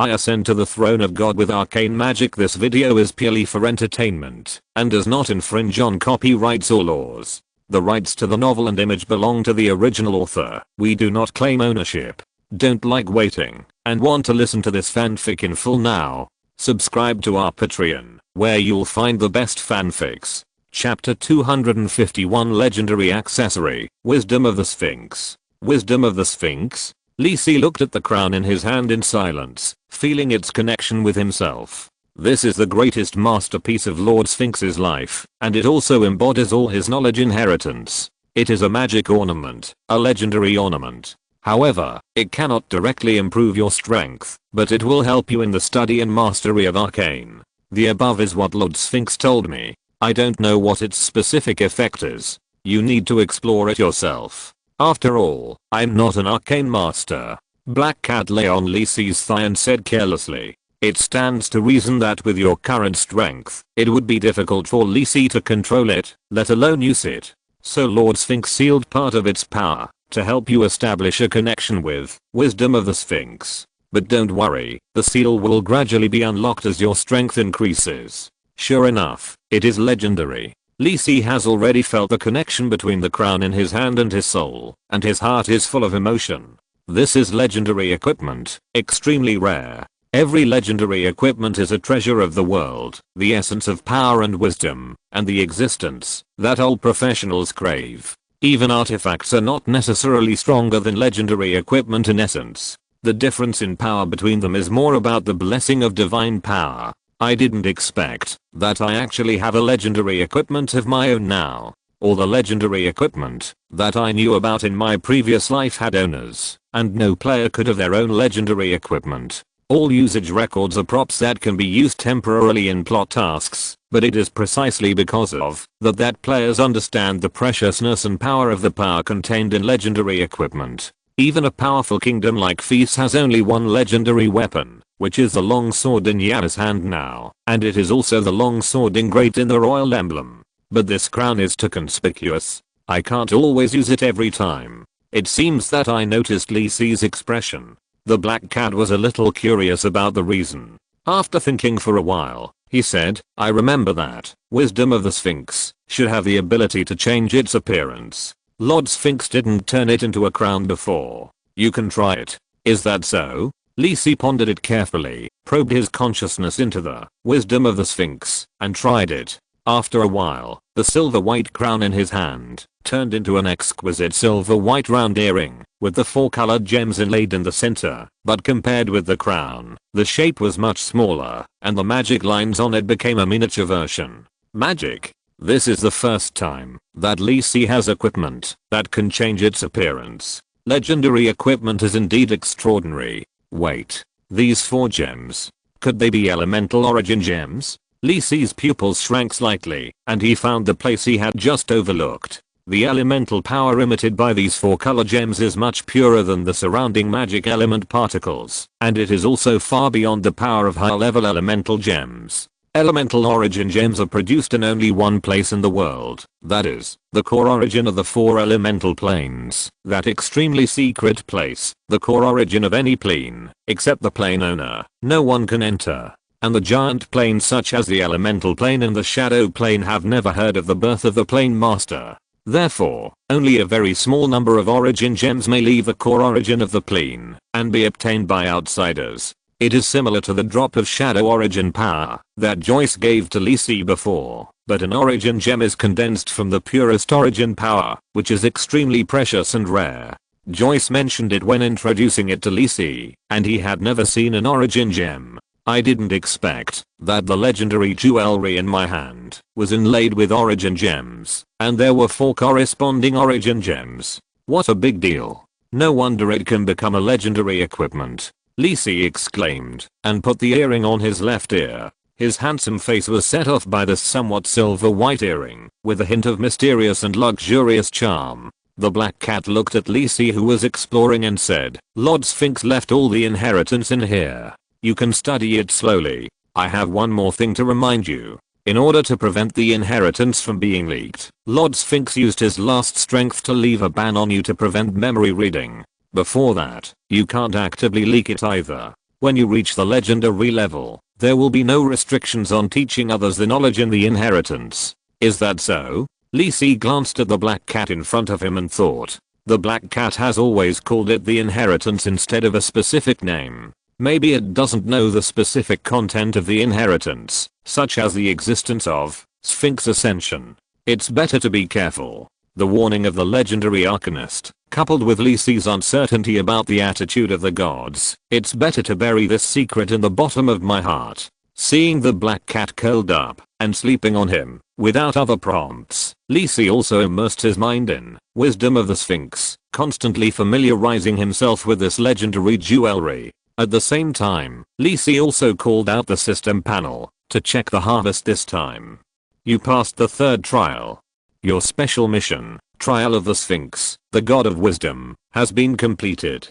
I ascend to the throne of God with arcane magic. This video is purely for entertainment and does not infringe on copyrights or laws. The rights to the novel and image belong to the original author. We do not claim ownership. Don't like waiting and want to listen to this fanfic in full now? Subscribe to our Patreon, where you'll find the best fanfics. Chapter 251 Legendary Accessory, Wisdom of the Sphinx. Wisdom of the Sphinx? Lee Si looked at the crown in his hand in silence, feeling its connection with himself. This is the greatest masterpiece of Lord Sphinx's life, and it also embodies all his knowledge inheritance. It is a magic ornament, a legendary ornament. However, it cannot directly improve your strength, but it will help you in the study and mastery of Arcane. The above is what Lord Sphinx told me. I don't know what its specific effect is. You need to explore it yourself. After all, I'm not an Arcane master. Black Cat lay on Lee Si's thigh and said carelessly. It stands to reason that with your current strength, it would be difficult for Lee Si to control it, let alone use it. So Lord Sphinx sealed part of its power to help you establish a connection with Wisdom of the Sphinx. But don't worry, the seal will gradually be unlocked as your strength increases. Sure enough, it is legendary. Lee Si has already felt the connection between the crown in his hand and his soul, and his heart is full of emotion. This is legendary equipment, extremely rare. Every legendary equipment is a treasure of the world, the essence of power and wisdom, and the existence that all professionals crave. Even artifacts are not necessarily stronger than legendary equipment in essence. The difference in power between them is more about the blessing of divine power. I didn't expect that I actually have a legendary equipment of my own now. All the legendary equipment that I knew about in my previous life had owners, and no player could have their own legendary equipment. All usage records are props that can be used temporarily in plot tasks, but it is precisely because of that players understand the preciousness and power of the power contained in legendary equipment. Even a powerful kingdom like Feast has only one legendary weapon, which is the long sword in Yama's hand now, and it is also the long sword engraved in the royal emblem. But this crown is too conspicuous. I can't always use it every time. It seems that I noticed Lee Si's expression. The Black Cat was a little curious about the reason. After thinking for a while, he said, I remember that Wisdom of the Sphinx should have the ability to change its appearance. Lord Sphinx didn't turn it into a crown before. You can try it. Is that so? Lee Si pondered it carefully, probed his consciousness into the Wisdom of the Sphinx, and tried it. After a while, the silver white crown in his hand turned into an exquisite silver white round earring with the 4 colored gems inlaid in the center, but compared with the crown, the shape was much smaller, and the magic lines on it became a miniature version. Magic? This is the first time that Lee Si has equipment that can change its appearance. Legendary equipment is indeed extraordinary. Wait, these 4 gems, could they be elemental origin gems? Lee Si's pupils shrank slightly, and he found the place he had just overlooked. The elemental power emitted by these 4 color gems is much purer than the surrounding magic element particles, and it is also far beyond the power of high-level elemental gems. Elemental origin gems are produced in only one place in the world, that is, the core origin of the 4 elemental planes. That extremely secret place, the core origin of any plane, except the plane owner, no one can enter. And the giant planes such as the elemental plane and the shadow plane have never heard of the birth of the plane master. Therefore, only a very small number of origin gems may leave the core origin of the plane and be obtained by outsiders. It is similar to the drop of shadow origin power that Joyce gave to Lee Si before, but an origin gem is condensed from the purest origin power, which is extremely precious and rare. Joyce mentioned it when introducing it to Lee Si, and he had never seen an origin gem. I didn't expect that the legendary jewelry in my hand was inlaid with origin gems, and there were 4 corresponding origin gems. What a big deal. No wonder it can become a legendary equipment. Lee Si exclaimed, and put the earring on his left ear. His handsome face was set off by the somewhat silver white earring, with a hint of mysterious and luxurious charm. The Black Cat looked at Lee Si, who was exploring, and said, Lord Sphinx left all the inheritance in here. You can study it slowly. I have one more thing to remind you. In order to prevent the inheritance from being leaked, Lord Sphinx used his last strength to leave a ban on you to prevent memory reading. Before that, you can't actively leak it either. When you reach the legendary level, there will be no restrictions on teaching others the knowledge in the inheritance. Is that so? Lee Si glanced at the black cat in front of him and thought. The black cat has always called it the inheritance instead of a specific name. Maybe it doesn't know the specific content of the inheritance, such as the existence of Sphinx Ascension. It's better to be careful. The warning of the legendary Arcanist, coupled with Lee Si's uncertainty about the attitude of the gods, it's better to bury this secret in the bottom of my heart. Seeing the black cat curled up and sleeping on him, without other prompts, Lee Si also immersed his mind in wisdom of the Sphinx, constantly familiarizing himself with this legendary jewelry. At the same time, Lee Si also called out the system panel to check the harvest this time. You passed the third trial. Your special mission, Trial of the Sphinx, the God of Wisdom, has been completed.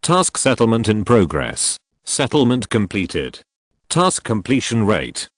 Task settlement in progress. Settlement completed. Task completion rate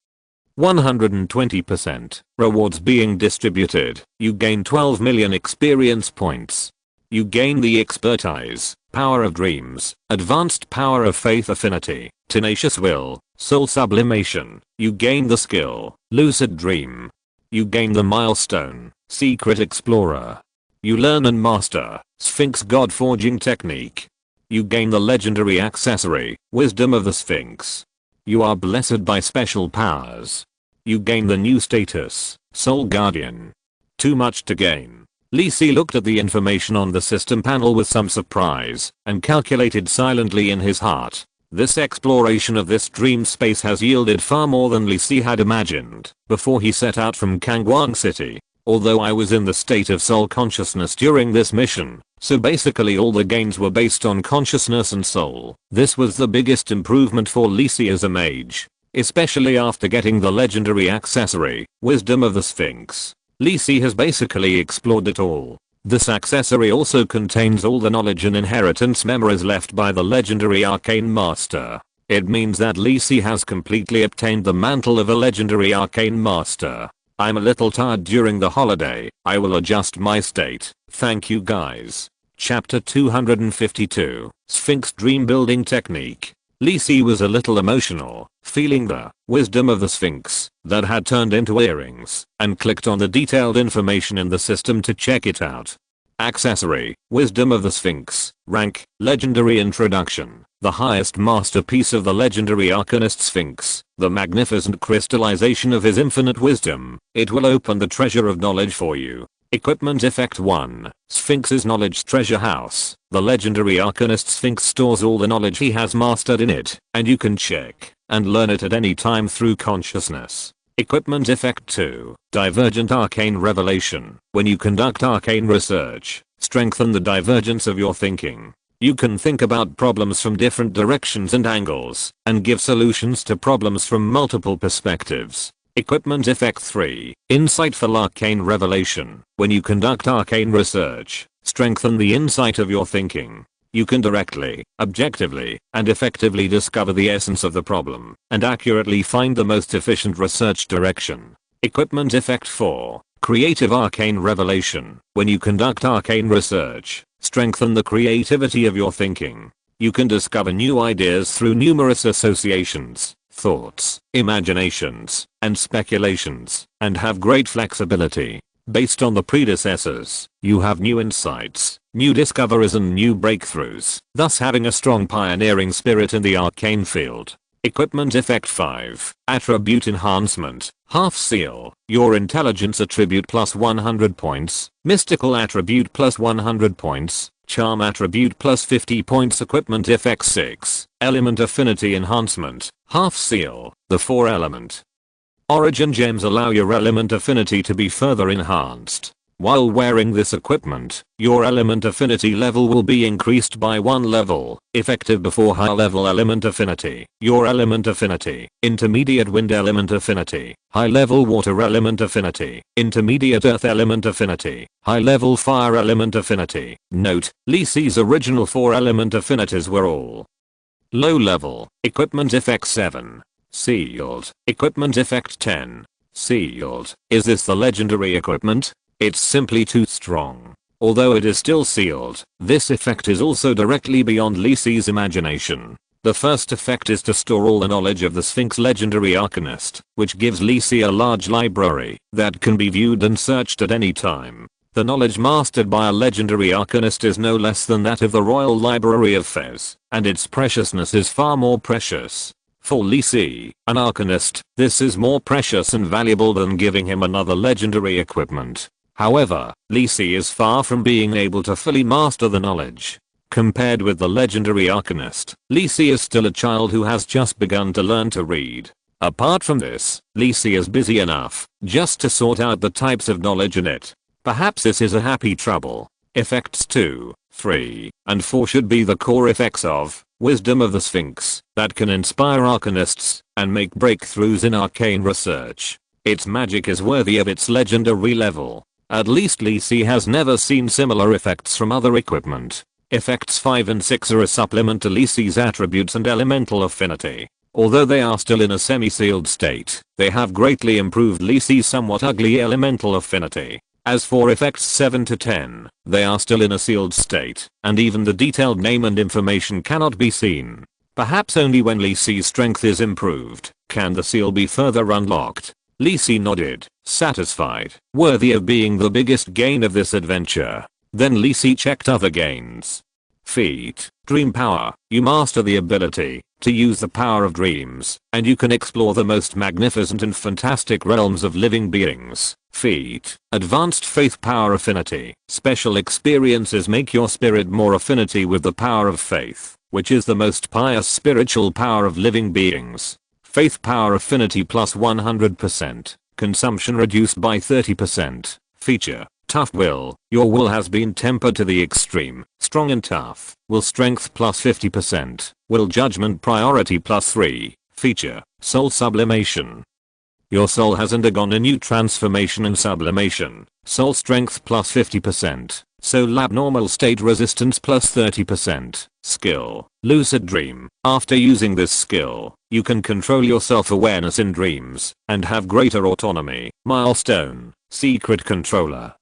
120%. Rewards being distributed. You gain 12 million experience points. You gain the expertise, Power of Dreams, Advanced Power of Faith Affinity, Tenacious Will, Soul Sublimation. You gain the skill, Lucid Dream. You gain the milestone, Secret Explorer. You learn and master Sphinx God Forging Technique. You gain the legendary accessory, Wisdom of the Sphinx. You are blessed by special powers. You gain the new status, Soul Guardian. Too much to gain. Lee Si looked at the information on the system panel with some surprise and calculated silently in his heart. This exploration of this dream space has yielded far more than Lee Si had imagined before he set out from Kangwang City. Although I was in the state of soul consciousness during this mission, so basically all the gains were based on consciousness and soul. This was the biggest improvement for Lee Si as a mage, especially after getting the legendary accessory, Wisdom of the Sphinx. Lee Si has basically explored it all. This accessory also contains all the knowledge and inheritance memories left by the legendary Arcane Master. It means that Lee Si has completely obtained the mantle of a legendary Arcane Master. I'm a little tired during the holiday. I will adjust my state. Thank you guys. Chapter 252, Sphinx Dream Building Technique. Lee Si was a little emotional, feeling the wisdom of the Sphinx that had turned into earrings, and clicked on the detailed information in the system to check it out. Accessory, Wisdom of the Sphinx. Rank, Legendary Introduction. The highest masterpiece of the legendary Arcanist Sphinx. The magnificent crystallization of his infinite wisdom. It will open the treasure of knowledge for you. Equipment Effect 1. Sphinx's Knowledge Treasure House. The legendary Arcanist Sphinx stores all the knowledge he has mastered in it, and you can check and learn it at any time through consciousness. Equipment Effect 2. Divergent Arcane Revelation. When you conduct arcane research, strengthen the divergence of your thinking. You can think about problems from different directions and angles, and give solutions to problems from multiple perspectives. Equipment Effect 3. Insightful Arcane Revelation. When you conduct arcane research, strengthen the insight of your thinking. You can directly, objectively, and effectively discover the essence of the problem, and accurately find the most efficient research direction. Equipment Effect 4. Creative Arcane Revelation. When you conduct arcane research, strengthen the creativity of your thinking. You can discover new ideas through numerous associations, thoughts, imaginations, and speculations, and have great flexibility. Based on the predecessors, you have new insights, new discoveries and new breakthroughs, thus having a strong pioneering spirit in the arcane field. Equipment Effect 5. Attribute Enhancement. Half Seal. Your Intelligence Attribute plus 100 points. Mystical Attribute plus 100 points. Charm Attribute plus 50 points. Equipment Effect 6. Element Affinity Enhancement. Half Seal. The 4 element. Origin Gems allow your element affinity to be further enhanced. While wearing this equipment, your element affinity level will be increased by 1 level, effective before high level element affinity. Your element affinity, intermediate wind element affinity, high level water element affinity, intermediate earth element affinity, high level fire element affinity. Note, Lee Si's original 4 element affinities were all low level. Equipment Effect 7. Sealed. Equipment Effect 10. Sealed. Is this the legendary equipment? It's simply too strong. Although it is still sealed, this effect is also directly beyond Lee Si's imagination. The first effect is to store all the knowledge of the Sphinx legendary Arcanist, which gives Lee Si a large library that can be viewed and searched at any time. The knowledge mastered by a legendary Arcanist is no less than that of the Royal Library of Fez, and its preciousness is far more precious. For Lee Si, an Arcanist, this is more precious and valuable than giving him another legendary equipment. However, Lee Si is far from being able to fully master the knowledge. Compared with the legendary Arcanist, Lee Si is still a child who has just begun to learn to read. Apart from this, Lee Si is busy enough just to sort out the types of knowledge in it. Perhaps this is a happy trouble. Effects 2, 3, and 4 should be the core effects of Wisdom of the Sphinx that can inspire Arcanists and make breakthroughs in arcane research. Its magic is worthy of its legendary level. At least Lee Si has never seen similar effects from other equipment. Effects 5 and 6 are a supplement to Lee Si's attributes and elemental affinity. Although they are still in a semi-sealed state, they have greatly improved Lee Si's somewhat ugly elemental affinity. As for effects 7 to 10, they are still in a sealed state, and even the detailed name and information cannot be seen. Perhaps only when Lee Si's strength is improved can the seal be further unlocked. Lee Si nodded, satisfied, worthy of being the biggest gain of this adventure. Then Lee Si checked other gains. Feat, Dream Power. You master the ability to use the power of dreams, and you can explore the most magnificent and fantastic realms of living beings. Feat, Advanced Faith Power Affinity. Special experiences make your spirit more affinity with the power of faith, which is the most pious spiritual power of living beings. Faith Power Affinity plus 100%. Consumption reduced by 30%. Feature, Tough Will. Your will has been tempered to the extreme. Strong and tough. Will Strength plus 50%. Will Judgment Priority plus 3. Feature, Soul Sublimation. Your soul has undergone a new transformation and sublimation. Soul Strength plus 50%. Soul Abnormal State Resistance plus 30%. Skill, Lucid Dream. After using this skill, you can control your self-awareness in dreams and have greater autonomy. Milestone, Secret Controller.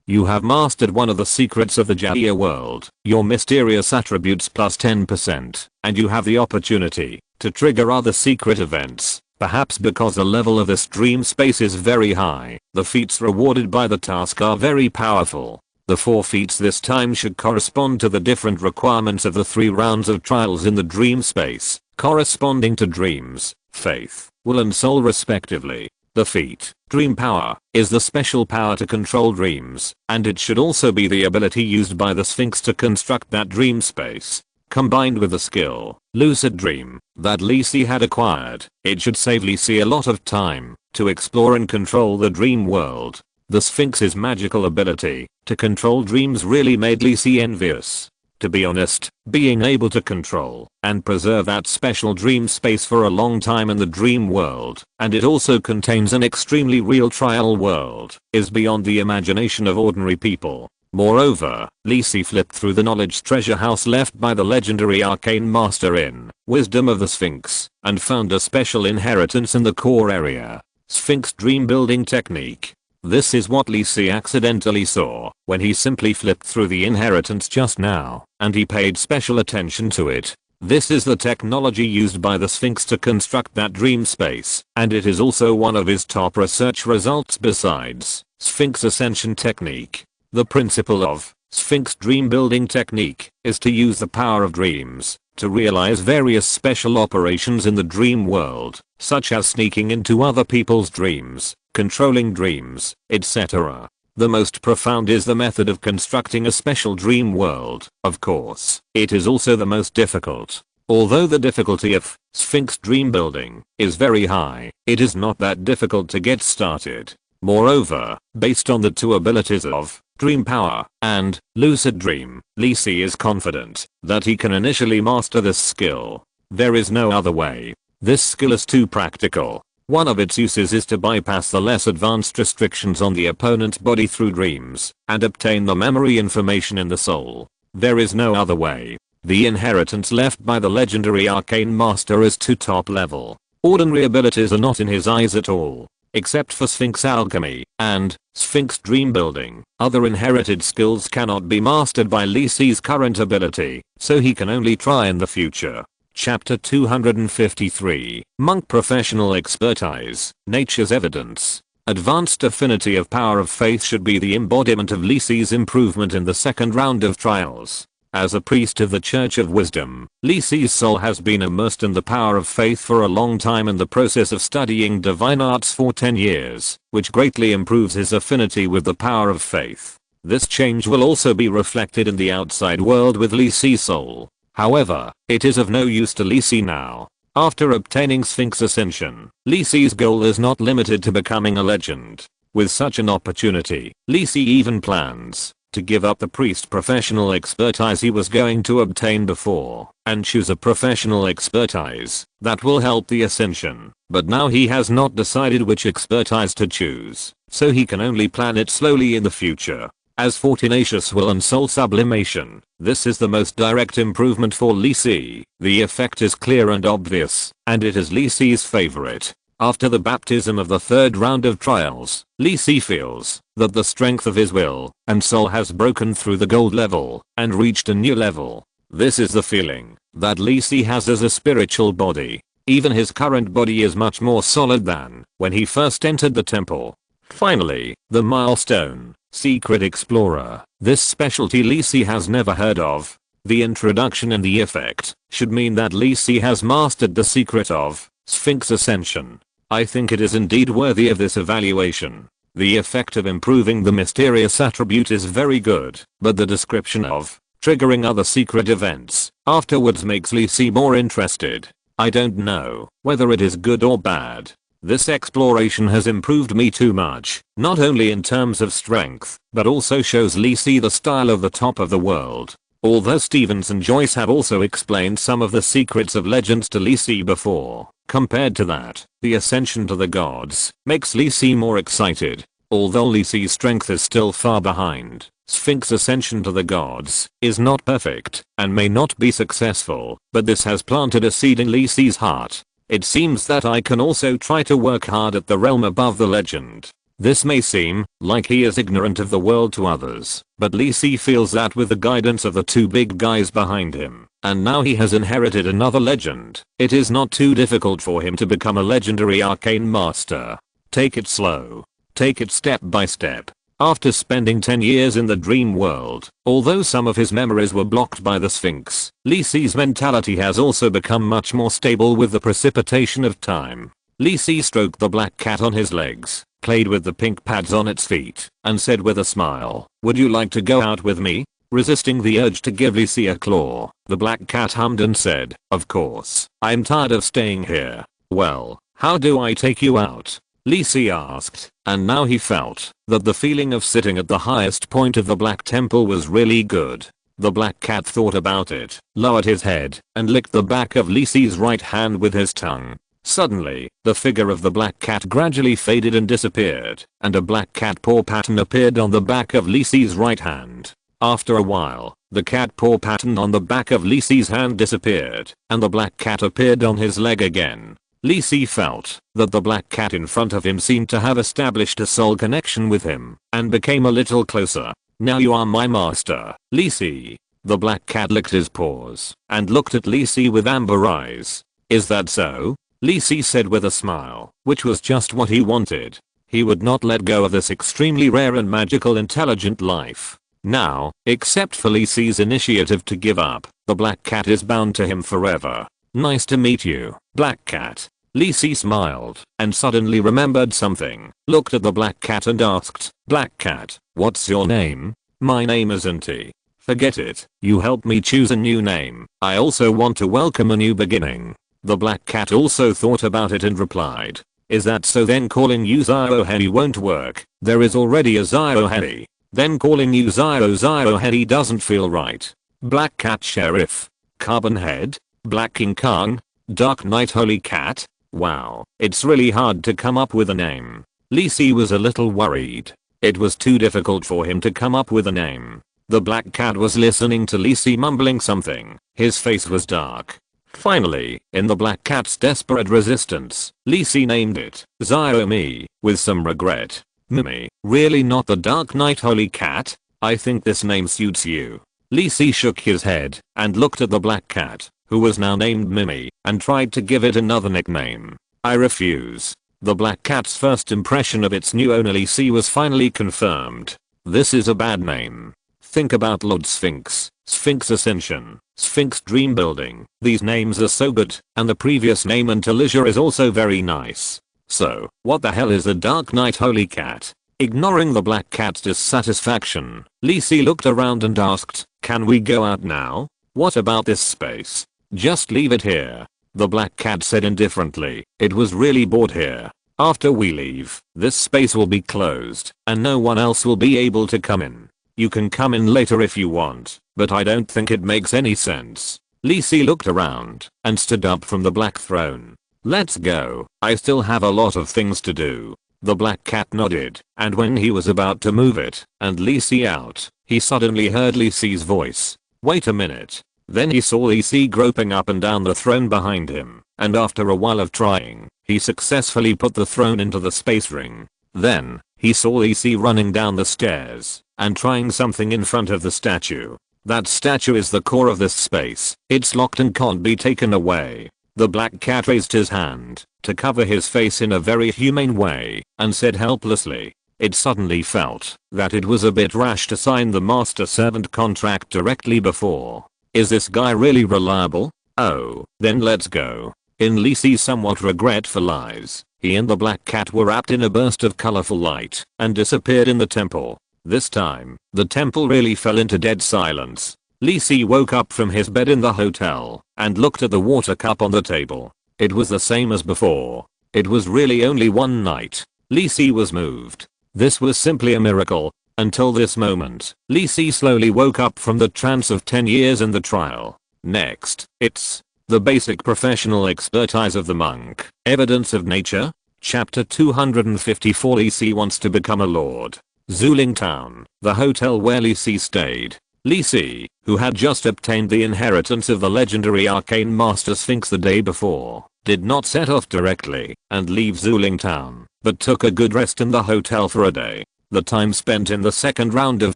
You have mastered one of the secrets of the Jaya world, your mysterious attributes plus 10%, and you have the opportunity to trigger other secret events. Perhaps because the level of this dream space is very high, the feats rewarded by the task are very powerful. The 4 feats this time should correspond to the different requirements of the 3 rounds of trials in the dream space, corresponding to dreams, faith, will and soul respectively. The feat, Dream Power, is the special power to control dreams, and it should also be the ability used by the Sphinx to construct that dream space. Combined with the skill, Lucid Dream, that Lee Si had acquired, it should save Lee Si a lot of time to explore and control the dream world. The Sphinx's magical ability to control dreams really made Lee Si envious. To be honest, being able to control and preserve that special dream space for a long time in the dream world, and it also contains an extremely real trial world, is beyond the imagination of ordinary people. Moreover, Lee Si flipped through the knowledge treasure house left by the legendary Arcane Master in Wisdom of the Sphinx, and found a special inheritance in the core area. Sphinx Dream Building Technique. This is what Lee Si accidentally saw when he simply flipped through the inheritance just now, and he paid special attention to it. This is the technology used by the Sphinx to construct that dream space, and it is also one of his top research results besides Sphinx Ascension Technique. The principle of Sphinx Dream Building Technique is to use the power of dreams to realize various special operations in the dream world, such as sneaking into other people's dreams, controlling dreams, etc. The most profound is the method of constructing a special dream world. Of course, it is also the most difficult. Although the difficulty of Sphinx Dream Building is very high, it is not that difficult to get started. Moreover, based on the 2 abilities of Dream Power and Lucid Dream, Lee Si is confident that he can initially master this skill. There is no other way. This skill is too practical. One of its uses is to bypass the less advanced restrictions on the opponent's body through dreams and obtain the memory information in the soul. There is no other way. The inheritance left by the legendary Arcane Master is too top level. Ordinary abilities are not in his eyes at all. Except for Sphinx Alchemy and Sphinx Dream Building, other inherited skills cannot be mastered by Lee Si's current ability, so he can only try in the future. Chapter 253, Monk Professional Expertise, Nature's Evidence. Advanced affinity of power of faith should be the embodiment of Lisi's improvement in the second round of trials. As a priest of the Church of Wisdom, Lisi's soul has been immersed in the power of faith for a long time in the process of studying divine arts for 10 years, which greatly improves his affinity with the power of faith. This change will also be reflected in the outside world with Lisi's soul. However, it is of no use to Lisi now. After obtaining Sphinx Ascension, Lisi's goal is not limited to becoming a legend. With such an opportunity, Lisi even plans to give up the priest professional expertise he was going to obtain before, and choose a professional expertise that will help the ascension. But now he has not decided which expertise to choose, so he can only plan it slowly in the future. As for tenacious will and soul sublimation, this is the most direct improvement for Lisi. The effect is clear and obvious, and it is Lisi's favorite. After the baptism of the third round of trials, Lisi feels that the strength of his will and soul has broken through the gold level and reached a new level. This is the feeling that Lisi has as a spiritual body. Even his current body is much more solid than when he first entered the temple. Finally, the milestone, Secret Explorer. This specialty Lisi has never heard of. The introduction and the effect should mean that Lisi has mastered the secret of Sphinx Ascension. I think it is indeed worthy of this evaluation. The effect of improving the mysterious attribute is very good, but the description of triggering other secret events afterwards makes Lisi more interested. I don't know whether it is good or bad. This exploration has improved me too much, not only in terms of strength, but also shows Lisi the style of the top of the world. Although Stevens and Joyce have also explained some of the secrets of legends to Lisi before, compared to that, the ascension to the gods makes Lisi more excited. Although Lisi's strength is still far behind, Sphinx Ascension to the gods is not perfect and may not be successful, but this has planted a seed in Lisi's heart. It seems that I can also try to work hard at the realm above the legend. This may seem like he is ignorant of the world to others, but Lisi feels that with the guidance of the two big guys behind him, and now he has inherited another legend, it is not too difficult for him to become a legendary arcane master. Take it slow. Take it step by step. After spending 10 years in the dream world, although some of his memories were blocked by the Sphinx, Lisi's mentality has also become much more stable with the precipitation of time. Lisi stroked the black cat on his legs, played with the pink pads on its feet, and said with a smile, "Would you like to go out with me?" Resisting the urge to give Lisi a claw, the black cat hummed and said, "Of course, I'm tired of staying here." "Well, how do I take you out?" Lisi asked, and now he felt that the feeling of sitting at the highest point of the Black Temple was really good. The black cat thought about it, lowered his head, and licked the back of Lisi's right hand with his tongue. Suddenly, the figure of the black cat gradually faded and disappeared, and a black cat paw pattern appeared on the back of Lisi's right hand. After a while, the cat paw pattern on the back of Lisi's hand disappeared, and the black cat appeared on his leg again. Lisi felt that the black cat in front of him seemed to have established a soul connection with him, and became a little closer. "Now you are my master, Lisi." The black cat licked his paws, and looked at Lisi with amber eyes. "Is that so?" Lisi said with a smile, which was just what he wanted. He would not let go of this extremely rare and magical intelligent life. Now, except for Lisi's initiative to give up, the black cat is bound to him forever. "Nice to meet you, black cat." Lisi smiled, and suddenly remembered something, looked at the black cat and asked, "Black cat, what's your name?" "My name is Shenqi." "Forget it, you helped me choose a new name. I also want to welcome a new beginning." The black cat also thought about it and replied, "Is that so? Then calling you Zioheni won't work. There is already a Zioheni. Then calling you Zioheni doesn't feel right." Black Cat Sheriff. Carbon Head. Black King Kong. Dark Knight Holy Cat. Wow, it's really hard to come up with a name. Lisi was a little worried. It was too difficult for him to come up with a name. The black cat was listening to Lisi mumbling something. His face was dark. Finally, in the black cat's desperate resistance, Lisi named it Ziomi, with some regret. "Mimi, really not the Dark Knight Holy Cat? I think this name suits you." Lisi shook his head and looked at the black cat, who was now named Mimi, and tried to give it another nickname. I refuse. The black cat's first impression of its new owner Lisi was finally confirmed. This is a bad name. Think about Lord Sphinx, Sphinx Ascension, Sphinx Dream Building. These names are so good, and the previous name Antalisha is also very nice. So, what the hell is a Dark Knight Holy Cat? Ignoring the black cat's dissatisfaction, Lisi looked around and asked, "Can we go out now? What about this space? Just leave it here." The black cat said indifferently, "It was really bored here. After we leave, this space will be closed, and no one else will be able to come in. You can come in later if you want, but I don't think it makes any sense." Lisi looked around and stood up from the black throne. "Let's go. I still have a lot of things to do." The black cat nodded, and when he was about to move it and Lisi out, he suddenly heard Lisi's voice. "Wait a minute." Then he saw Lisi groping up and down the throne behind him, and after a while of trying, he successfully put the throne into the space ring. Then, he saw Lisi running down the stairs and trying something in front of the statue. That statue is the core of this space. It's locked and can't be taken away. The black cat raised his hand to cover his face in a very humane way and said helplessly. It suddenly felt that it was a bit rash to sign the master-servant contract directly before. Is this guy really reliable? Oh, then let's go. In Lisi's somewhat regretful eyes, he and the black cat were wrapped in a burst of colorful light and disappeared in the temple. This time, the temple really fell into dead silence. Lisi woke up from his bed in the hotel and looked at the water cup on the table. It was the same as before. It was really only one night. Lisi was moved. This was simply a miracle. Until this moment, Lisi slowly woke up from the trance of 10 years in the trial. Next, it's the basic professional expertise of the monk. Evidence of nature? Chapter 254. Lisi wants to become a lord. Zuling Town, the hotel where Lisi stayed. Lisi, who had just obtained the inheritance of the legendary Arcane Master Sphinx the day before, did not set off directly and leave Zuling Town, but took a good rest in the hotel for a day. The time spent in the second round of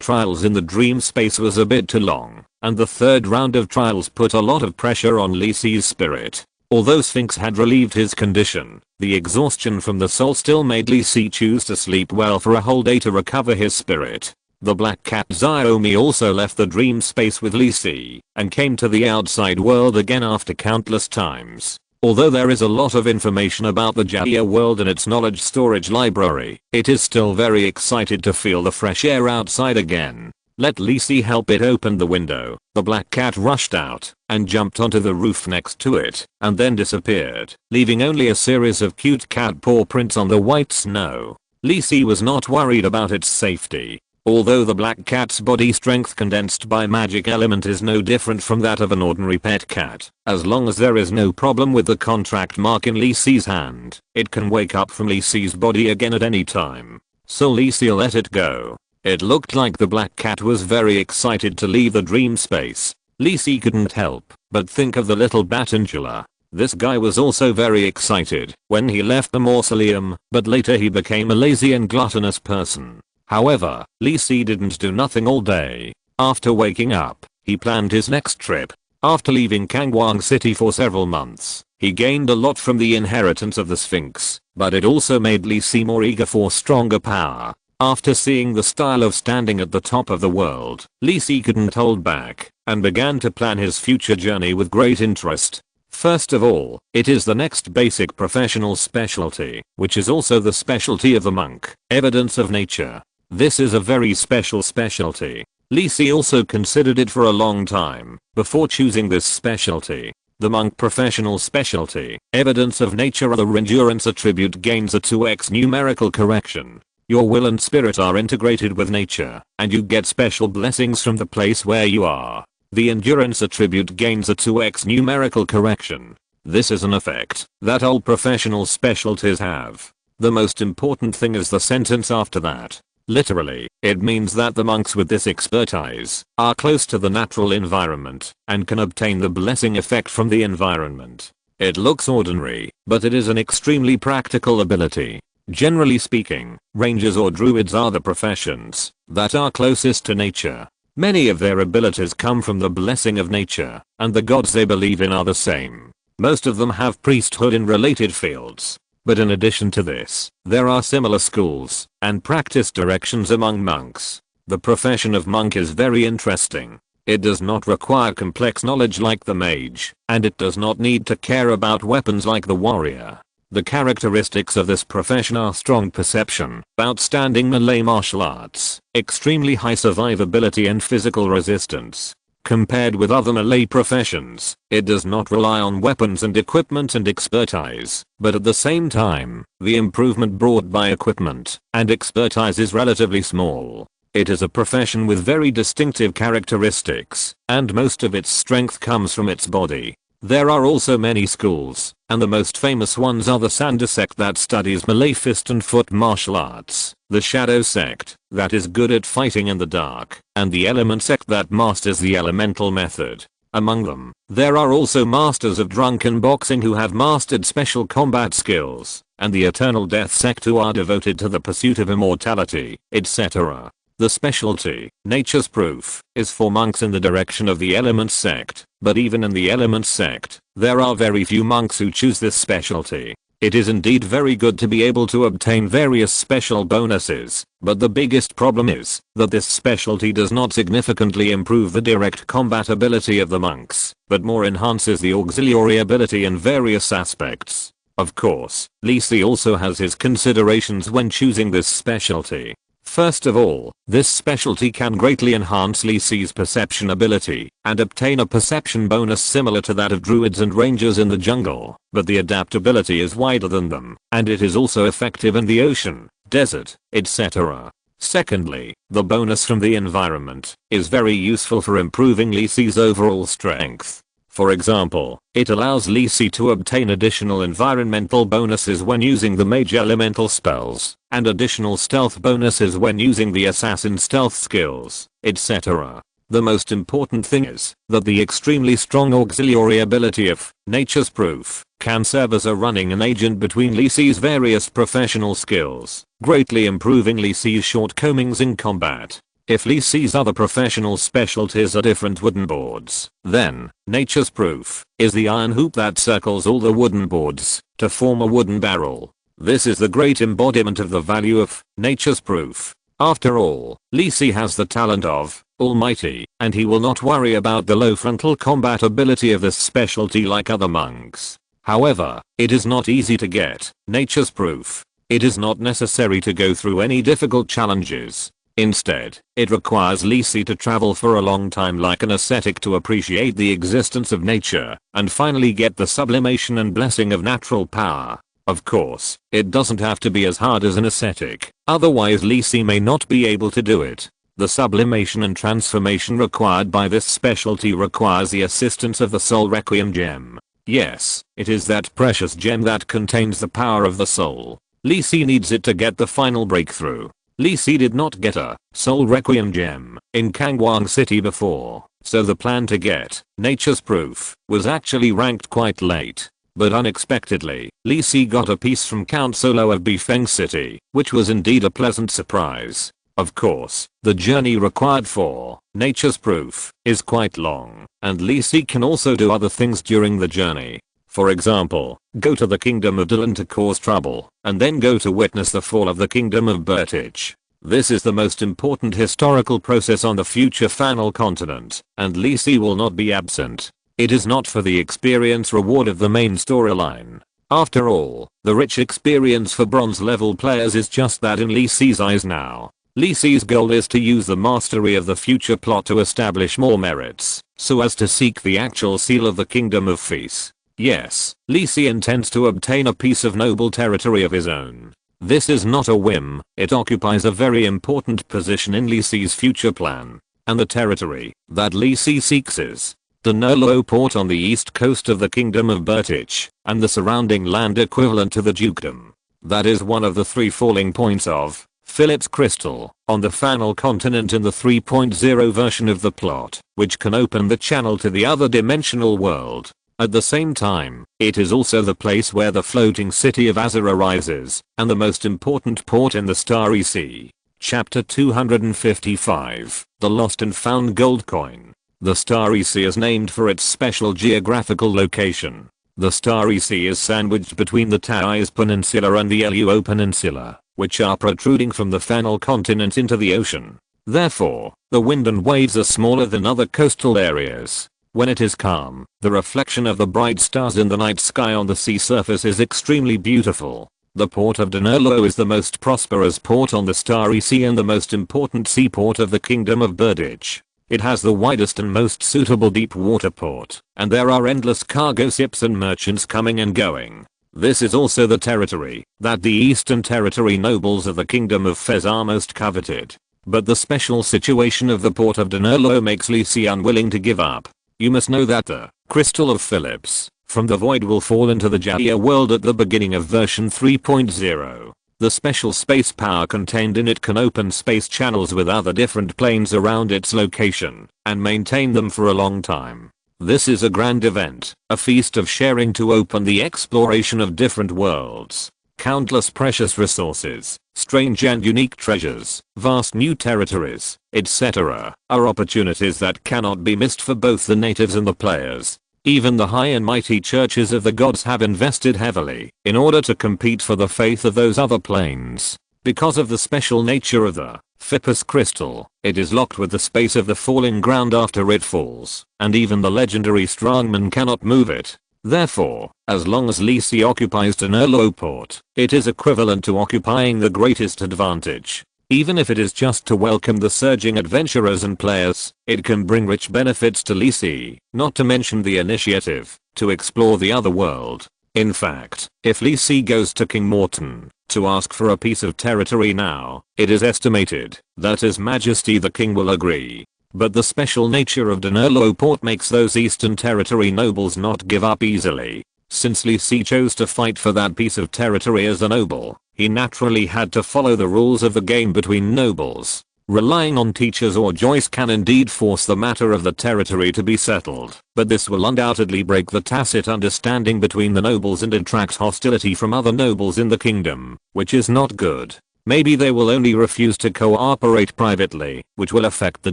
trials in the dream space was a bit too long, and the third round of trials put a lot of pressure on Lisi's spirit. Although Sphinx had relieved his condition, the exhaustion from the soul still made Lisi choose to sleep well for a whole day to recover his spirit. The black cat Xiaomi also left the dream space with Lisi and came to the outside world again after countless times. Although there is a lot of information about the Jaya world and its knowledge storage library, it is still very excited to feel the fresh air outside again. Let Lisi help it open the window. The black cat rushed out and jumped onto the roof next to it and then disappeared, leaving only a series of cute cat paw prints on the white snow. Lisi was not worried about its safety. Although the black cat's body strength condensed by magic element is no different from that of an ordinary pet cat, as long as there is no problem with the contract mark in Lisi's hand, it can wake up from Lisi's body again at any time. So Lisi let it go. It looked like the black cat was very excited to leave the dream space. Lisi couldn't help but think of the little Batangela. This guy was also very excited when he left the mausoleum, but later he became a lazy and gluttonous person. However, Lisi didn't do nothing all day. After waking up, he planned his next trip. After leaving Kangwang City for several months, he gained a lot from the inheritance of the Sphinx, but it also made Lisi more eager for stronger power. After seeing the style of standing at the top of the world, Lisi couldn't hold back and began to plan his future journey with great interest. First of all, it is the next basic professional specialty, which is also the specialty of the monk, evidence of nature. This is a very special specialty. Lisi also considered it for a long time before choosing this specialty. The monk professional specialty, evidence of nature. Other endurance attribute gains a 2x numerical correction. Your will and spirit are integrated with nature, and you get special blessings from the place where you are. The endurance attribute gains a 2x numerical correction. This is an effect that all professional specialties have. The most important thing is the sentence after that. Literally, it means that the monks with this expertise are close to the natural environment and can obtain the blessing effect from the environment. It looks ordinary, but it is an extremely practical ability. Generally speaking, rangers or druids are the professions that are closest to nature. Many of their abilities come from the blessing of nature, and the gods they believe in are the same. Most of them have priesthood in related fields. But in addition to this, there are similar schools and practice directions among monks. The profession of monk is very interesting. It does not require complex knowledge like the mage, and it does not need to care about weapons like the warrior. The characteristics of this profession are strong perception, outstanding melee martial arts, extremely high survivability and physical resistance. Compared with other melee professions, it does not rely on weapons and equipment and expertise, but at the same time, the improvement brought by equipment and expertise is relatively small. It is a profession with very distinctive characteristics, and most of its strength comes from its body. There are also many schools, and the most famous ones are the Sander sect that studies melee fist and foot martial arts, the Shadow sect that is good at fighting in the dark, and the Element sect that masters the elemental method. Among them, there are also masters of drunken boxing who have mastered special combat skills, and the Eternal Death sect who are devoted to the pursuit of immortality, etc. The specialty, Nature's Proof, is for monks in the direction of the Elements sect, but even in the Elements sect, there are very few monks who choose this specialty. It is indeed very good to be able to obtain various special bonuses, but the biggest problem is that this specialty does not significantly improve the direct combat ability of the monks, but more enhances the auxiliary ability in various aspects. Of course, Lee Si also has his considerations when choosing this specialty. First of all, this specialty can greatly enhance Lee Si's perception ability and obtain a perception bonus similar to that of druids and rangers in the jungle, but the adaptability is wider than them, and it is also effective in the ocean, desert, etc. Secondly, the bonus from the environment is very useful for improving Lee Si's overall strength. For example, it allows Lee Si to obtain additional environmental bonuses when using the mage elemental spells, and additional stealth bonuses when using the assassin stealth skills, etc. The most important thing is that the extremely strong auxiliary ability of Nature's Proof can serve as a running agent between Lee Si's various professional skills, greatly improving Lee Si's shortcomings in combat. If Lee Si's other professional specialties are different wooden boards, then Nature's Proof is the iron hoop that circles all the wooden boards to form a wooden barrel. This is the great embodiment of the value of Nature's Proof. After all, Lee Si has the talent of Almighty, and he will not worry about the low frontal combat ability of this specialty like other monks. However, it is not easy to get Nature's Proof. It is not necessary to go through any difficult challenges. Instead, it requires Lee Si to travel for a long time like an ascetic to appreciate the existence of nature, and finally get the sublimation and blessing of natural power. Of course, it doesn't have to be as hard as an ascetic, otherwise Lee Si may not be able to do it. The sublimation and transformation required by this specialty requires the assistance of the Soul Requiem gem. Yes, it is that precious gem that contains the power of the soul. Lee Si needs it to get the final breakthrough. Lee Si did not get a Soul Requiem gem in Kangwang City before, so the plan to get Nature's Proof was actually ranked quite late. But unexpectedly, Lee Si got a piece from Count Solo of Bifeng City, which was indeed a pleasant surprise. Of course, the journey required for Nature's Proof is quite long, and Lee Si can also do other things during the journey. For example, go to the kingdom of Dylan to cause trouble, and then go to witness the fall of the kingdom of Bertich. This is the most important historical process on the future Fanal continent, and Lee Si will not be absent. It is not for the experience reward of the main storyline. After all, the rich experience for bronze level players is just that in Lee Si's eyes now. Lee Si's goal is to use the mastery of the future plot to establish more merits, so as to seek the actual seal of the kingdom of Feast. Yes, Lee Si intends to obtain a piece of noble territory of his own. This is not a whim, it occupies a very important position in Lee Si's future plan. And the territory that Lee Si seeks is the Nolo port on the east coast of the kingdom of Bertich, and the surrounding land equivalent to the dukedom. That is one of the 3 falling points of Philip's crystal on the Fanal continent in the 3.0 version of the plot, which can open the channel to the other dimensional world. At the same time, it is also the place where the floating city of Azure arises, and the most important port in the Starry Sea. Chapter 255, The Lost and Found Gold Coin. The Starry Sea is named for its special geographical location. The Starry Sea is sandwiched between the Taiz Peninsula and the Luo Peninsula, which are protruding from the Fennel continent into the ocean. Therefore, the wind and waves are smaller than other coastal areas. When it is calm, the reflection of the bright stars in the night sky on the sea surface is extremely beautiful. The port of Danolo is the most prosperous port on the Starry Sea and the most important seaport of the Kingdom of Birdage. It has the widest and most suitable deep water port, and there are endless cargo ships and merchants coming and going. This is also the territory that the Eastern Territory nobles of the Kingdom of Fez are most coveted. But the special situation of the port of Danolo makes Lisi unwilling to give up. You must know that the Crystal of Phillips from the void will fall into the Jaya world at the beginning of version 3.0. The special space power contained in it can open space channels with other different planes around its location and maintain them for a long time. This is a grand event, a feast of sharing to open the exploration of different worlds. Countless precious resources, strange and unique treasures, vast new territories, etc. are opportunities that cannot be missed for both the natives and the players. Even the high and mighty churches of the gods have invested heavily in order to compete for the faith of those other planes. Because of the special nature of the Phippus crystal, it is locked with the space of the falling ground after it falls, and even the legendary strongman cannot move it. Therefore, as long as Lisi occupies Danolo port, it is equivalent to occupying the greatest advantage. Even if it is just to welcome the surging adventurers and players, it can bring rich benefits to Lisi, not to mention the initiative to explore the other world. In fact, if Lisi goes to King Morton to ask for a piece of territory now, it is estimated that His Majesty the King will agree. But the special nature of Danolo port makes those Eastern Territory nobles not give up easily. Since Lisi chose to fight for that piece of territory as a noble, he naturally had to follow the rules of the game between nobles. Relying on teachers or Joyce can indeed force the matter of the territory to be settled, but this will undoubtedly break the tacit understanding between the nobles and attract hostility from other nobles in the kingdom, which is not good. Maybe they will only refuse to cooperate privately, which will affect the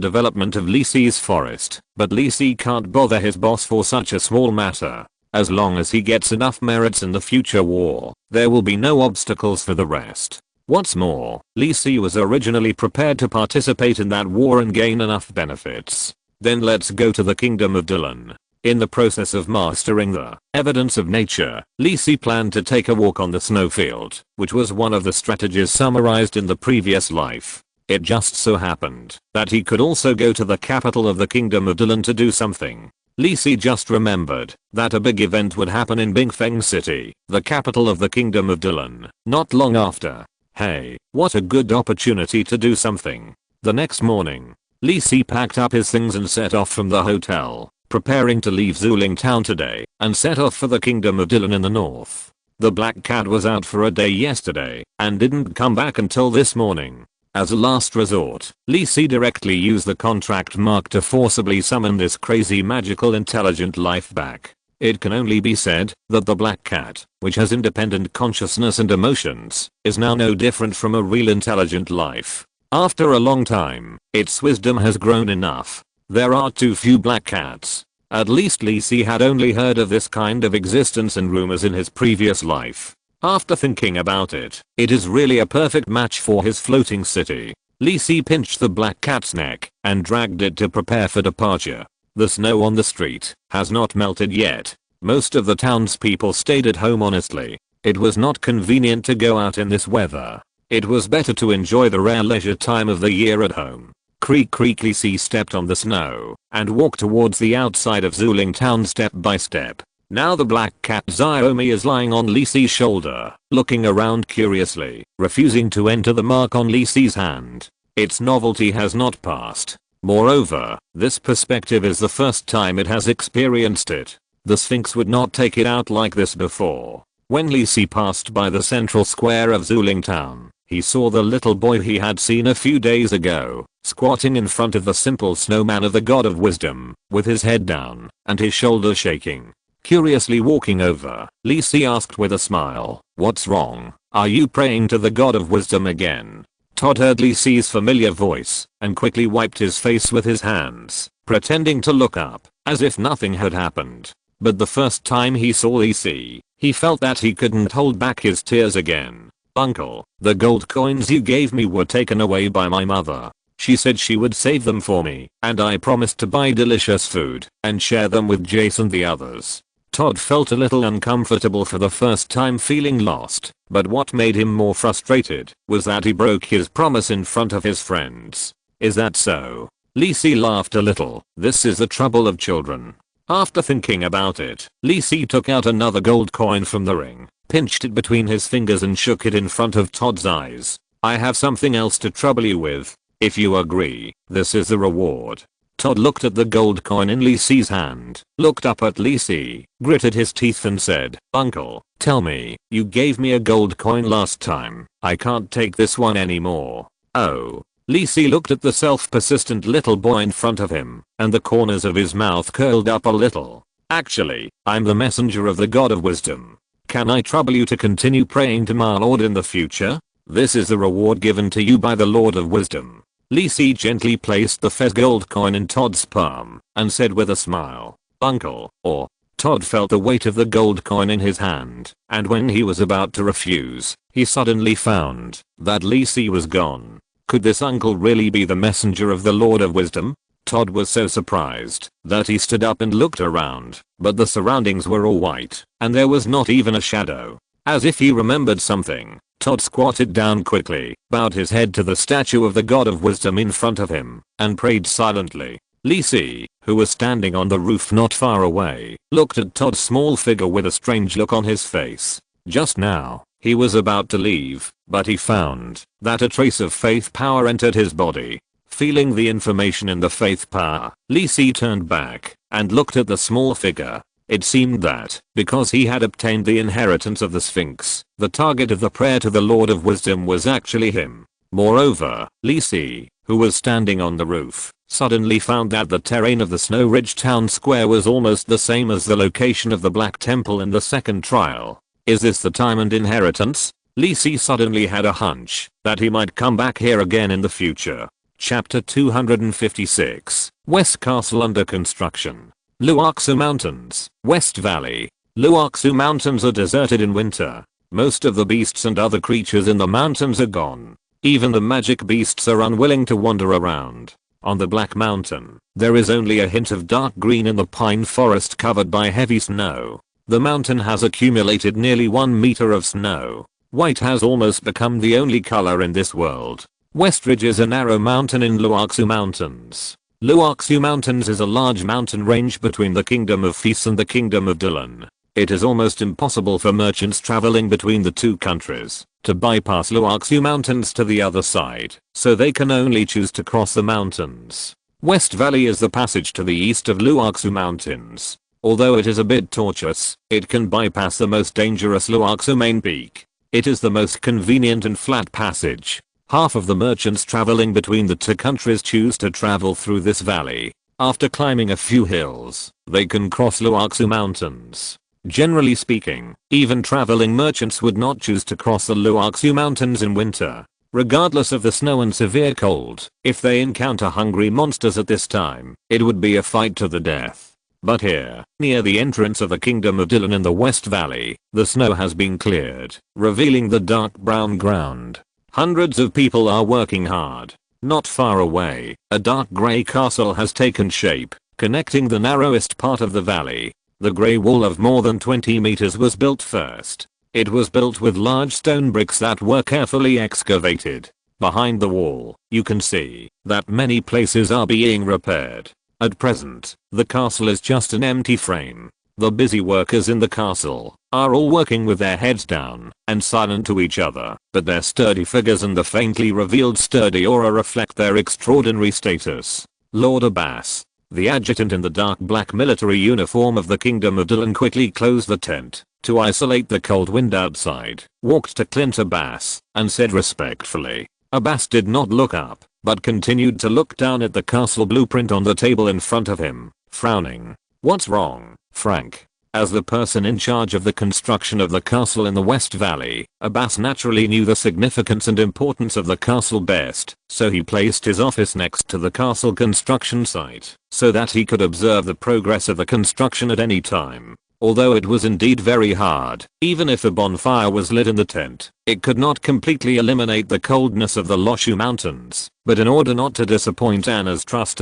development of Lisi's forest, but Lisi can't bother his boss for such a small matter. As long as he gets enough merits in the future war, there will be no obstacles for the rest. What's more, Lisi was originally prepared to participate in that war and gain enough benefits. Then let's go to the Kingdom of Dylan. In the process of mastering the evidence of nature, Lisi planned to take a walk on the snowfield, which was one of the strategies summarized in the previous life. It just so happened that he could also go to the capital of the Kingdom of Dylan to do something. Lisi just remembered that a big event would happen in Bingfeng City, the capital of the Kingdom of Dylan, not long after. Hey, what a good opportunity to do something. The next morning, Lisi packed up his things and set off from the hotel, preparing to leave Zuling Town today and set off for the Kingdom of Dylan in the north. The Black Cat was out for a day yesterday and didn't come back until this morning. As a last resort, Lisi directly used the contract mark to forcibly summon this crazy magical intelligent life back. It can only be said that the Black Cat, which has independent consciousness and emotions, is now no different from a real intelligent life. After a long time, its wisdom has grown enough. There are too few Black Cats. At least Lisi had only heard of this kind of existence and rumors in his previous life. After thinking about it, it is really a perfect match for his floating city. Lisi pinched the Black Cat's neck and dragged it to prepare for departure. The snow on the street has not melted yet. Most of the townspeople stayed at home honestly. It was not convenient to go out in this weather. It was better to enjoy the rare leisure time of the year at home. Creak creak. Lisi stepped on the snow and walked towards the outside of Zuling Town step by step. Now the Black Cat Xiaomi is lying on Lisi's shoulder, looking around curiously, refusing to enter the mark on Lisi's hand. Its novelty has not passed. Moreover, this perspective is the first time it has experienced it. The Sphinx would not take it out like this before. When Lisi passed by the central square of Zuling Town, he saw the little boy he had seen a few days ago, squatting in front of the simple snowman of the God of Wisdom, with his head down and his shoulders shaking. Curiously walking over, Lisi asked with a smile, "What's wrong? Are you praying to the God of Wisdom again?" Todd heard Lacey's familiar voice and quickly wiped his face with his hands, pretending to look up, as if nothing had happened. But the first time he saw Lacey, he felt that he couldn't hold back his tears again. "Uncle, the gold coins you gave me were taken away by my mother. She said she would save them for me, and I promised to buy delicious food and share them with Jace and the others." Todd felt a little uncomfortable for the first time, feeling lost, but what made him more frustrated was that he broke his promise in front of his friends. "Is that so?" Lacey laughed a little. "This is the trouble of children." After thinking about it, Lacey took out another gold coin from the ring, pinched it between his fingers and shook it in front of Todd's eyes. "I have something else to trouble you with. If you agree, this is the reward." Todd looked at the gold coin in Lacey's hand, looked up at Lacey, gritted his teeth and said, "Uncle, tell me, you gave me a gold coin last time. I can't take this one anymore." "Oh." Lacey looked at the self-persistent little boy in front of him, and the corners of his mouth curled up a little. "Actually, I'm the messenger of the God of Wisdom. Can I trouble you to continue praying to my Lord in the future? This is the reward given to you by the Lord of Wisdom." Lacey gently placed the fez gold coin in Todd's palm and said with a smile, "Uncle," or Todd felt the weight of the gold coin in his hand, and when he was about to refuse, he suddenly found that Lacey was gone. Could this uncle really be the messenger of the Lord of Wisdom? Todd was so surprised that he stood up and looked around, but the surroundings were all white, and there was not even a shadow. As if he remembered something, Todd squatted down quickly, bowed his head to the statue of the God of Wisdom in front of him, and prayed silently. Lacey, who was standing on the roof not far away, looked at Todd's small figure with a strange look on his face. Just now, he was about to leave, but he found that a trace of faith power entered his body. Feeling the information in the faith power, Lacey turned back and looked at the small figure. It seemed that, because he had obtained the inheritance of the Sphinx, the target of the prayer to the Lord of Wisdom was actually him. Moreover, Lacey, who was standing on the roof, suddenly found that the terrain of the Snow Ridge town square was almost the same as the location of the Black Temple in the second trial. Is this the time and inheritance? Lacey suddenly had a hunch that he might come back here again in the future. Chapter 256, West Castle under construction. Luoxu Mountains, West Valley. Luoxu Mountains are deserted in winter. Most of the beasts and other creatures in the mountains are gone. Even the magic beasts are unwilling to wander around. On the Black Mountain, there is only a hint of dark green in the pine forest covered by heavy snow. The mountain has accumulated nearly 1 meter of snow. White has almost become the only color in this world. West Ridge is a narrow mountain in Luoxu Mountains. Luoxu Mountains is a large mountain range between the Kingdom of Fis and the Kingdom of Dylan. It is almost impossible for merchants traveling between the two countries to bypass Luoxu Mountains to the other side, so they can only choose to cross the mountains. West Valley is the passage to the east of Luoxu Mountains. Although it is a bit tortuous, it can bypass the most dangerous Luoxu main peak. It is the most convenient and flat passage. Half of the merchants traveling between the two countries choose to travel through this valley. After climbing a few hills, they can cross Luoxu Mountains. Generally speaking, even traveling merchants would not choose to cross the Luoxu Mountains in winter. Regardless of the snow and severe cold, if they encounter hungry monsters at this time, it would be a fight to the death. But here, near the entrance of the Kingdom of Dylan in the West Valley, the snow has been cleared, revealing the dark brown ground. Hundreds of people are working hard. Not far away, a dark grey castle has taken shape, connecting the narrowest part of the valley. The grey wall of more than 20 meters was built first. It was built with large stone bricks that were carefully excavated. Behind the wall, you can see that many places are being repaired. At present, the castle is just an empty frame. The busy workers in the castle are all working with their heads down and silent to each other, but their sturdy figures and the faintly revealed sturdy aura reflect their extraordinary status. Lord Abbas, the adjutant in the dark black military uniform of the Kingdom of Dylan, quickly closed the tent to isolate the cold wind outside, walked to Clint Abbas, and said respectfully. Abbas did not look up, but continued to look down at the castle blueprint on the table in front of him, frowning. "What's wrong, Frank?" As the person in charge of the construction of the castle in the West Valley, Abbas naturally knew the significance and importance of the castle best, so he placed his office next to the castle construction site, so that he could observe the progress of the construction at any time. Although it was indeed very hard, even if a bonfire was lit in the tent, it could not completely eliminate the coldness of the Loshu Mountains. But in order not to disappoint Anna's trust,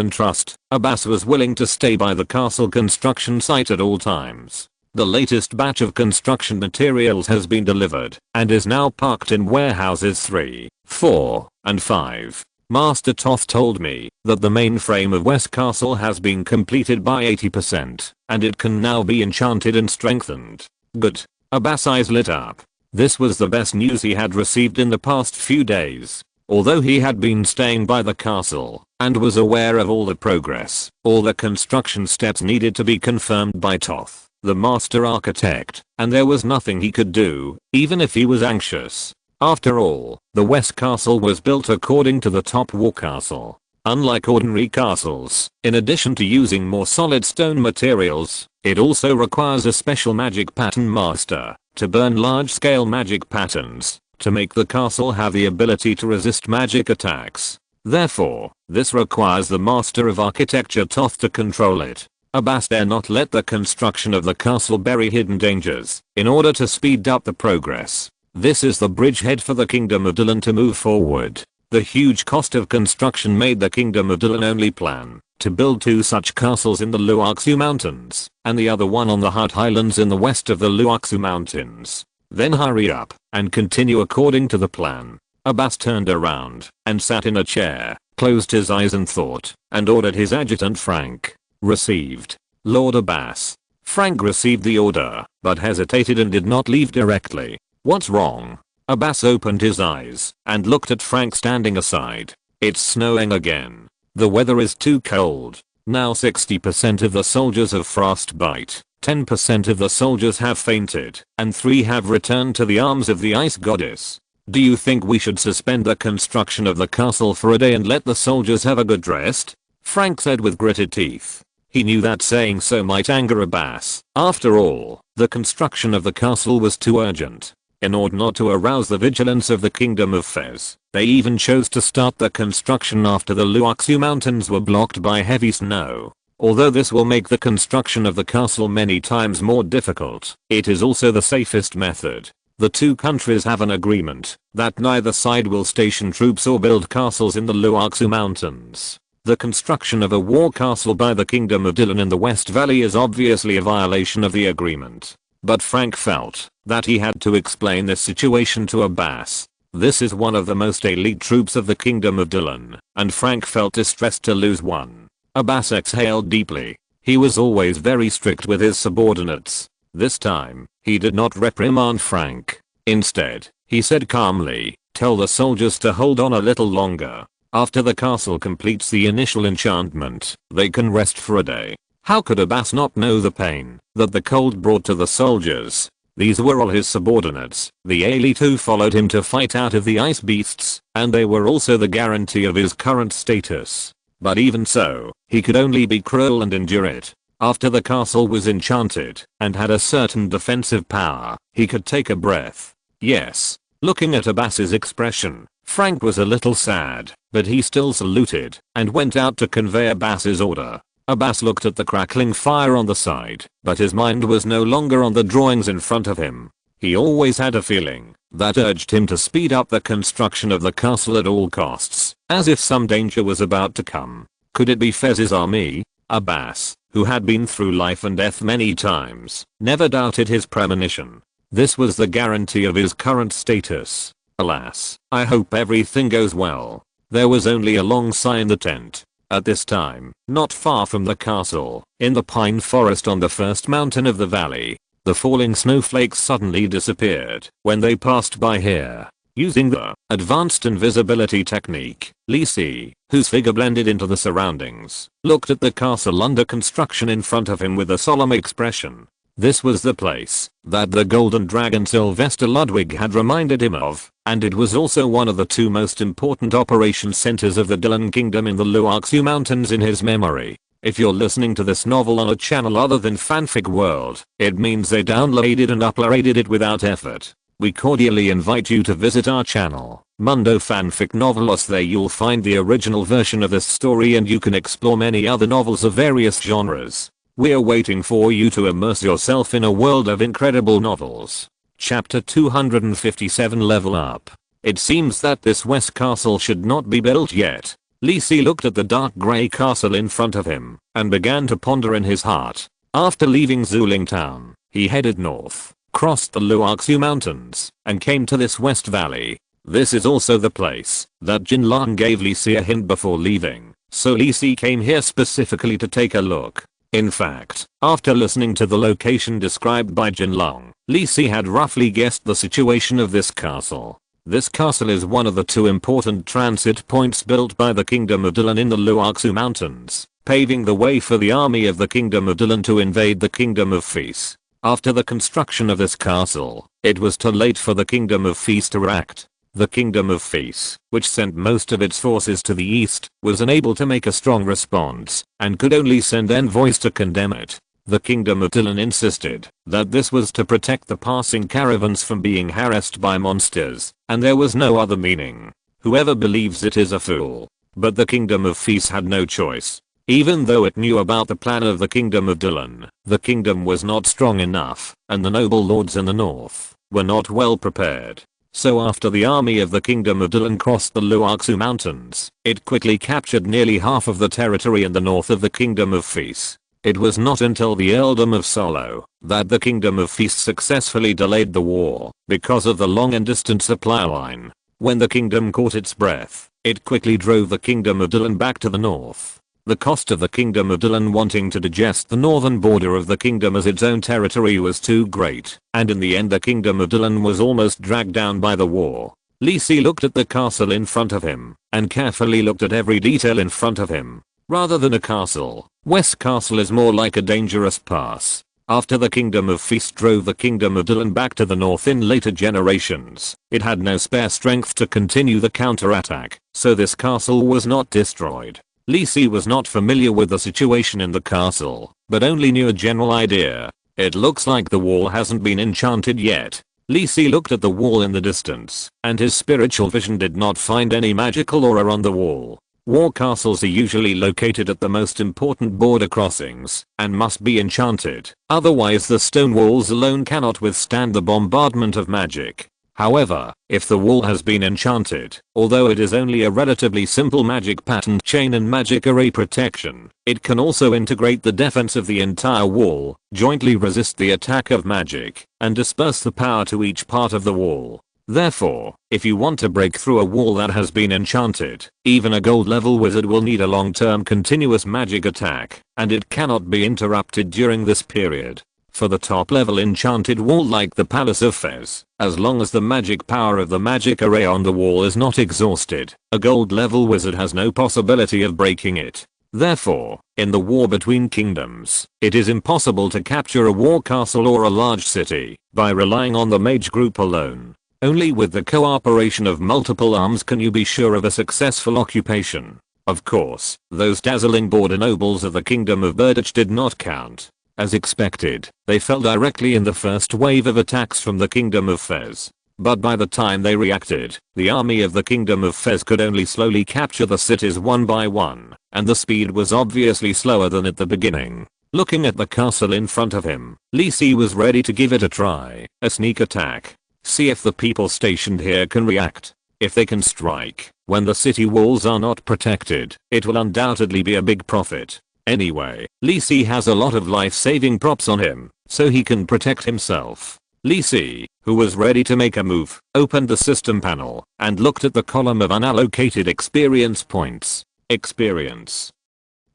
Abbas was willing to stay by the castle construction site at all times. The latest batch of construction materials has been delivered and is now parked in warehouses 3, 4, and 5. Master Toth told me that the main frame of West Castle has been completed by 80% and it can now be enchanted and strengthened. Good. Abbas' eyes lit up. This was the best news he had received in the past few days. Although he had been staying by the castle and was aware of all the progress, all the construction steps needed to be confirmed by Toth, the master architect, and there was nothing he could do, even if he was anxious. After all, the West Castle was built according to the top war castle. Unlike ordinary castles, in addition to using more solid stone materials, it also requires a special magic pattern master to burn large-scale magic patterns to make the castle have the ability to resist magic attacks. Therefore, this requires the master of architecture Toth to control it. Abbas dare not let the construction of the castle bury hidden dangers in order to speed up the progress. This is the bridgehead for the Kingdom of Dylan to move forward. The huge cost of construction made the Kingdom of Dylan only plan to build 2 such castles in the Luoxu Mountains and the other one on the Hut Highlands in the west of the Luoxu Mountains. Then hurry up and continue according to the plan. Abbas turned around and sat in a chair, closed his eyes and thought, and ordered his adjutant Frank. Received. Lord Abbas. Frank received the order, but hesitated and did not leave directly. What's wrong? Abbas opened his eyes and looked at Frank standing aside. It's snowing again. The weather is too cold. Now 60% of the soldiers have frostbite. 10% of the soldiers have fainted, and 3 have returned to the arms of the ice goddess. Do you think we should suspend the construction of the castle for a day and let the soldiers have a good rest? Frank said with gritted teeth. He knew that saying so might anger Abbas. After all, the construction of the castle was too urgent. In order not to arouse the vigilance of the Kingdom of Fez, they even chose to start the construction after the Luoxu Mountains were blocked by heavy snow. Although this will make the construction of the castle many times more difficult, it is also the safest method. The 2 countries have an agreement that neither side will station troops or build castles in the Luoxu Mountains. The construction of a war castle by the Kingdom of Dylan in the West Valley is obviously a violation of the agreement. But Frank felt that he had to explain this situation to Abbas. This is one of the most elite troops of the Kingdom of Dylan, and Frank felt distressed to lose one. Abbas exhaled deeply. He was always very strict with his subordinates. This time, he did not reprimand Frank. Instead, he said calmly, tell the soldiers to hold on a little longer. After the castle completes the initial enchantment, they can rest for a day. How could Abbas not know the pain that the cold brought to the soldiers? These were all his subordinates, the elite who followed him to fight out of the ice beasts, and they were also the guarantee of his current status. But even so, he could only be cruel and endure it. After the castle was enchanted and had a certain defensive power, he could take a breath. Yes. Looking at Abbas's expression, Frank was a little sad, but he still saluted and went out to convey Abbas's order. Abbas looked at the crackling fire on the side, but his mind was no longer on the drawings in front of him. He always had a feeling that urged him to speed up the construction of the castle at all costs, as if some danger was about to come. Could it be Fez's army? Abbas, who had been through life and death many times, never doubted his premonition. This was the guarantee of his current status. Alas, I hope everything goes well. There was only a long sigh in the tent. At this time, not far from the castle, in the pine forest on the first mountain of the valley, the falling snowflakes suddenly disappeared when they passed by here. Using the advanced invisibility technique, Lisi, whose figure blended into the surroundings, looked at the castle under construction in front of him with a solemn expression. This was the place that the golden dragon Sylvester Ludwig had reminded him of, and it was also one of the 2 most important operation centers of the Dylan Kingdom in the Luoxu Mountains in his memory. If you're listening to this novel on a channel other than Fanfic World, it means they downloaded and uploaded it without effort. We cordially invite you to visit our channel, Mundo Fanfic Novelos. There you'll find the original version of this story and you can explore many other novels of various genres. We're waiting for you to immerse yourself in a world of incredible novels. Chapter 257 Level Up. It seems that this West Castle should not be built yet. Lee Si looked at the dark grey castle in front of him and began to ponder in his heart. After leaving Zuling Town, he headed north, crossed the Luoxu Mountains, and came to this West Valley. This is also the place that Jinlang gave Lee Si a hint before leaving, so Lee Si came here specifically to take a look. In fact, after listening to the location described by Jinlang, Lee Si had roughly guessed the situation of this castle. This castle is one of the two important transit points built by the Kingdom of Dylan in the Luoxu Mountains, paving the way for the army of the Kingdom of Dylan to invade the Kingdom of Feast. After the construction of this castle, it was too late for the Kingdom of Feast to act. The Kingdom of Feast, which sent most of its forces to the east, was unable to make a strong response, and could only send envoys to condemn it. The Kingdom of Dylan insisted that this was to protect the passing caravans from being harassed by monsters, and there was no other meaning. Whoever believes it is a fool. But the Kingdom of Feast had no choice. Even though it knew about the plan of the Kingdom of Dylan, the kingdom was not strong enough, and the noble lords in the north were not well prepared. So after the army of the Kingdom of Dylan crossed the Luoxu Mountains, it quickly captured nearly half of the territory in the north of the Kingdom of Feast. It was not until the Earldom of Solo that the Kingdom of Feast successfully delayed the war because of the long and distant supply line. When the kingdom caught its breath, it quickly drove the Kingdom of Dylan back to the north. The cost of the Kingdom of Dylan wanting to digest the northern border of the kingdom as its own territory was too great, and in the end the Kingdom of Dylan was almost dragged down by the war. Lee Si looked at the castle in front of him and carefully looked at every detail in front of him. Rather than a castle, West Castle is more like a dangerous pass. After the Kingdom of Feast drove the Kingdom of Dylan back to the north in later generations, it had no spare strength to continue the counterattack, so this castle was not destroyed. Lee Si was not familiar with the situation in the castle, but only knew a general idea. It looks like the wall hasn't been enchanted yet. Lee Si looked at the wall in the distance, and his spiritual vision did not find any magical aura on the wall. War castles are usually located at the most important border crossings, and must be enchanted, otherwise the stone walls alone cannot withstand the bombardment of magic. However, if the wall has been enchanted, although it is only a relatively simple magic pattern chain and magic array protection, it can also integrate the defense of the entire wall, jointly resist the attack of magic, and disperse the power to each part of the wall. Therefore, if you want to break through a wall that has been enchanted, even a gold level wizard will need a long-term continuous magic attack, and it cannot be interrupted during this period. For the top level enchanted wall like the Palace of Fez, as long as the magic power of the magic array on the wall is not exhausted, a gold level wizard has no possibility of breaking it. Therefore, in the war between kingdoms, it is impossible to capture a war castle or a large city by relying on the mage group alone. Only with the cooperation of multiple arms can you be sure of a successful occupation. Of course, those dazzling border nobles of the Kingdom of Burditch did not count. As expected, they fell directly in the first wave of attacks from the Kingdom of Fez. But by the time they reacted, the army of the Kingdom of Fez could only slowly capture the cities one by one, and the speed was obviously slower than at the beginning. Looking at the castle in front of him, Lee Si was ready to give it a try, a sneak attack. See if the people stationed here can react. If they can strike when the city walls are not protected, it will undoubtedly be a big profit. Anyway, Lee Si has a lot of life-saving props on him, so he can protect himself. Lee Si, who was ready to make a move, opened the system panel and looked at the column of unallocated experience points. Experience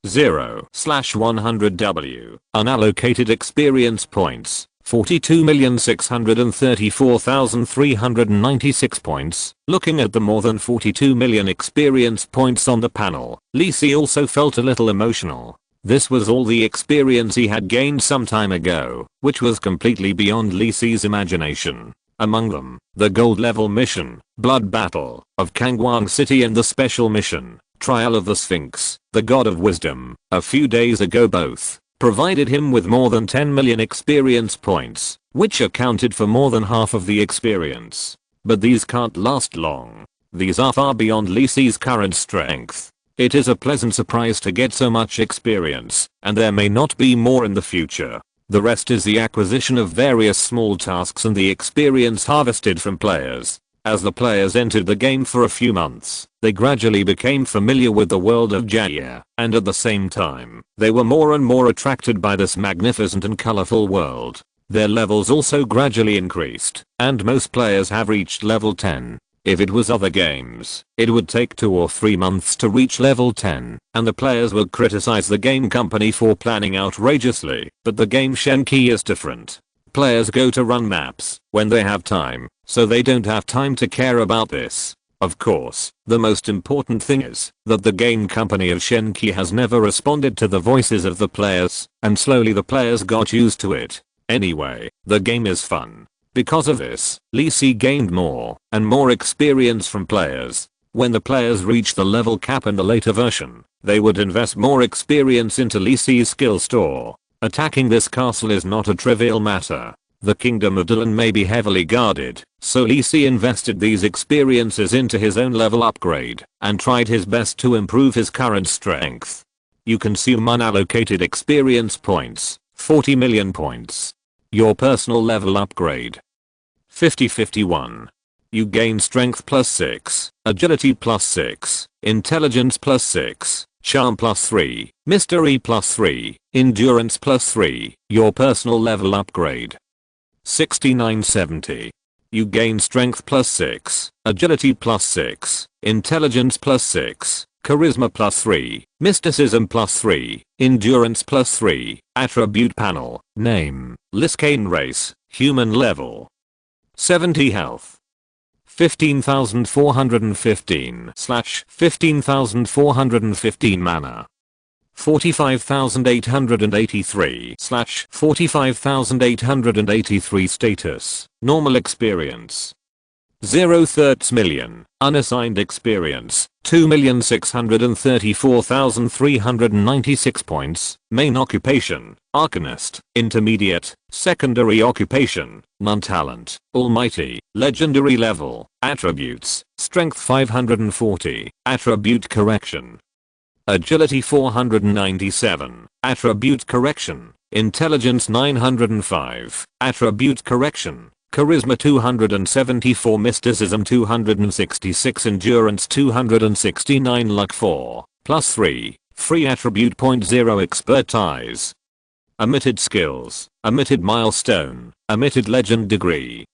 0/100W. Unallocated experience points 42,634,396 points. Looking at the more than 42 million experience points on the panel, Lee Si also felt a little emotional. This was all the experience he had gained some time ago, which was completely beyond Lee Si's imagination. Among them, the gold level mission, Blood Battle, of Kangwang City and the special mission, Trial of the Sphinx, the god of wisdom, a few days ago both provided him with more than 10 million experience points, which accounted for more than half of the experience. But these can't last long. These are far beyond Lee Si's current strength. It is a pleasant surprise to get so much experience, and there may not be more in the future. The rest is the acquisition of various small tasks and the experience harvested from players. As the players entered the game for a few months, they gradually became familiar with the world of Jaya, and at the same time, they were more and more attracted by this magnificent and colorful world. Their levels also gradually increased, and most players have reached level 10. If it was other games, it would take 2 or 3 months to reach level 10, and the players would criticize the game company for planning outrageously, but the game Shenqi is different. Players go to run maps when they have time, so they don't have time to care about this. Of course, the most important thing is that the game company of Shenqi has never responded to the voices of the players, and slowly the players got used to it. Anyway, the game is fun. Because of this, Lee Si gained more and more experience from players. When the players reached the level cap in the later version, they would invest more experience into Lee Si's skill store. Attacking this castle is not a trivial matter. The kingdom of Dylan may be heavily guarded, so Lee Si invested these experiences into his own level upgrade and tried his best to improve his current strength. You consume unallocated experience points, 40 million points. Your personal level upgrade. 50-51. You gain strength plus 6, agility plus 6, intelligence plus 6, charm plus 3, mystery plus 3, endurance plus 3, your personal level upgrade. 69-70. You gain strength plus 6, agility plus 6, intelligence plus 6, charisma plus 3, mysticism plus 3, endurance plus 3, attribute panel, name, Arcane race, human level. 70 health. 15,415/15,415 mana. 45,883/45,883 status, normal experience. 0 thirds million, unassigned experience, 2,634,396 points, main occupation, Arcanist, intermediate, secondary occupation, non-talent, almighty, legendary level, attributes, strength 540, attribute correction. Agility 497, attribute correction, intelligence 905, attribute correction. Charisma 274, mysticism 266, endurance 269, luck 4, plus 3, free attribute. 0 expertise. Omitted skills, omitted milestone, omitted legend degree.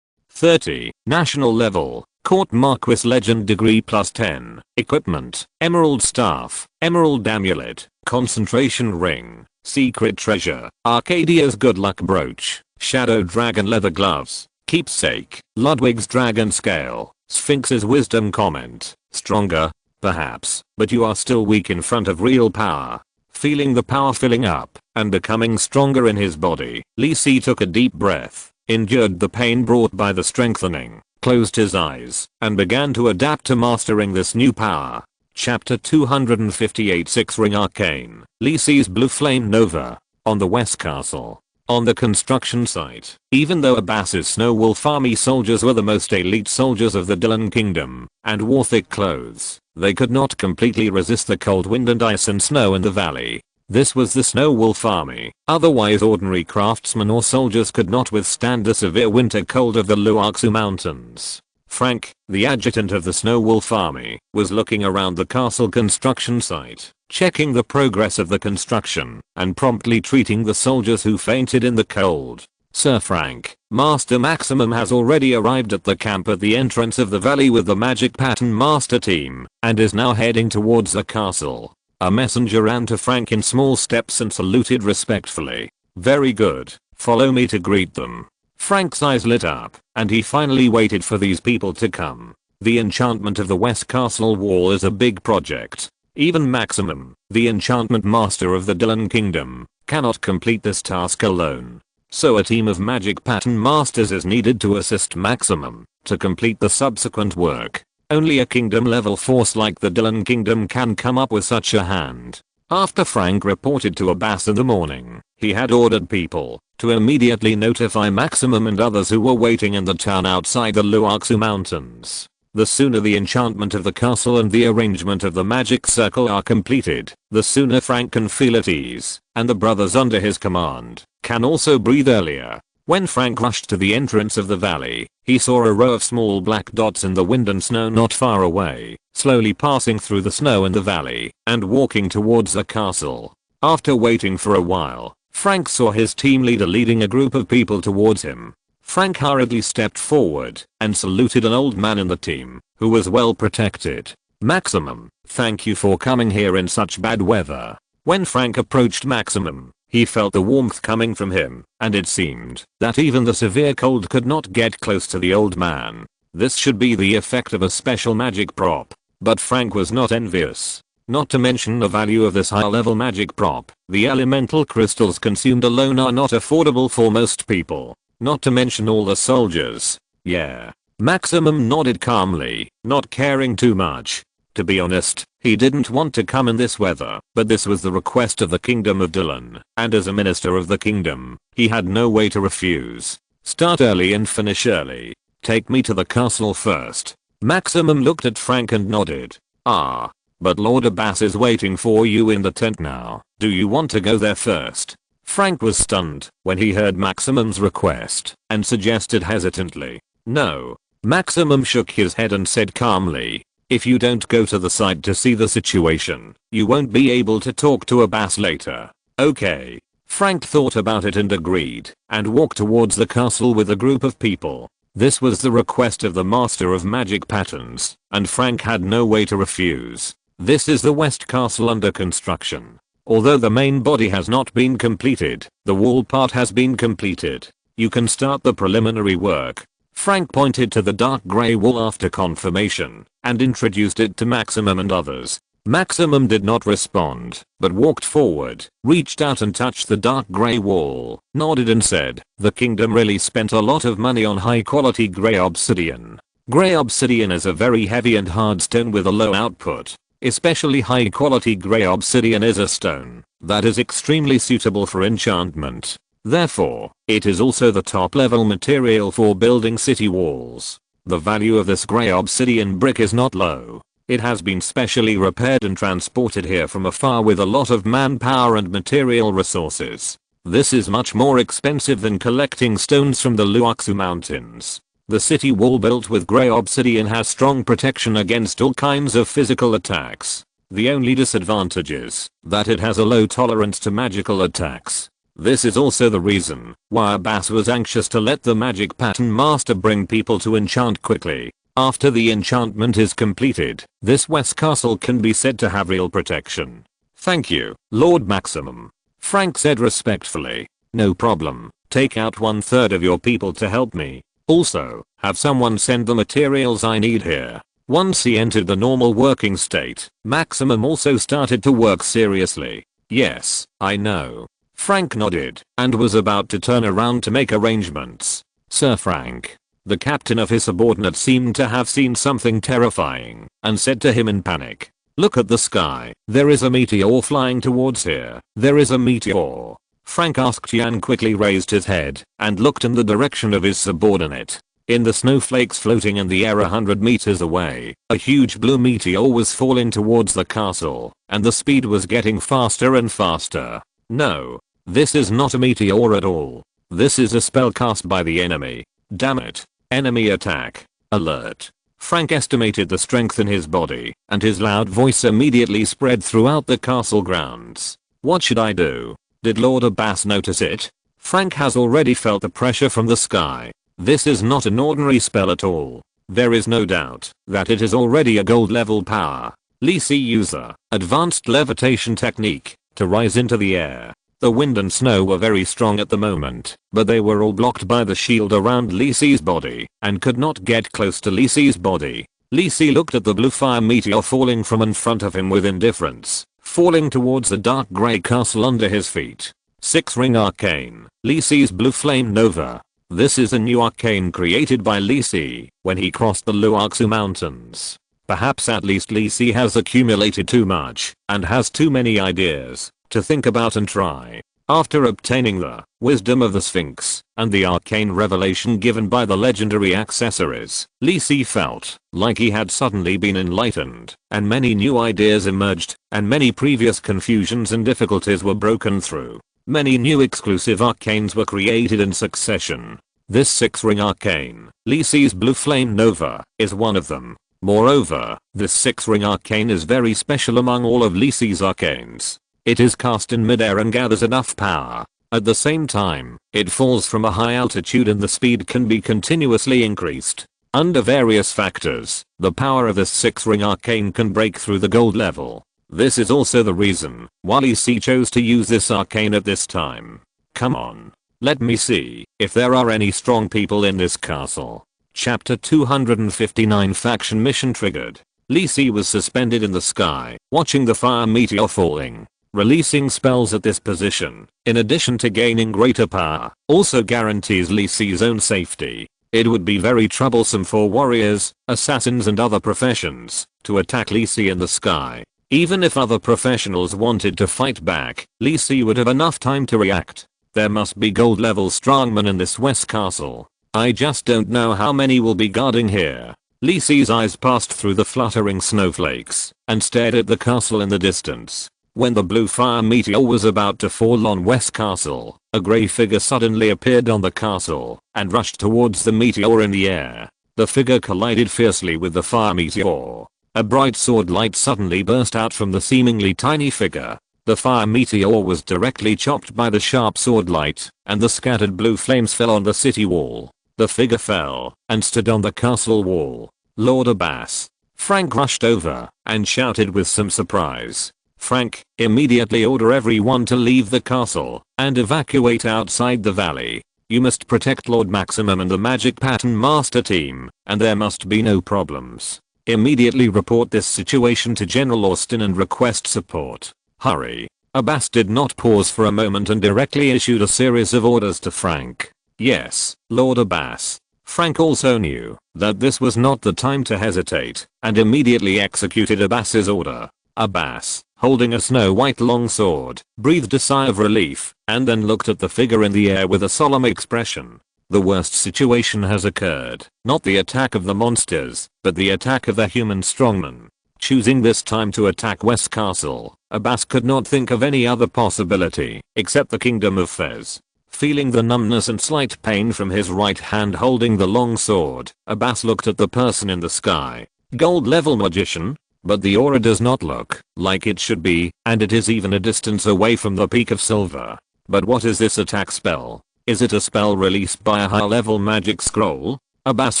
30, national level, court marquis legend degree plus 10, equipment, emerald staff, emerald amulet, concentration ring, secret treasure, Arcadia's good luck brooch. Shadow Dragon leather gloves, keepsake, Ludwig's dragon scale, Sphinx's wisdom comment, stronger, perhaps, but you are still weak in front of real power. Feeling the power filling up and becoming stronger in his body, Lee Si took a deep breath, endured the pain brought by the strengthening, closed his eyes, and began to adapt to mastering this new power. Chapter 258, 6 Ring Arcane, Lee Si's Blue Flame Nova, on the West Castle. On the construction site, even though Abbas's Snow Wolf army soldiers were the most elite soldiers of the Dylan Kingdom, and wore thick clothes, they could not completely resist the cold wind and ice and snow in the valley. This was the Snow Wolf army, otherwise ordinary craftsmen or soldiers could not withstand the severe winter cold of the Luoxu Mountains. Frank, the adjutant of the Snow Wolf army, was looking around the castle construction site, checking the progress of the construction, and promptly treating the soldiers who fainted in the cold. Sir Frank, Master Maximum has already arrived at the camp at the entrance of the valley with the Magic Pattern Master team, and is now heading towards the castle. A messenger ran to Frank in small steps and saluted respectfully. Very good, follow me to greet them. Frank's eyes lit up, and he finally waited for these people to come. The enchantment of the West Castle wall is a big project. Even Maximum, the enchantment master of the Dylan Kingdom, cannot complete this task alone. So a team of magic pattern masters is needed to assist Maximum to complete the subsequent work. Only a kingdom level force like the Dylan Kingdom can come up with such a hand. After Frank reported to Abbas in the morning, he had ordered people to immediately notify Maximum and others who were waiting in the town outside the Luoxu Mountains. The sooner the enchantment of the castle and the arrangement of the magic circle are completed, the sooner Frank can feel at ease, and the brothers under his command can also breathe earlier. When Frank rushed to the entrance of the valley, he saw a row of small black dots in the wind and snow not far away, slowly passing through the snow in the valley and walking towards the castle. After waiting for a while, Frank saw his team leader leading a group of people towards him. Frank hurriedly stepped forward and saluted an old man in the team, who was well protected. "Maximum, thank you for coming here in such bad weather." When Frank approached Maximum, he felt the warmth coming from him, and it seemed that even the severe cold could not get close to the old man. This should be the effect of a special magic prop. But Frank was not envious. Not to mention the value of this high-level magic prop, the elemental crystals consumed alone are not affordable for most people. Not to mention all the soldiers. Yeah. Maximum nodded calmly, not caring too much. To be honest, he didn't want to come in this weather, but this was the request of the Kingdom of Dylan, and as a minister of the kingdom, he had no way to refuse. Start early and finish early. Take me to the castle first. Maximum looked at Frank and nodded. Ah. But Lord Abbas is waiting for you in the tent now. Do you want to go there first? Frank was stunned when he heard Maximum's request and suggested hesitantly. No. Maximum shook his head and said calmly, "If you don't go to the side to see the situation, you won't be able to talk to Abbas later." Okay. Frank thought about it and agreed and walked towards the castle with a group of people. This was the request of the Master of Magic Patterns, and Frank had no way to refuse. This is the West Castle under construction. Although the main body has not been completed, the wall part has been completed. You can start the preliminary work. Frank pointed to the dark grey wall after confirmation and introduced it to Maximum and others. Maximum did not respond, but walked forward, reached out and touched the dark grey wall, nodded and said, "The kingdom really spent a lot of money on high quality grey obsidian. Grey obsidian is a very heavy and hard stone with a low output. Especially high quality grey obsidian is a stone that is extremely suitable for enchantment. Therefore, it is also the top level material for building city walls. The value of this grey obsidian brick is not low. It has been specially repaired and transported here from afar with a lot of manpower and material resources. This is much more expensive than collecting stones from the Luoxu Mountains. The city wall built with grey obsidian has strong protection against all kinds of physical attacks. The only disadvantage is that it has a low tolerance to magical attacks. This is also the reason why Abbas was anxious to let the magic pattern master bring people to enchant quickly. After the enchantment is completed, this West Castle can be said to have real protection. Thank you, Lord Maximum. Frank said respectfully. No problem. Take out 1/3 of your people to help me. Also, have someone send the materials I need here. Once he entered the normal working state, Maximum also started to work seriously. Yes, I know. Frank nodded and was about to turn around to make arrangements. Sir Frank. The captain of his subordinate seemed to have seen something terrifying and said to him in panic, "Look at the sky. There is a meteor flying towards here. There is a meteor." Frank asked and quickly raised his head and looked in the direction of his subordinate. In the snowflakes floating in the air 100 meters away, a huge blue meteor was falling towards the castle, and the speed was getting faster and faster. No. This is not a meteor at all. This is a spell cast by the enemy. Damn it. Enemy attack. Alert. Frank estimated the strength in his body, and his loud voice immediately spread throughout the castle grounds. What should I do? Did Lord Abbas notice it? Frank has already felt the pressure from the sky. This is not an ordinary spell at all. There is no doubt that it is already a gold level power. Lisi user, advanced levitation technique, to rise into the air. The wind and snow were very strong at the moment, but they were all blocked by the shield around Lisi's body and could not get close to Lisi's body. Lisi looked at the blue fire meteor falling from in front of him with indifference, falling towards the dark grey castle under his feet. 6 ring arcane, Lisi's blue flame nova. This is a new arcane created by Li Si when he crossed the Luoxu Mountains. Perhaps at least Li Si has accumulated too much and has too many ideas to think about and try. After obtaining the wisdom of the Sphinx and the arcane revelation given by the legendary accessories, Li Si felt like he had suddenly been enlightened, and many new ideas emerged, and many previous confusions and difficulties were broken through. Many new exclusive arcanes were created in succession. This 6-ring arcane, Li Si's Blue Flame Nova, is one of them. Moreover, this 6-ring arcane is very special among all of Li Si's arcanes. It is cast in midair and gathers enough power. At the same time, it falls from a high altitude and the speed can be continuously increased. Under various factors, the power of this 6-ring arcane can break through the gold level. This is also the reason why Li Si chose to use this arcane at this time. Come on. Let me see if there are any strong people in this castle. Chapter 259 Faction Mission triggered. Li Si was suspended in the sky, watching the fire meteor falling. Releasing spells at this position, in addition to gaining greater power, also guarantees Li Si's own safety. It would be very troublesome for warriors, assassins and other professions to attack Li Si in the sky. Even if other professionals wanted to fight back, Li Si would have enough time to react. There must be gold level strongmen in this West Castle. I just don't know how many will be guarding here. Li Si's eyes passed through the fluttering snowflakes and stared at the castle in the distance. When the blue fire meteor was about to fall on West Castle, a grey figure suddenly appeared on the castle and rushed towards the meteor in the air. The figure collided fiercely with the fire meteor. A bright sword light suddenly burst out from the seemingly tiny figure. The fire meteor was directly chopped by the sharp sword light, and the scattered blue flames fell on the city wall. The figure fell and stood on the castle wall. Lord Abbas. Frank rushed over and shouted with some surprise. Frank, immediately order everyone to leave the castle and evacuate outside the valley. You must protect Lord Maximum and the Magic Pattern Master team, and there must be no problems. Immediately report this situation to General Austin and request support. Hurry. Abbas did not pause for a moment and directly issued a series of orders to Frank. Yes, Lord Abbas. Frank also knew that this was not the time to hesitate and immediately executed Abbas's order. Abbas, holding a snow-white longsword, breathed a sigh of relief and then looked at the figure in the air with a solemn expression. The worst situation has occurred, not the attack of the monsters, but the attack of the human strongmen. Choosing this time to attack West Castle, Abbas could not think of any other possibility except the Kingdom of Fez. Feeling the numbness and slight pain from his right hand holding the long sword, Abbas looked at the person in the sky. Gold level magician? But the aura does not look like it should be, and it is even a distance away from the peak of silver. But what is this attack spell? Is it a spell released by a high level magic scroll? Abbas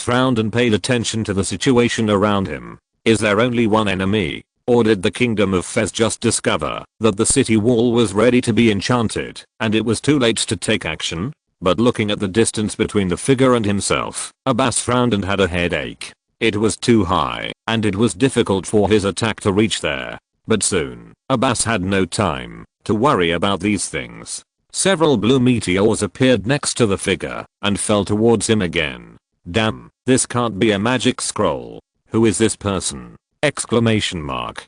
frowned and paid attention to the situation around him. Is there only one enemy? Or did the Kingdom of Fez just discover that the city wall was ready to be enchanted and it was too late to take action? But looking at the distance between the figure and himself, Abbas frowned and had a headache. It was too high, and it was difficult for his attack to reach there. But soon, Abbas had no time to worry about these things. Several blue meteors appeared next to the figure and fell towards him again. Damn, this can't be a magic scroll. Who is this person? Exclamation mark.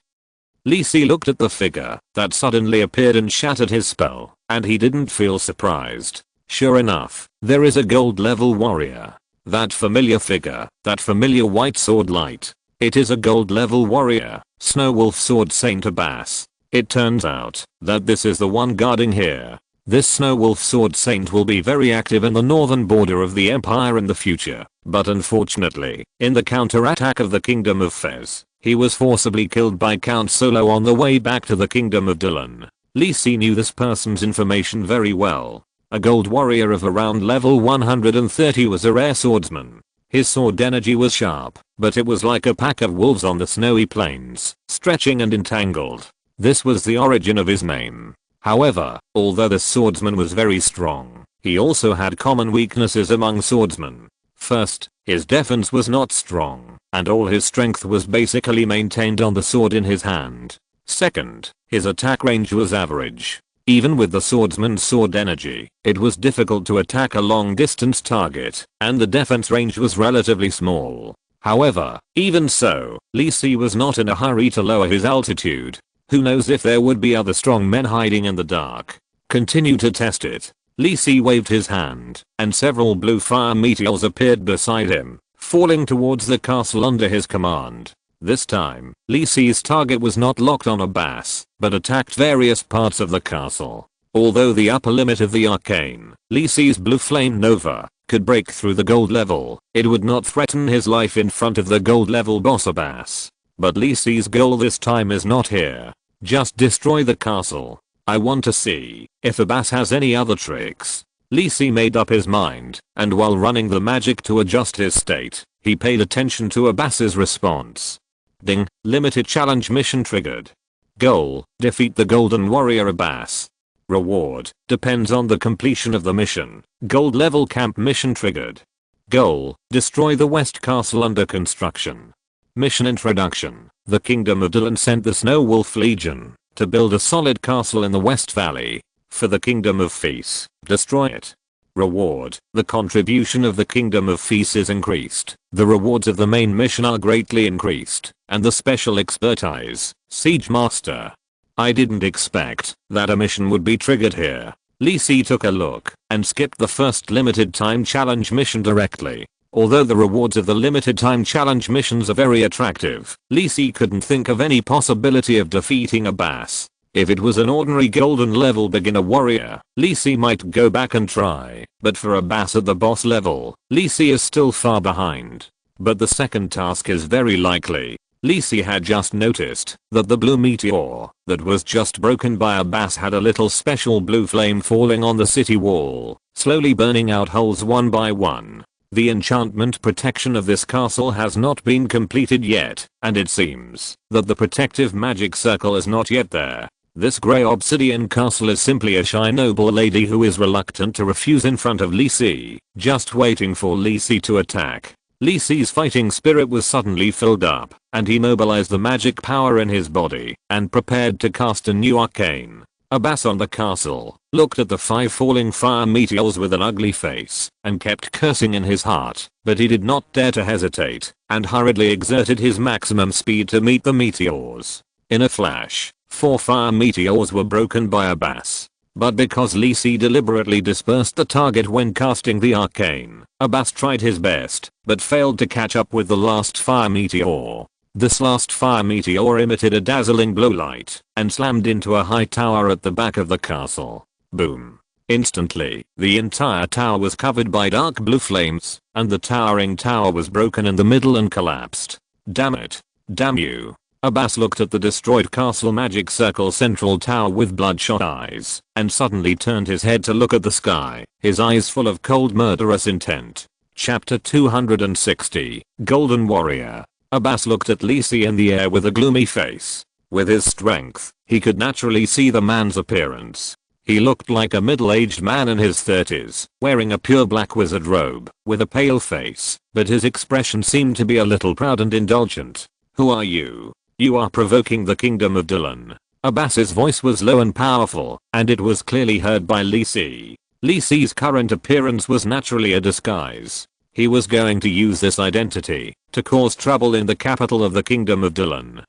Li Si looked at the figure that suddenly appeared and shattered his spell, and he didn't feel surprised. Sure enough, there is a gold level warrior. That familiar figure, that familiar white sword light. It is a gold level warrior, Snow Wolf Sword Saint Abbas. It turns out that this is the one guarding here. This Snow Wolf Sword Saint will be very active in the northern border of the Empire in the future, but unfortunately, in the counterattack of the Kingdom of Fez, he was forcibly killed by Count Solo on the way back to the Kingdom of Dylan. Li Si knew this person's information very well. A gold warrior of around level 130 was a rare swordsman. His sword energy was sharp, but it was like a pack of wolves on the snowy plains, stretching and entangled. This was the origin of his name. However, although the swordsman was very strong, he also had common weaknesses among swordsmen. First, his defense was not strong, and all his strength was basically maintained on the sword in his hand. Second, his attack range was average. Even with the swordsman's sword energy, it was difficult to attack a long distance target, and the defense range was relatively small. However, even so, Li Si was not in a hurry to lower his altitude. Who knows if there would be other strong men hiding in the dark. Continue to test it. Li Si waved his hand, and several blue fire meteors appeared beside him, falling towards the castle under his command. This time, Li Si's target was not locked on a bass, but attacked various parts of the castle. Although the upper limit of the Arcane, Li Si's blue flame nova, could break through the gold level, it would not threaten his life in front of the gold level boss Abbas. But Li Si's goal this time is not here. Just destroy the castle. I want to see if Abbas has any other tricks. Li Si made up his mind, and while running the magic to adjust his state, he paid attention to Abbas's response. Ding, limited challenge mission triggered. Goal, defeat the golden warrior Abbas. Reward, depends on the completion of the mission. Gold level camp mission triggered. Goal, destroy the west castle under construction. Mission introduction. The Kingdom of Dylan sent the Snow Wolf Legion to build a solid castle in the West Valley. For the Kingdom of Feast, destroy it. Reward, the contribution of the Kingdom of Feast is increased. The rewards of the main mission are greatly increased, and the special expertise, Siege Master. I didn't expect that a mission would be triggered here. Li Si took a look and skipped the first limited time challenge mission directly. Although the rewards of the limited time challenge missions are very attractive, Li Si couldn't think of any possibility of defeating Abbas. If it was an ordinary golden level beginner warrior, Li Si might go back and try, but for Abbas at the boss level, Li Si is still far behind. But the second task is very likely. Li Si had just noticed that the blue meteor that was just broken by Abbas had a little special blue flame falling on the city wall, slowly burning out holes one by one. The enchantment protection of this castle has not been completed yet, and it seems that the protective magic circle is not yet there. This grey obsidian castle is simply a shy noble lady who is reluctant to refuse in front of Li Si, just waiting for Li Si to attack. Li Si's fighting spirit was suddenly filled up, and he mobilized the magic power in his body, and prepared to cast a new arcane. Abbas on the castle looked at the 5 falling fire meteors with an ugly face, and kept cursing in his heart, but he did not dare to hesitate, and hurriedly exerted his maximum speed to meet the meteors. In a flash, 4 fire meteors were broken by Abbas. But because Li Si deliberately dispersed the target when casting the arcane, Abbas tried his best, but failed to catch up with the last fire meteor. This last fire meteor emitted a dazzling blue light, and slammed into a high tower at the back of the castle. Boom. Instantly, the entire tower was covered by dark blue flames, and the towering tower was broken in the middle and collapsed. Damn it. Damn you. Abbas looked at the destroyed castle magic circle central tower with bloodshot eyes, and suddenly turned his head to look at the sky, his eyes full of cold murderous intent. Chapter 260, Golden Warrior. Abbas looked at Li Si in the air with a gloomy face. With his strength, he could naturally see the man's appearance. He looked like a middle-aged man in his 30s, wearing a pure black wizard robe, with a pale face, but his expression seemed to be a little proud and indulgent. Who are you? You are provoking the Kingdom of Dylan. Abbas's voice was low and powerful, and it was clearly heard by Li Si. Li Si's current appearance was naturally a disguise. He was going to use this identity to cause trouble in the capital of the Kingdom of Dylan.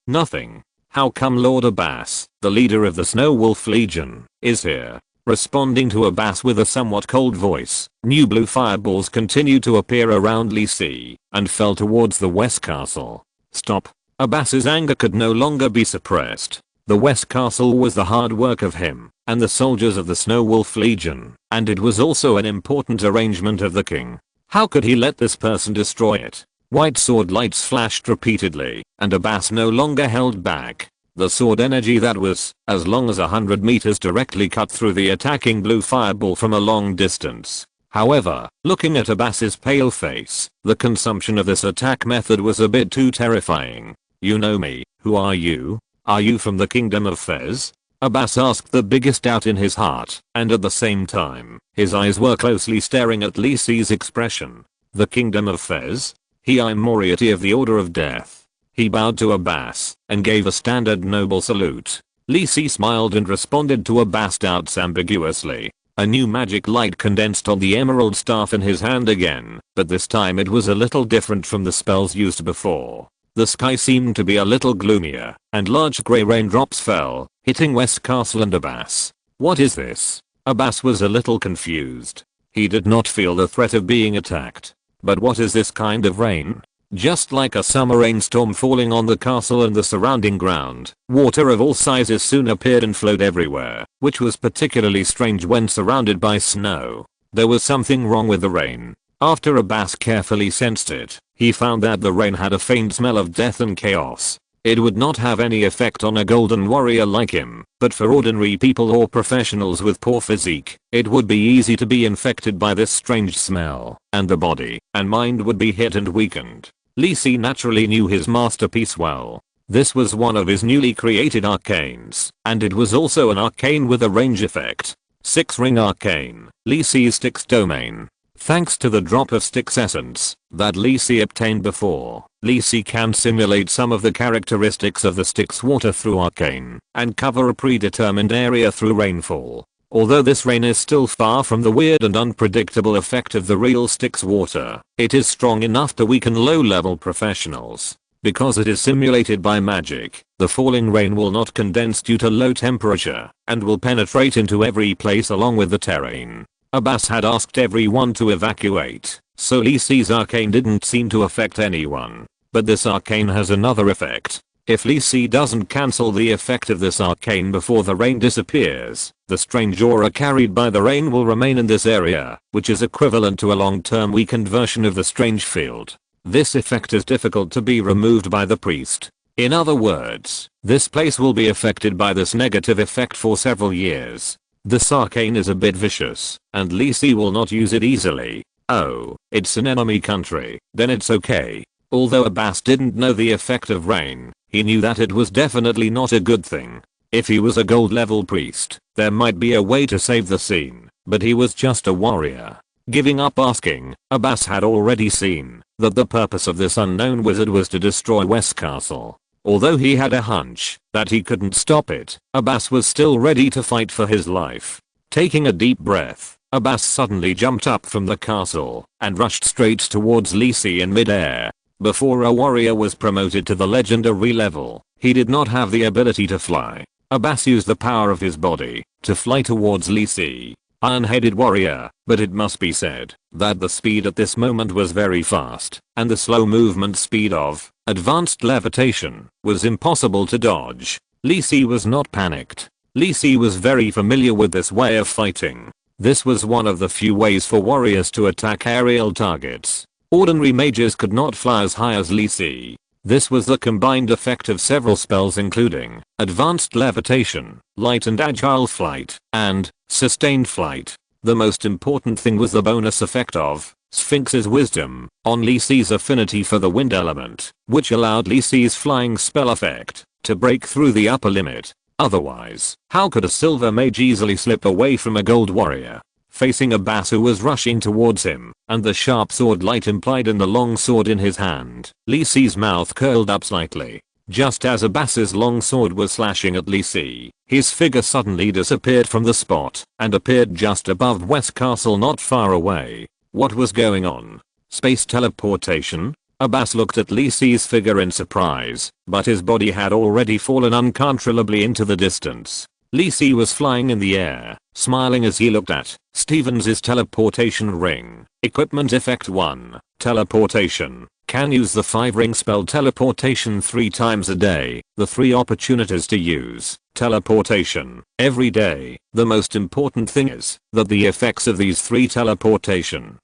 Nothing. How come Lord Abbas, the leader of the Snow Wolf Legion, is here? Responding to Abbas with a somewhat cold voice, new blue fireballs continued to appear around Li Si, and fell towards the West Castle. Stop. Abbas's anger could no longer be suppressed. The West Castle was the hard work of him and the soldiers of the Snow Wolf Legion, and it was also an important arrangement of the king. How could he let this person destroy it? White sword lights flashed repeatedly, and Abbas no longer held back. The sword energy that was as long as 100 meters directly cut through the attacking blue fireball from a long distance. However, looking at Abbas's pale face, the consumption of this attack method was a bit too terrifying. You know me, who are you? Are you from the Kingdom of Fez? Abbas asked the biggest doubt in his heart, and at the same time, his eyes were closely staring at Li Si's expression. The Kingdom of Fez? I'm Moriarty of the Order of Death. He bowed to Abbas, and gave a standard noble salute. Lisi smiled and responded to Abbas' doubts ambiguously. A new magic light condensed on the emerald staff in his hand again, but this time it was a little different from the spells used before. The sky seemed to be a little gloomier, and large grey raindrops fell, hitting West Castle and Abbas. What is this? Abbas was a little confused. He did not feel the threat of being attacked. But what is this kind of rain? Just like a summer rainstorm falling on the castle and the surrounding ground, water of all sizes soon appeared and flowed everywhere, which was particularly strange when surrounded by snow. There was something wrong with the rain. After Abbas carefully sensed it, he found that the rain had a faint smell of death and chaos. It would not have any effect on a golden warrior like him, but for ordinary people or professionals with poor physique, it would be easy to be infected by this strange smell, and the body and mind would be hit and weakened. Lisi naturally knew his masterpiece well. This was one of his newly created arcanes, and it was also an arcane with a range effect. 6-ring arcane, Lisi's Styx domain. Thanks to the drop of Styx essence that Lisi obtained before, Lisi can simulate some of the characteristics of the Styx water through arcane, and cover a predetermined area through rainfall. Although this rain is still far from the weird and unpredictable effect of the real Styx water, it is strong enough to weaken low-level professionals. Because it is simulated by magic, the falling rain will not condense due to low temperature, and will penetrate into every place along with the terrain. Abbas had asked everyone to evacuate, so Lisi's arcane didn't seem to affect anyone. But this arcane has another effect. If Lisi doesn't cancel the effect of this arcane before the rain disappears, the strange aura carried by the rain will remain in this area, which is equivalent to a long-term weakened version of the strange field. This effect is difficult to be removed by the priest. In other words, this place will be affected by this negative effect for several years. This arcane is a bit vicious, and Lisi will not use it easily. Oh, it's an enemy country, then it's okay. Although Abbas didn't know the effect of rain, he knew that it was definitely not a good thing. If he was a gold level priest, there might be a way to save the scene, but he was just a warrior. Giving up asking, Abbas had already seen that the purpose of this unknown wizard was to destroy West Castle. Although he had a hunch that he couldn't stop it, Abbas was still ready to fight for his life. Taking a deep breath, Abbas suddenly jumped up from the castle and rushed straight towards Lisi in midair. Before a warrior was promoted to the legendary level, he did not have the ability to fly. Abbas used the power of his body to fly towards Lisi. Iron-headed warrior, but it must be said that the speed at this moment was very fast, and the slow movement speed of advanced levitation was impossible to dodge. Lisi was not panicked. Lisi was very familiar with this way of fighting. This was one of the few ways for warriors to attack aerial targets. Ordinary mages could not fly as high as Lisi. This was the combined effect of several spells including advanced levitation, light and agile flight, and sustained flight. The most important thing was the bonus effect of Sphinx's wisdom on Lisi's affinity for the wind element, which allowed Lisi's flying spell effect to break through the upper limit. Otherwise, how could a silver mage easily slip away from a gold warrior? Facing Abbas who was rushing towards him, and the sharp sword light implied in the long sword in his hand, Lisi's mouth curled up slightly. Just as Abbas's long sword was slashing at Lisi, his figure suddenly disappeared from the spot and appeared just above West Castle not far away. What was going on? Space teleportation? Abbas looked at Lisi's figure in surprise, but his body had already fallen uncontrollably into the distance. Lisi was flying in the air, smiling as he looked at Stevens's teleportation ring. Equipment effect 1. Teleportation. Can use the 5-ring spell teleportation 3 times a day. The 3 opportunities to use teleportation every day. The most important thing is that the effects of these 3 teleportation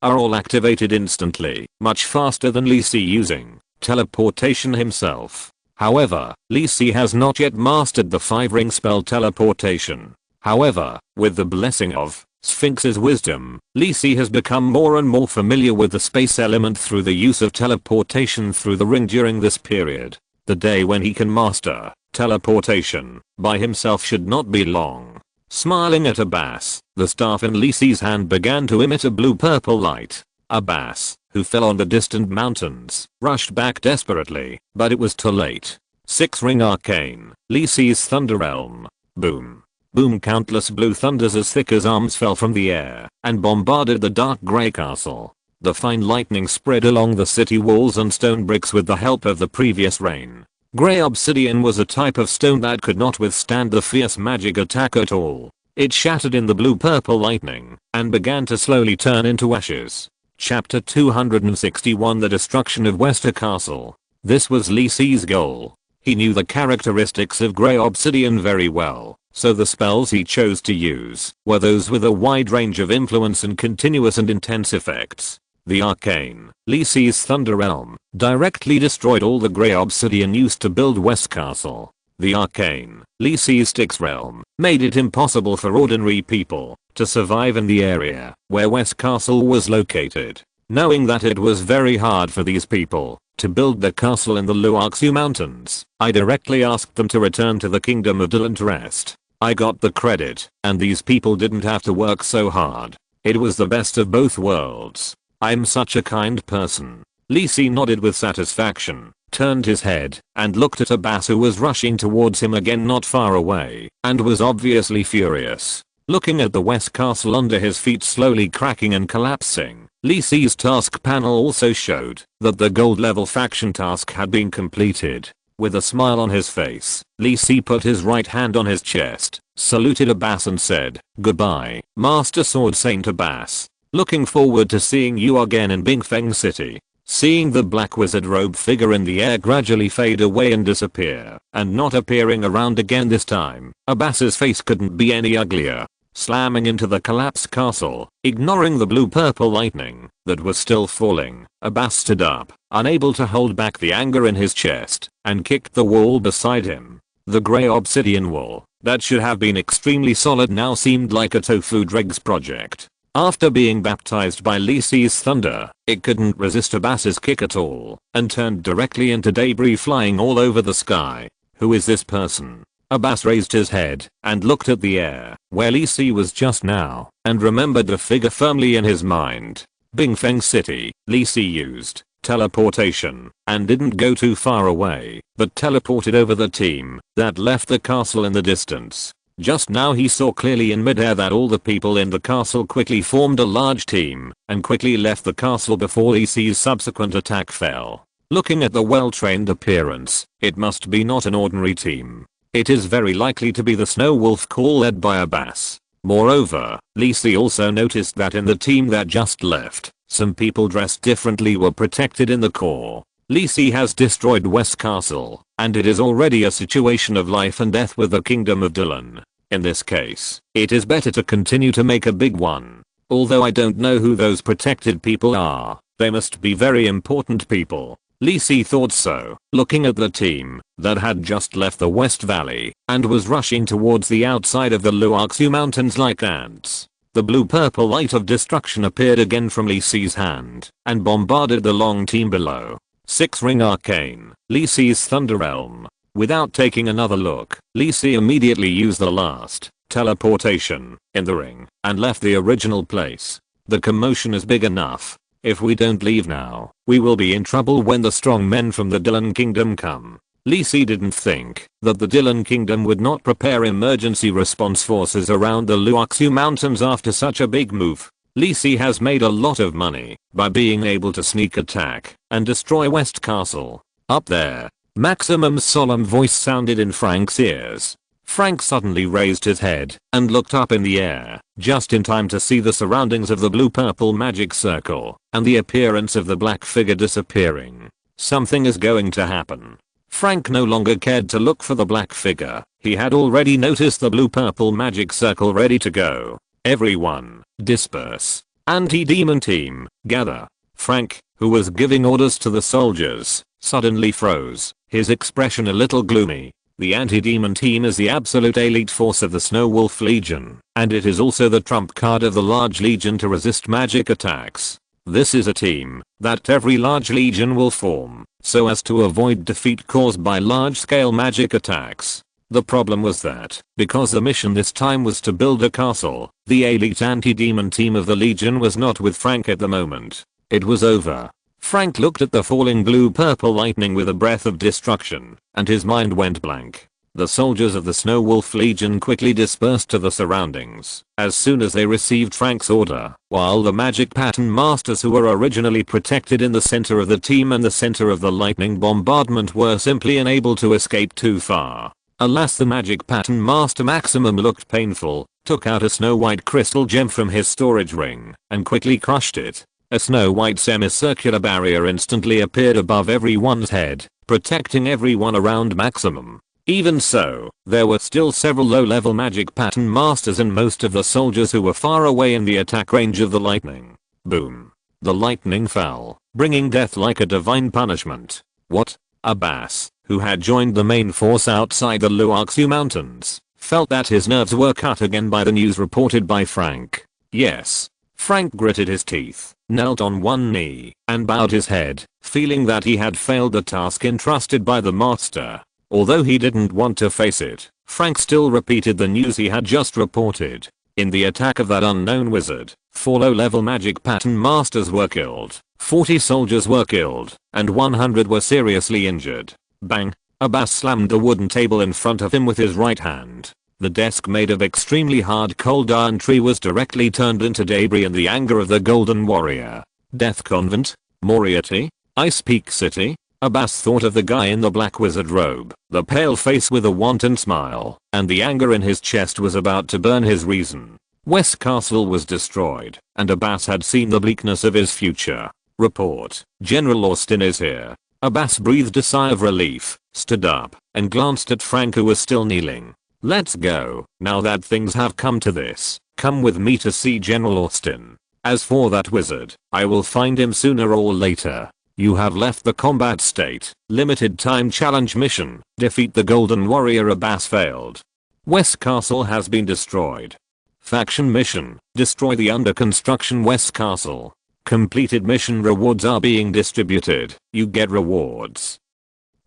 are all activated instantly, much faster than Lisi using teleportation himself. However, Lisi has not yet mastered the 5-ring spell teleportation. However, with the blessing of Sphinx's wisdom, Lisi has become more and more familiar with the space element through the use of teleportation through the ring during this period. The day when he can master teleportation by himself should not be long. Smiling at Abbas, the staff in Lisi's hand began to emit a blue-purple light. Abbas, who fell on the distant mountains, rushed back desperately, but it was too late. 6 ring arcane. Lysee's thunder realm. Boom. Boom, countless blue thunders as thick as arms fell from the air and bombarded the dark grey castle. The fine lightning spread along the city walls and stone bricks with the help of the previous rain. Grey obsidian was a type of stone that could not withstand the fierce magic attack at all. It shattered in the blue-purple lightning and began to slowly turn into ashes. Chapter 261, The Destruction of Wester Castle. This was Lysee's goal. He knew the characteristics of grey obsidian very well, so the spells he chose to use were those with a wide range of influence and continuous and intense effects. The Arcane, Lysee's Thunder Realm, directly destroyed all the grey obsidian used to build West Castle. The Arcane, Lysee's Styx Realm, made it impossible for ordinary people to survive in the area where West Castle was located. Knowing that it was very hard for these people to build their castle in the Luoxu Mountains, I directly asked them to return to the Kingdom of Dylan to rest. I got the credit, and these people didn't have to work so hard. It was the best of both worlds. I'm such a kind person. Lysee nodded with satisfaction, turned his head, and looked at Abbas, who was rushing towards him again not far away, and was obviously furious. Looking at the West Castle under his feet slowly cracking and collapsing, Lysee's task panel also showed that the gold level faction task had been completed. With a smile on his face, Lysee put his right hand on his chest, saluted Abbas and said, "Goodbye, Master Sword Saint Abbas. Looking forward to seeing you again in Bingfeng City." Seeing the black wizard robe figure in the air gradually fade away and disappear, and not appearing around again this time, Abbas's face couldn't be any uglier. Slamming into the collapsed castle, ignoring the blue-purple lightning that was still falling, Abbas stood up, unable to hold back the anger in his chest, and kicked the wall beside him. The grey obsidian wall, that should have been extremely solid, now seemed like a tofu dregs project. After being baptized by Lysee's thunder, it couldn't resist Abbas's kick at all, and turned directly into debris flying all over the sky. Who is this person? Abbas raised his head and looked at the air where Lysee was just now and remembered the figure firmly in his mind. Bingfeng City. Lysee used teleportation and didn't go too far away, but teleported over the team that left the castle in the distance. Just now he saw clearly in midair that all the people in the castle quickly formed a large team and quickly left the castle before Lysee's subsequent attack fell. Looking at the well-trained appearance, it must be not an ordinary team. It is very likely to be the Snow Wolf Call led by Abbas. Moreover, Lysee also noticed that in the team that just left, some people dressed differently were protected in the core. Lysee has destroyed West Castle, and it is already a situation of life and death with the Kingdom of Dylan. In this case, it is better to continue to make a big one. Although I don't know who those protected people are, they must be very important people. Lysee thought so, looking at the team that had just left the West Valley and was rushing towards the outside of the Luoxu Mountains like ants. The blue-purple light of destruction appeared again from Lysee's hand and bombarded the long team below. 6 ring arcane. Lysee's Thunder Realm. Without taking another look, Lysee immediately used the last teleportation in the ring and left the original place. The commotion is big enough. If we don't leave now, we will be in trouble when the strong men from the Dylan Kingdom come. Lysee didn't think that the Dylan Kingdom would not prepare emergency response forces around the Luoxu Mountains after such a big move. Lysee has made a lot of money by being able to sneak attack and destroy West Castle. Up there, Maximum's solemn voice sounded in Frank's ears. Frank suddenly raised his head and looked up in the air, just in time to see the surroundings of the blue-purple magic circle and the appearance of the black figure disappearing. Something is going to happen. Frank no longer cared to look for the black figure. He had already noticed the blue-purple magic circle ready to go. Everyone, disperse. Anti-demon team, gather. Frank, who was giving orders to the soldiers, suddenly froze, his expression a little gloomy. The anti-demon team is the absolute elite force of the Snow Wolf Legion, and it is also the trump card of the large legion to resist magic attacks. This is a team that every large legion will form, so as to avoid defeat caused by large-scale magic attacks. The problem was that, because the mission this time was to build a castle, the elite anti-demon team of the Legion was not with Frank at the moment. It was over. Frank looked at the falling blue-purple lightning with a breath of destruction, and his mind went blank. The soldiers of the Snow Wolf Legion quickly dispersed to the surroundings as soon as they received Frank's order, while the magic pattern masters who were originally protected in the center of the team and the center of the lightning bombardment were simply unable to escape too far. Alas, the magic pattern master Maximum looked painful, took out a snow-white crystal gem from his storage ring, and quickly crushed it. A snow-white semicircular barrier instantly appeared above everyone's head, protecting everyone around Maximum. Even so, there were still several low-level magic pattern masters and most of the soldiers who were far away in the attack range of the lightning. Boom. The lightning fell, bringing death like a divine punishment. What? Abbas, who had joined the main force outside the Luoxu Mountains, felt that his nerves were cut again by the news reported by Frank. Yes. Frank gritted his teeth, knelt on one knee, and bowed his head, feeling that he had failed the task entrusted by the master. Although he didn't want to face it, Frank still repeated the news he had just reported. In the attack of that unknown wizard, 4 low-level magic pattern masters were killed, 40 soldiers were killed, and 100 were seriously injured. Bang! Abbas slammed the wooden table in front of him with his right hand. The desk made of extremely hard cold iron tree was directly turned into debris in the anger of the Golden Warrior. Death Convent? Moriarty? Ice Peak City? Abbas thought of the guy in the black wizard robe, the pale face with a wanton smile, and the anger in his chest was about to burn his reason. West Castle was destroyed, and Abbas had seen the bleakness of his future. Report, General Austin is here. Abbas breathed a sigh of relief, stood up, and glanced at Frank who was still kneeling. Let's go, now that things have come to this, come with me to see General Austin. As for that wizard, I will find him sooner or later. You have left the combat state. Limited time challenge mission. Defeat the Golden Warrior. Abbas failed. West Castle has been destroyed. Faction mission. Destroy the under construction West Castle. Completed mission rewards are being distributed. You get rewards.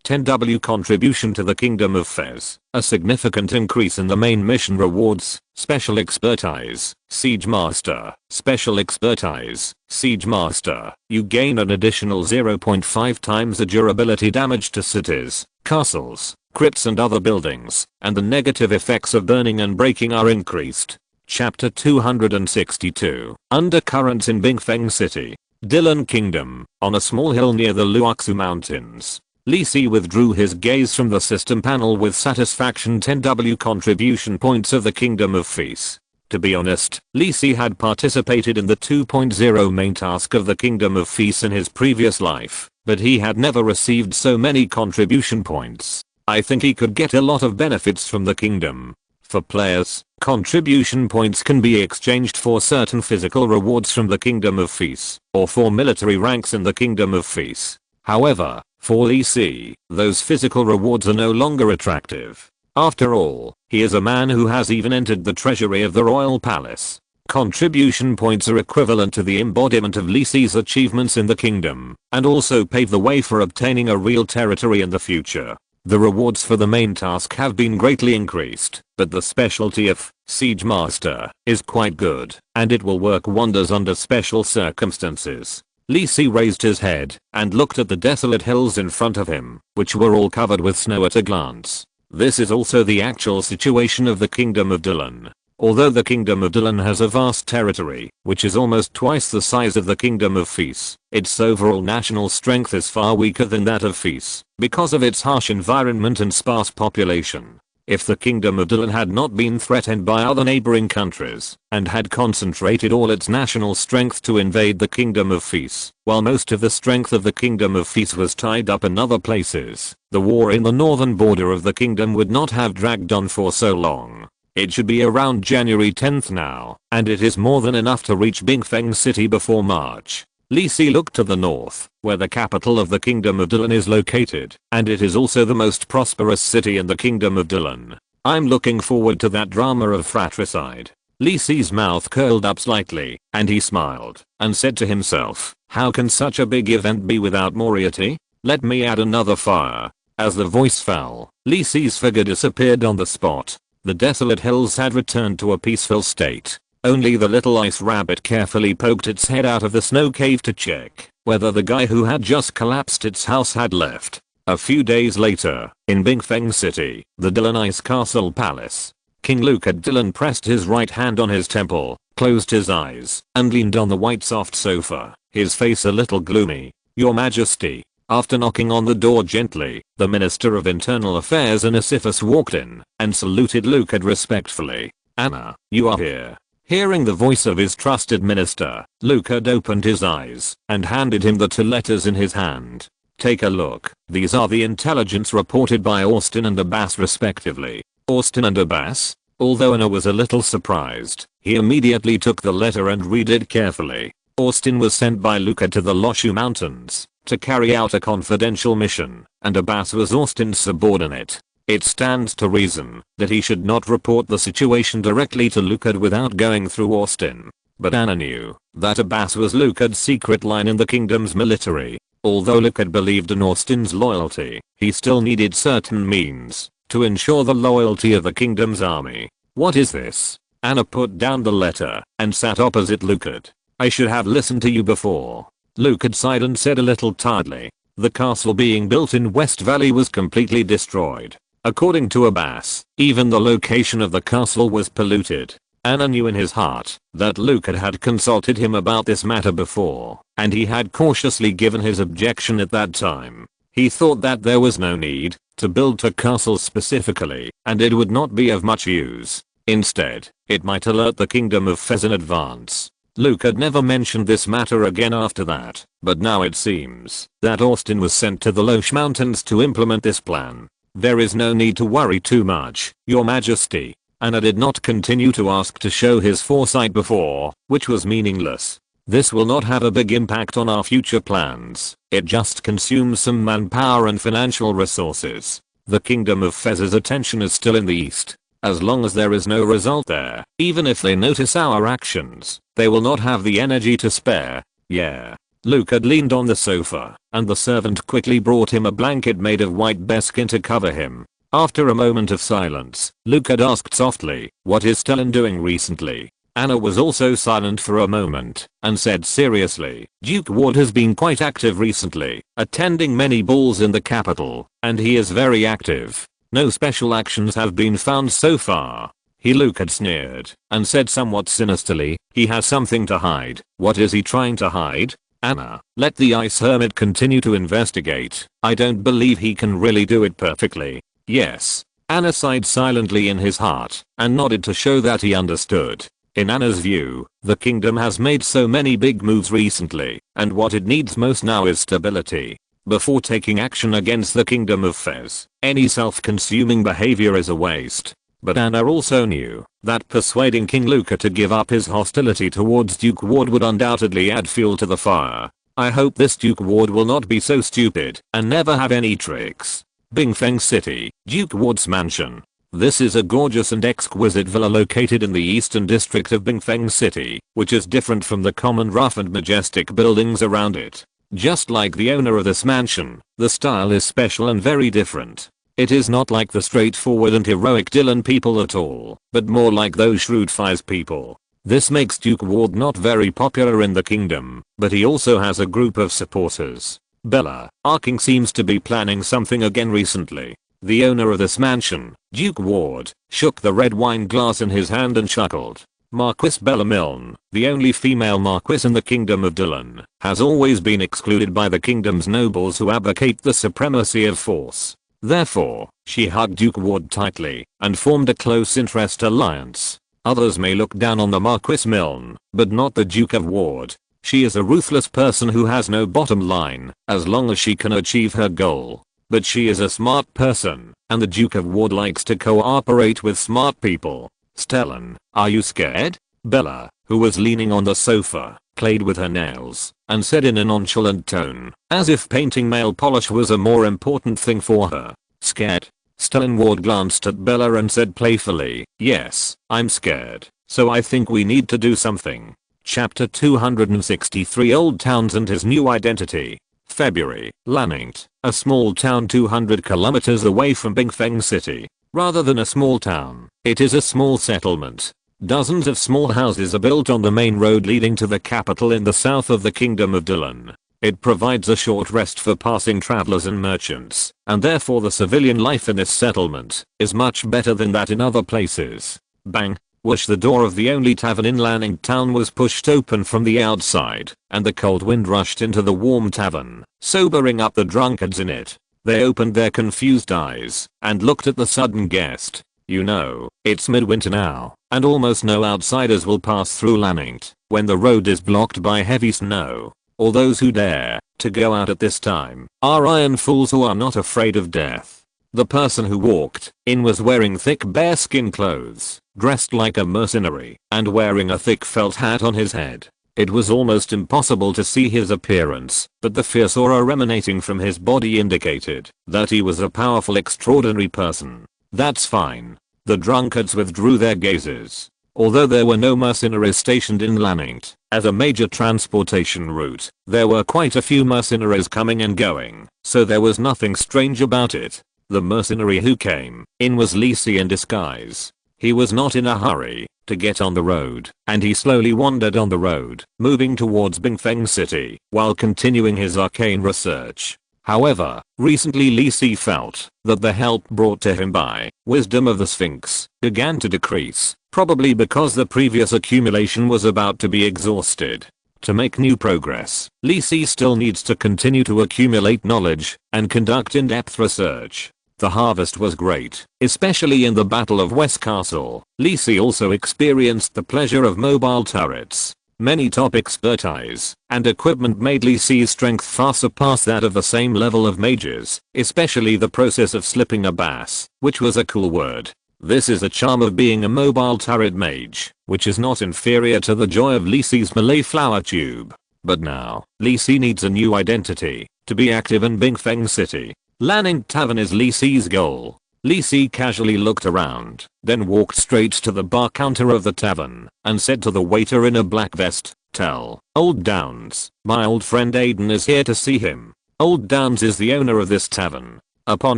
10W contribution to the Kingdom of Fez. A significant increase in the main mission rewards. Special expertise. Siege Master. Special expertise. Siege Master. You gain an additional 0.5 times the durability damage to cities, castles, crypts and other buildings, and the negative effects of burning and breaking are increased. Chapter 262. Undercurrents in Bingfeng City. Dylan Kingdom. On a small hill near the Luoxu Mountains. Li Si withdrew his gaze from the system panel with satisfaction. 10W contribution points of the Kingdom of Fez. To be honest, Li Si had participated in the 2.0 main task of the Kingdom of Fez in his previous life, but he had never received so many contribution points. I think he could get a lot of benefits from the kingdom. For players, contribution points can be exchanged for certain physical rewards from the Kingdom of Fez, or for military ranks in the Kingdom of Fez. However, for Li Si, those physical rewards are no longer attractive. After all, he is a man who has even entered the treasury of the royal palace. Contribution points are equivalent to the embodiment of Li Si's achievements in the kingdom, and also pave the way for obtaining a real territory in the future. The rewards for the main task have been greatly increased, but the specialty of Siege Master is quite good, and it will work wonders under special circumstances. Li Si raised his head and looked at the desolate hills in front of him, which were all covered with snow at a glance. This is also the actual situation of the Kingdom of Dylan. Although the Kingdom of Dylan has a vast territory, which is almost twice the size of the Kingdom of Fez, its overall national strength is far weaker than that of Fez, because of its harsh environment and sparse population. If the Kingdom of Dylan had not been threatened by other neighboring countries, and had concentrated all its national strength to invade the Kingdom of Fez, while most of the strength of the Kingdom of Fez was tied up in other places, the war in the northern border of the kingdom would not have dragged on for so long. It should be around January 10th now, and it is more than enough to reach Bingfeng City before March. Li Si looked to the north, where the capital of the Kingdom of Dylan is located, and it is also the most prosperous city in the Kingdom of Dylan. I'm looking forward to that drama of fratricide. Li Si's mouth curled up slightly, and he smiled, and said to himself, how can such a big event be without Moriarty? Let me add another fire. As the voice fell, Li Si's figure disappeared on the spot. The desolate hills had returned to a peaceful state. Only the little ice rabbit carefully poked its head out of the snow cave to check whether the guy who had just collapsed its house had left. A few days later, in Bingfeng City, the Dylan Ice Castle Palace, King Luca Dylan pressed his right hand on his temple, closed his eyes, and leaned on the white soft sofa, his face a little gloomy. "Your Majesty." After knocking on the door gently, the Minister of Internal Affairs Anasiphus walked in and saluted Luca respectfully. "Anna, you are here." Hearing the voice of his trusted minister, Luca opened his eyes and handed him the two letters in his hand. "Take a look. These are the intelligence reported by Austin and Abbas respectively." Austin and Abbas? Although Anna was a little surprised, he immediately took the letter and read it carefully. Austin was sent by Luca to the Loshu Mountains to carry out a confidential mission, and Abbas was Austin's subordinate. It stands to reason that he should not report the situation directly to Luca without going through Austin. But Anna knew that Abbas was Luca's secret line in the kingdom's military. Although Luca believed in Austin's loyalty, he still needed certain means to ensure the loyalty of the kingdom's army. "What is this?" Anna put down the letter and sat opposite Luca. "I should have listened to you before." Luca sighed and said a little tiredly, "The castle being built in West Valley was completely destroyed. According to Abbas, even the location of the castle was polluted." Anna knew in his heart that Luca had consulted him about this matter before, and he had cautiously given his objection at that time. He thought that there was no need to build a castle specifically, and it would not be of much use. Instead, it might alert the kingdom of Fez in advance. Luca never mentioned this matter again after that, but now it seems that Austin was sent to the Losh Mountains to implement this plan. "There is no need to worry too much, Your Majesty." Anna did not continue to ask to show his foresight before, which was meaningless. "This will not have a big impact on our future plans. It just consumes some manpower and financial resources. The kingdom of Fez's attention is still in the east. As long as there is no result there, even if they notice our actions, they will not have the energy to spare." "Yeah." Luca leaned on the sofa, and the servant quickly brought him a blanket made of white bearskin to cover him. After a moment of silence, Luca asked softly, "What is Stellan doing recently?" Anna was also silent for a moment, and said seriously, "Duke Ward has been quite active recently, attending many balls in the capital, and he is very active. No special actions have been found so far." Luca sneered, and said somewhat sinisterly, "He has something to hide. What is he trying to hide?" "Anna, let the Ice Hermit continue to investigate. I don't believe he can really do it perfectly." "Yes." Anna sighed silently in his heart, and nodded to show that he understood. In Anna's view, the kingdom has made so many big moves recently, and what it needs most now is stability. Before taking action against the kingdom of Fez, any self-consuming behavior is a waste. But Anna also knew that persuading King Luca to give up his hostility towards Duke Ward would undoubtedly add fuel to the fire. "I hope this Duke Ward will not be so stupid and never have any tricks." Bingfeng City, Duke Ward's mansion. This is a gorgeous and exquisite villa located in the eastern district of Bingfeng City, which is different from the common rough and majestic buildings around it. Just like the owner of this mansion, the style is special and very different. It is not like the straightforward and heroic Dylan people at all, but more like those shrewd Fez people. This makes Duke Ward not very popular in the kingdom, but he also has a group of supporters. Bella, Arcane seems to be planning something again recently. The owner of this mansion, Duke Ward, shook the red wine glass in his hand and chuckled. Marquis Bella Milne, the only female marquis in the kingdom of Dylan, has always been excluded by the kingdom's nobles who advocate the supremacy of force. Therefore, she hugged Duke Ward tightly and formed a close interest alliance. Others may look down on the Marquis Milne, but not the Duke of Ward. She is a ruthless person who has no bottom line, as long as she can achieve her goal. But she is a smart person, and the Duke of Ward likes to cooperate with smart people. "Stellan, are you scared?" Bella, who was leaning on the sofa, played with her nails, and said in a nonchalant tone, as if painting nail polish was a more important thing for her. "Scared?" Stellan Ward glanced at Bella and said playfully, "Yes, I'm scared, so I think we need to do something." Chapter 263 Old Towns and His New Identity. February, Lanningt, a small town 200 kilometers away from Bingfeng City. Rather than a small town, it is a small settlement. Dozens of small houses are built on the main road leading to the capital in the south of the Kingdom of Dylan. It provides a short rest for passing travelers and merchants, and therefore the civilian life in this settlement is much better than that in other places. Bang! Whoosh, the door of the only tavern in Lanning Town was pushed open from the outside, and the cold wind rushed into the warm tavern, sobering up the drunkards in it. They opened their confused eyes and looked at the sudden guest. You know, it's midwinter now, and almost no outsiders will pass through Lanning when the road is blocked by heavy snow. All those who dare to go out at this time are iron fools who are not afraid of death. The person who walked in was wearing thick bearskin clothes, dressed like a mercenary, and wearing a thick felt hat on his head. It was almost impossible to see his appearance, but the fierce aura emanating from his body indicated that he was a powerful, extraordinary person. That's fine. The drunkards withdrew their gazes. Although there were no mercenaries stationed in Lanning as a major transportation route, there were quite a few mercenaries coming and going, so there was nothing strange about it. The mercenary who came in was Lisi in disguise. He was not in a hurry to get on the road, and he slowly wandered on the road, moving towards Bingfeng City while continuing his arcane research. However, recently Lisi felt that the help brought to him by Wisdom of the Sphinx began to decrease, probably because the previous accumulation was about to be exhausted. To make new progress, Lisi still needs to continue to accumulate knowledge and conduct in-depth research. The harvest was great, especially in the Battle of West Castle. Lisi also experienced the pleasure of mobile turrets. Many top expertise and equipment made Lisi's strength far surpass that of the same level of mages, especially the process of slipping a bass, which was a cool word. This is a charm of being a mobile turret mage, which is not inferior to the joy of Lisi's Malay flower tube. But now, Lisi needs a new identity to be active in Bingfeng City. Lanning Tavern is Lisi's goal. Lisi casually looked around, then walked straight to the bar counter of the tavern and said to the waiter in a black vest, "Tell Old Downs, my old friend Aiden is here to see him." Old Downs is the owner of this tavern. Upon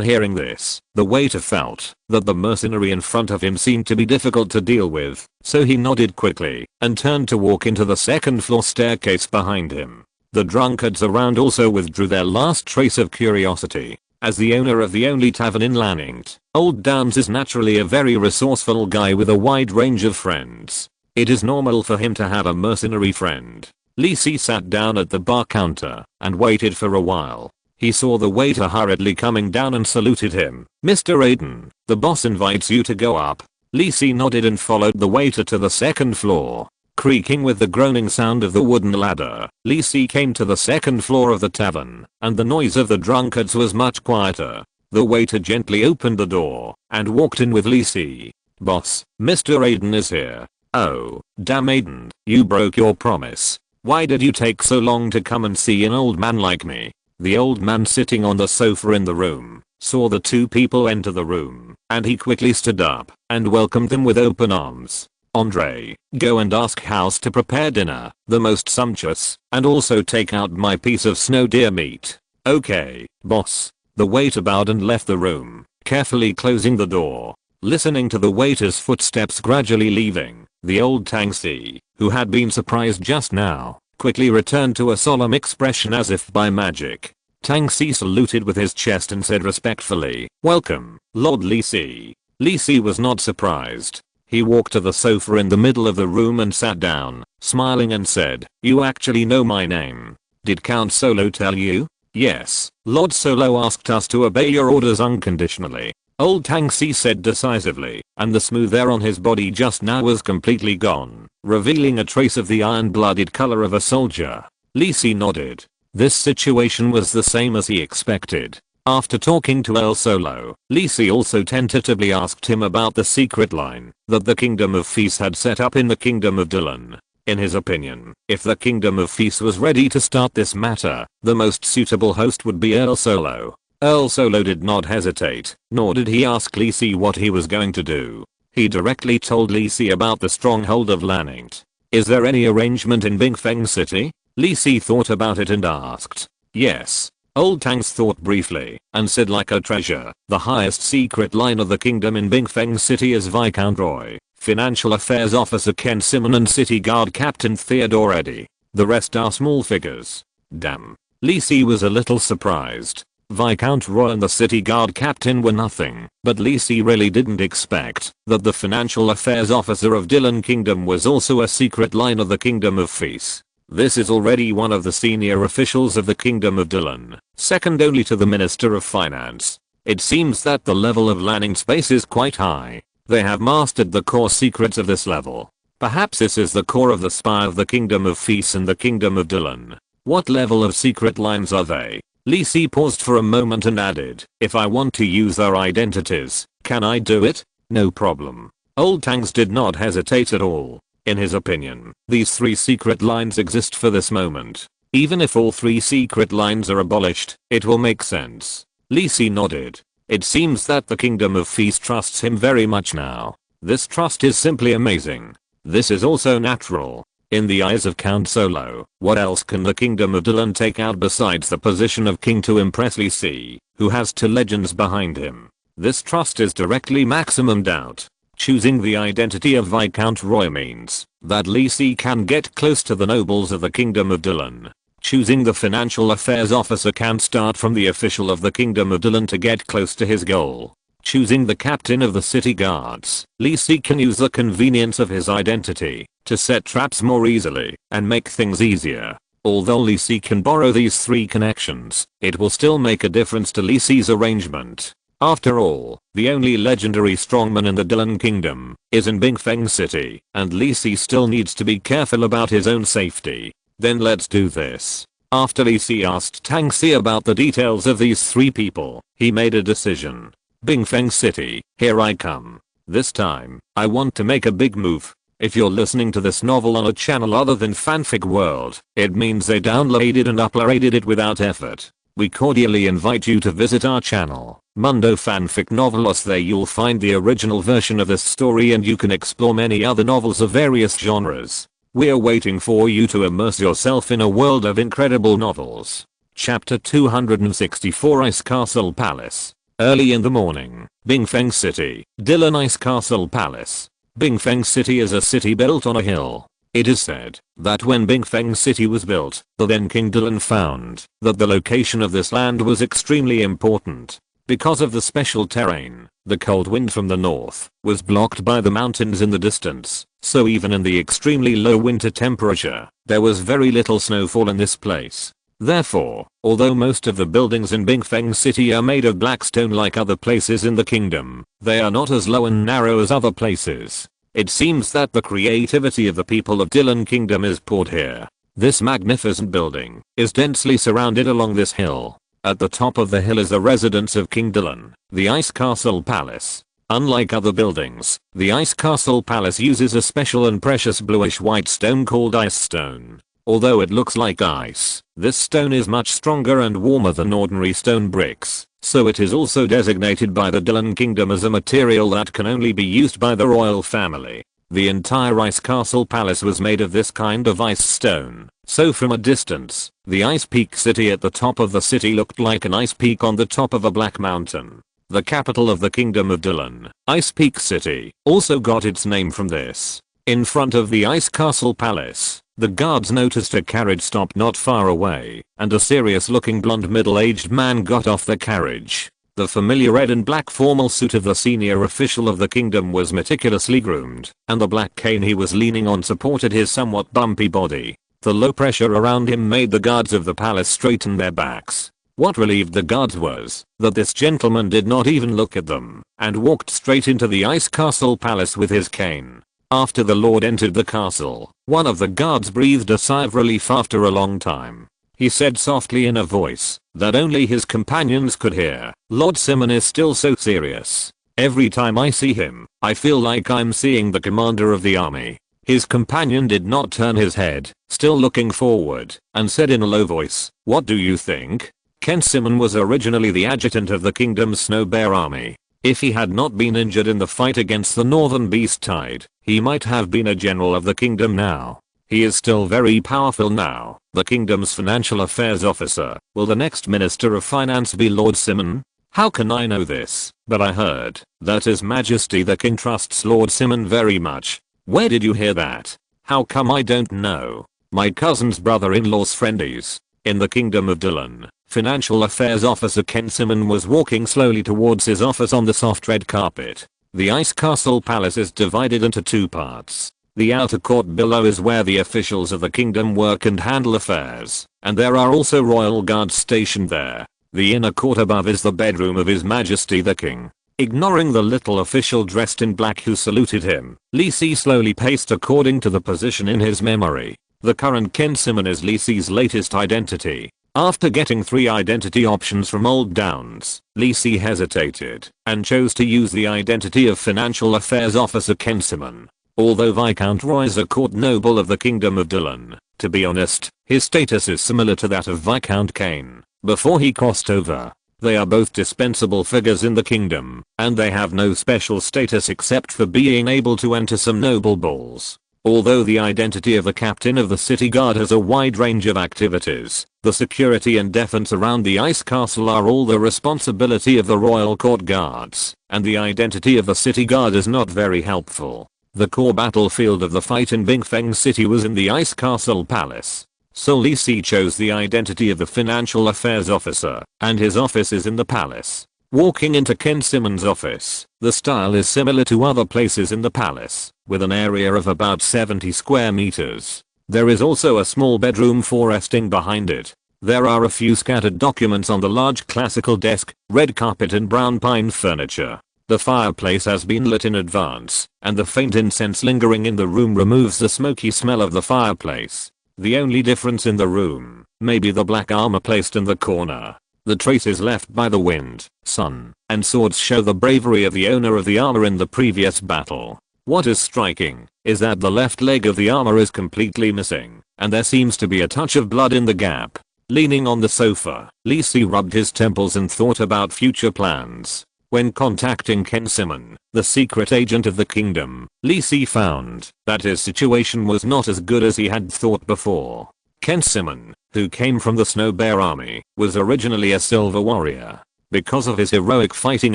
hearing this, the waiter felt that the mercenary in front of him seemed to be difficult to deal with, so he nodded quickly and turned to walk into the second floor staircase behind him. The drunkards around also withdrew their last trace of curiosity. As the owner of the only tavern in Lanning, Old Downs is naturally a very resourceful guy with a wide range of friends. It is normal for him to have a mercenary friend. Lisi sat down at the bar counter and waited for a while. He saw the waiter hurriedly coming down and saluted him. "Mr. Aiden, the boss invites you to go up." Lisi nodded and followed the waiter to the second floor. Creaking with the groaning sound of the wooden ladder, Lisi came to the second floor of the tavern, and the noise of the drunkards was much quieter. The waiter gently opened the door and walked in with Lisi. "Boss, Mr. Aiden is here." "Oh, damn Aiden, you broke your promise. Why did you take so long to come and see an old man like me?" The old man sitting on the sofa in the room saw the two people enter the room, and he quickly stood up and welcomed them with open arms. "Andre, go and ask House to prepare dinner, the most sumptuous, and also take out my piece of snow deer meat." "Okay, boss." The waiter bowed and left the room, carefully closing the door. Listening to the waiter's footsteps gradually leaving, the old Tangsi, who had been surprised just now, quickly returned to a solemn expression as if by magic. Tangsi saluted with his chest and said respectfully, "Welcome, Lord Lisi." Lisi was not surprised. He walked to the sofa in the middle of the room and sat down, smiling and said, "You actually know my name. Did Count Solo tell you?" "Yes, Lord Solo asked us to obey your orders unconditionally." Old Tangsi said decisively, and the smooth air on his body just now was completely gone, revealing a trace of the iron-blooded color of a soldier. Lisi nodded. This situation was the same as he expected. After talking to El Solo, Lisi also tentatively asked him about the secret line that the Kingdom of Feast had set up in the Kingdom of Dylan. In his opinion, if the Kingdom of Feast was ready to start this matter, the most suitable host would be El Solo. El Solo did not hesitate, nor did he ask Lisi what he was going to do. He directly told Lisi about the stronghold of Lanning. "Is there any arrangement in Bingfeng City?" Lisi thought about it and asked. "Yes." Old Tangs thought briefly and said, "Like a treasure. The highest secret line of the kingdom in Bingfeng City is Viscount Roy, Financial Affairs Officer Ken Simon and City Guard Captain Theodore Eddy. The rest are small figures." "Damn. Li Si was a little surprised. Viscount Roy and the city guard captain were nothing, but Li Si really didn't expect that the financial affairs officer of Dylan Kingdom was also a secret line of the Kingdom of Feast. This is already one of the senior officials of the Kingdom of Dylan, second only to the Minister of Finance. It seems that the level of landing space is quite high. They have mastered the core secrets of this level. Perhaps this is the core of the spire of the Kingdom of Feast and the Kingdom of Dylan. What level of secret lines are they? Li Si paused for a moment and added, if I want to use their identities, can I do it? No problem. Old Tangs did not hesitate at all. In his opinion, these 3 secret lines exist for this moment. Even if all 3 secret lines are abolished, it will make sense. Li Si nodded. It seems that the Kingdom of Feast trusts him very much now. This trust is simply amazing. This is also natural. In the eyes of Count Solo, what else can the Kingdom of Dylan take out besides the position of king to impress Li Si, who has 2 legends behind him? This trust is directly maximum doubt. Choosing the identity of Viscount Roy means that Li Si can get close to the nobles of the Kingdom of Dylan. Choosing the financial affairs officer can start from the official of the Kingdom of Dylan to get close to his goal. Choosing the captain of the city guards, Li Si can use the convenience of his identity to set traps more easily and make things easier. Although Li Si can borrow these 3 connections, it will still make a difference to Li Si's arrangement. After all, the only legendary strongman in the Dylan Kingdom is in Bingfeng City, and Li Si still needs to be careful about his own safety. Then let's do this. After Li Si asked Tang Si about the details of these 3 people, he made a decision. Bingfeng City, here I come. This time, I want to make a big move. If you're listening to this novel on a channel other than Fanfic World, it means they downloaded and uploaded it without effort. We cordially invite you to visit our channel, Mundo Fanfic Novelos. There you'll find the original version of this story and you can explore many other novels of various genres. We're waiting for you to immerse yourself in a world of incredible novels. Chapter 264 Ice Castle Palace. Early in the morning, Bingfeng City, Dylan Ice Castle Palace. Bingfeng City is a city built on a hill. It is said that when Bingfeng City was built, the then King Dylan found that the location of this land was extremely important. Because of the special terrain, the cold wind from the north was blocked by the mountains in the distance, so even in the extremely low winter temperature, there was very little snowfall in this place. Therefore, although most of the buildings in Bingfeng City are made of black stone like other places in the kingdom, they are not as low and narrow as other places. It seems that the creativity of the people of Dylan Kingdom is poured here. This magnificent building is densely surrounded along this hill. At the top of the hill is the residence of King Dylan, the Ice Castle Palace. Unlike other buildings, the Ice Castle Palace uses a special and precious bluish-white stone called ice stone. Although it looks like ice, this stone is much stronger and warmer than ordinary stone bricks, so it is also designated by the Dylan Kingdom as a material that can only be used by the royal family. The entire Ice Castle Palace was made of this kind of ice stone, so from a distance, the Ice Peak City at the top of the city looked like an ice peak on the top of a black mountain. The capital of the Kingdom of Dylan, Ice Peak City, also got its name from this. In front of the Ice Castle Palace, the guards noticed a carriage stop not far away, and a serious-looking blonde middle-aged man got off the carriage. The familiar red and black formal suit of the senior official of the kingdom was meticulously groomed, and the black cane he was leaning on supported his somewhat bumpy body. The low pressure around him made the guards of the palace straighten their backs. What relieved the guards was that this gentleman did not even look at them, and walked straight into the Ice Castle Palace with his cane. After the lord entered the castle, one of the guards breathed a sigh of relief after a long time. He said softly in a voice that only his companions could hear, "Lord Simon is still so serious. Every time I see him, I feel like I'm seeing the commander of the army." His companion did not turn his head, still looking forward, and said in a low voice, "What do you think?" Ken Simon was originally the adjutant of the kingdom's Snow Bear army. If he had not been injured in the fight against the Northern Beast Tide, he might have been a general of the kingdom now. He is still very powerful now, the kingdom's financial affairs officer. Will the next minister of finance be Lord Simon? How can I know this? But I heard that His Majesty the King trusts Lord Simon very much. Where did you hear that? How come I don't know? My cousin's brother-in-law's friend is In the Kingdom of Dylan, Financial Affairs Officer Ken Simon was walking slowly towards his office on the soft red carpet. The Ice Castle Palace is divided into two parts. The outer court below is where the officials of the kingdom work and handle affairs, and there are also royal guards stationed there. The inner court above is the bedroom of His Majesty the King. Ignoring the little official dressed in black who saluted him, Lee Si slowly paced according to the position in his memory. The current Ken Simon is Lee Si's latest identity. After getting 3 identity options from Old Downs, Lee Si hesitated and chose to use the identity of Financial Affairs Officer Ken Simon. Although Viscount Roy is a court noble of the Kingdom of Dylan, to be honest, his status is similar to that of Viscount Kane before he crossed over. They are both dispensable figures in the kingdom, and they have no special status except for being able to enter some noble balls. Although the identity of the captain of the city guard has a wide range of activities, the security and defense around the ice castle are all the responsibility of the royal court guards, and the identity of the city guard is not very helpful. The core battlefield of the fight in Bingfeng City was in the Ice Castle Palace. So Lee Si chose the identity of the Financial Affairs Officer, and his office is in the palace. Walking into Ken Simon's office, the style is similar to other places in the palace, with an area of about 70 square meters. There is also a small bedroom for resting behind it. There are a few scattered documents on the large classical desk, red carpet and brown pine furniture. The fireplace has been lit in advance, and the faint incense lingering in the room removes the smoky smell of the fireplace. The only difference in the room may be the black armor placed in the corner. The traces left by the wind, sun, and swords show the bravery of the owner of the armor in the previous battle. What is striking is that the left leg of the armor is completely missing, and there seems to be a touch of blood in the gap. Leaning on the sofa, Lee Si rubbed his temples and thought about future plans. When contacting Ken Simon, the secret agent of the kingdom, Lee Si found that his situation was not as good as he had thought before. Ken Simon, who came from the Snow Bear army, was originally a silver warrior. Because of his heroic fighting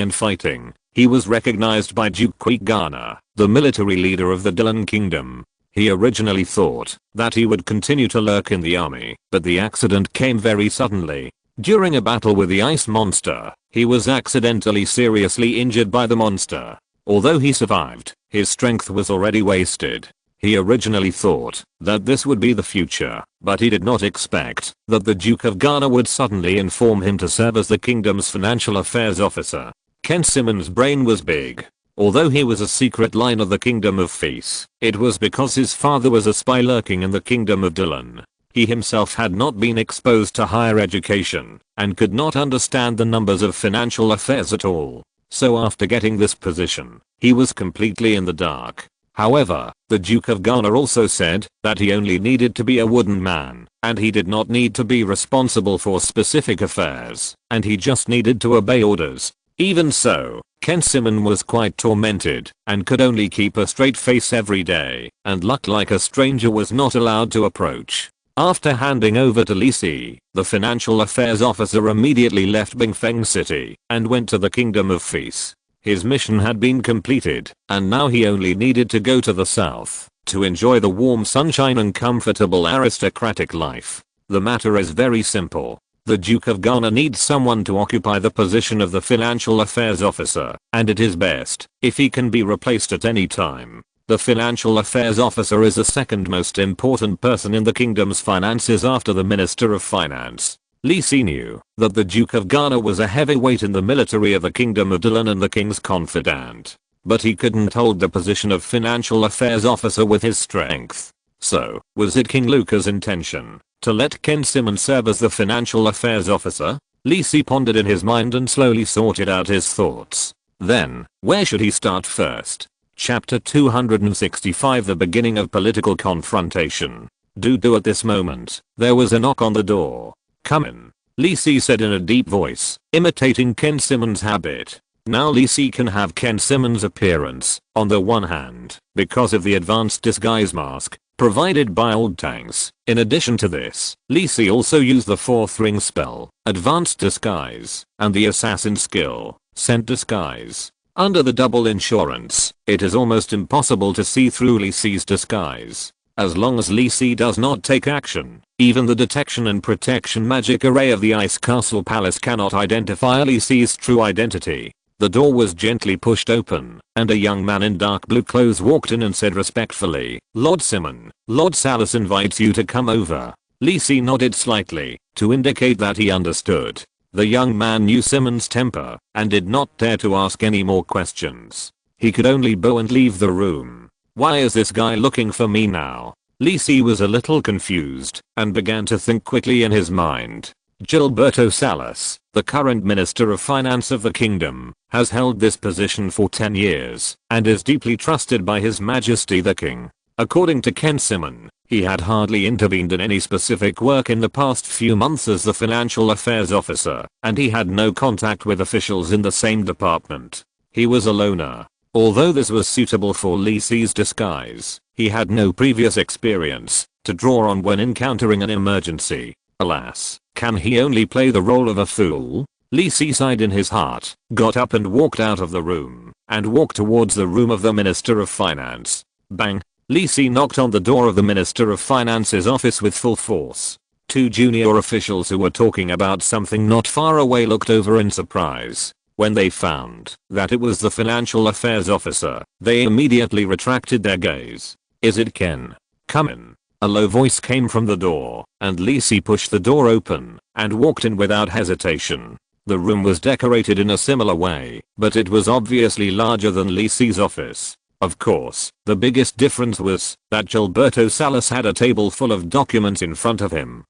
and fighting, he was recognized by Duke Quiegana, the military leader of the Dylan kingdom. He originally thought that he would continue to lurk in the army, but the accident came very suddenly. During a battle with the ice monster, he was accidentally seriously injured by the monster. Although he survived, his strength was already wasted. He originally thought that this would be the future, but he did not expect that the Duke of Ghana would suddenly inform him to serve as the kingdom's financial affairs officer. Ken Simon's brain was big. Although he was a secret line of the Kingdom of Feast, it was because his father was a spy lurking in the Kingdom of Dylan. He himself had not been exposed to higher education, and could not understand the numbers of financial affairs at all. So after getting this position, he was completely in the dark. However, the Duke of Ghana also said that he only needed to be a wooden man, and he did not need to be responsible for specific affairs, and he just needed to obey orders. Even so, Ken Simon was quite tormented, and could only keep a straight face every day, and looked like a stranger was not allowed to approach. After handing over to Lee Si, the financial affairs officer immediately left Bingfeng City and went to the Kingdom of Feast. His mission had been completed, and now he only needed to go to the south to enjoy the warm sunshine and comfortable aristocratic life. The matter is very simple. The Duke of Ghana needs someone to occupy the position of the financial affairs officer, and it is best if he can be replaced at any time. The financial affairs officer is the second most important person in the kingdom's finances after the Minister of Finance. Lee Si knew that the Duke of Ghana was a heavyweight in the military of the Kingdom of Dylan and the king's confidant. But he couldn't hold the position of financial affairs officer with his strength. So, was it King Luca's intention to let Ken Simon serve as the financial affairs officer? Lee Si pondered in his mind and slowly sorted out his thoughts. Then, where should he start first? Chapter 265 The beginning of political confrontation. At this moment, there was a knock on the door. "Come in," Lee Si said in a deep voice, imitating Ken Simon's habit. Now Lee Si can have Ken Simon's appearance, on the one hand, because of the advanced disguise mask provided by Old Tanks. In addition to this, Lee Si also used the 4th ring spell, Advanced Disguise, and the assassin skill, Scent Disguise. Under the double insurance, it is almost impossible to see through Lee Si's disguise. As long as Lee Si does not take action, even the detection and protection magic array of the Ice Castle Palace cannot identify Lee Si's true identity. The door was gently pushed open, and a young man in dark blue clothes walked in and said respectfully, "Lord Simon, Lord Salas invites you to come over." Lee Si nodded slightly, to indicate that he understood. The young man knew Simon's temper, and did not dare to ask any more questions. He could only bow and leave the room. Why is this guy looking for me now? Lee Si was a little confused, and began to think quickly in his mind. Gilberto Salas, the current Minister of Finance of the Kingdom, has held this position for 10 years, and is deeply trusted by His Majesty the King. According to Ken Simon, he had hardly intervened in any specific work in the past few months as the Financial Affairs Officer, and he had no contact with officials in the same department. He was a loner. Although this was suitable for Lee Si's disguise, he had no previous experience to draw on when encountering an emergency. Alas, can he only play the role of a fool? Lee Si sighed in his heart, got up and walked out of the room, and walked towards the room of the Minister of Finance. Bang! Lee Si knocked on the door of the Minister of Finance's office with full force. Two junior officials who were talking about something not far away looked over in surprise. When they found that it was the Financial Affairs Officer, they immediately retracted their gaze. "Is it Ken? Come in." A low voice came from the door, and Lee Si pushed the door open and walked in without hesitation. The room was decorated in a similar way, but it was obviously larger than Lee Si's office. Of course, the biggest difference was that Gilberto Salas had a table full of documents in front of him.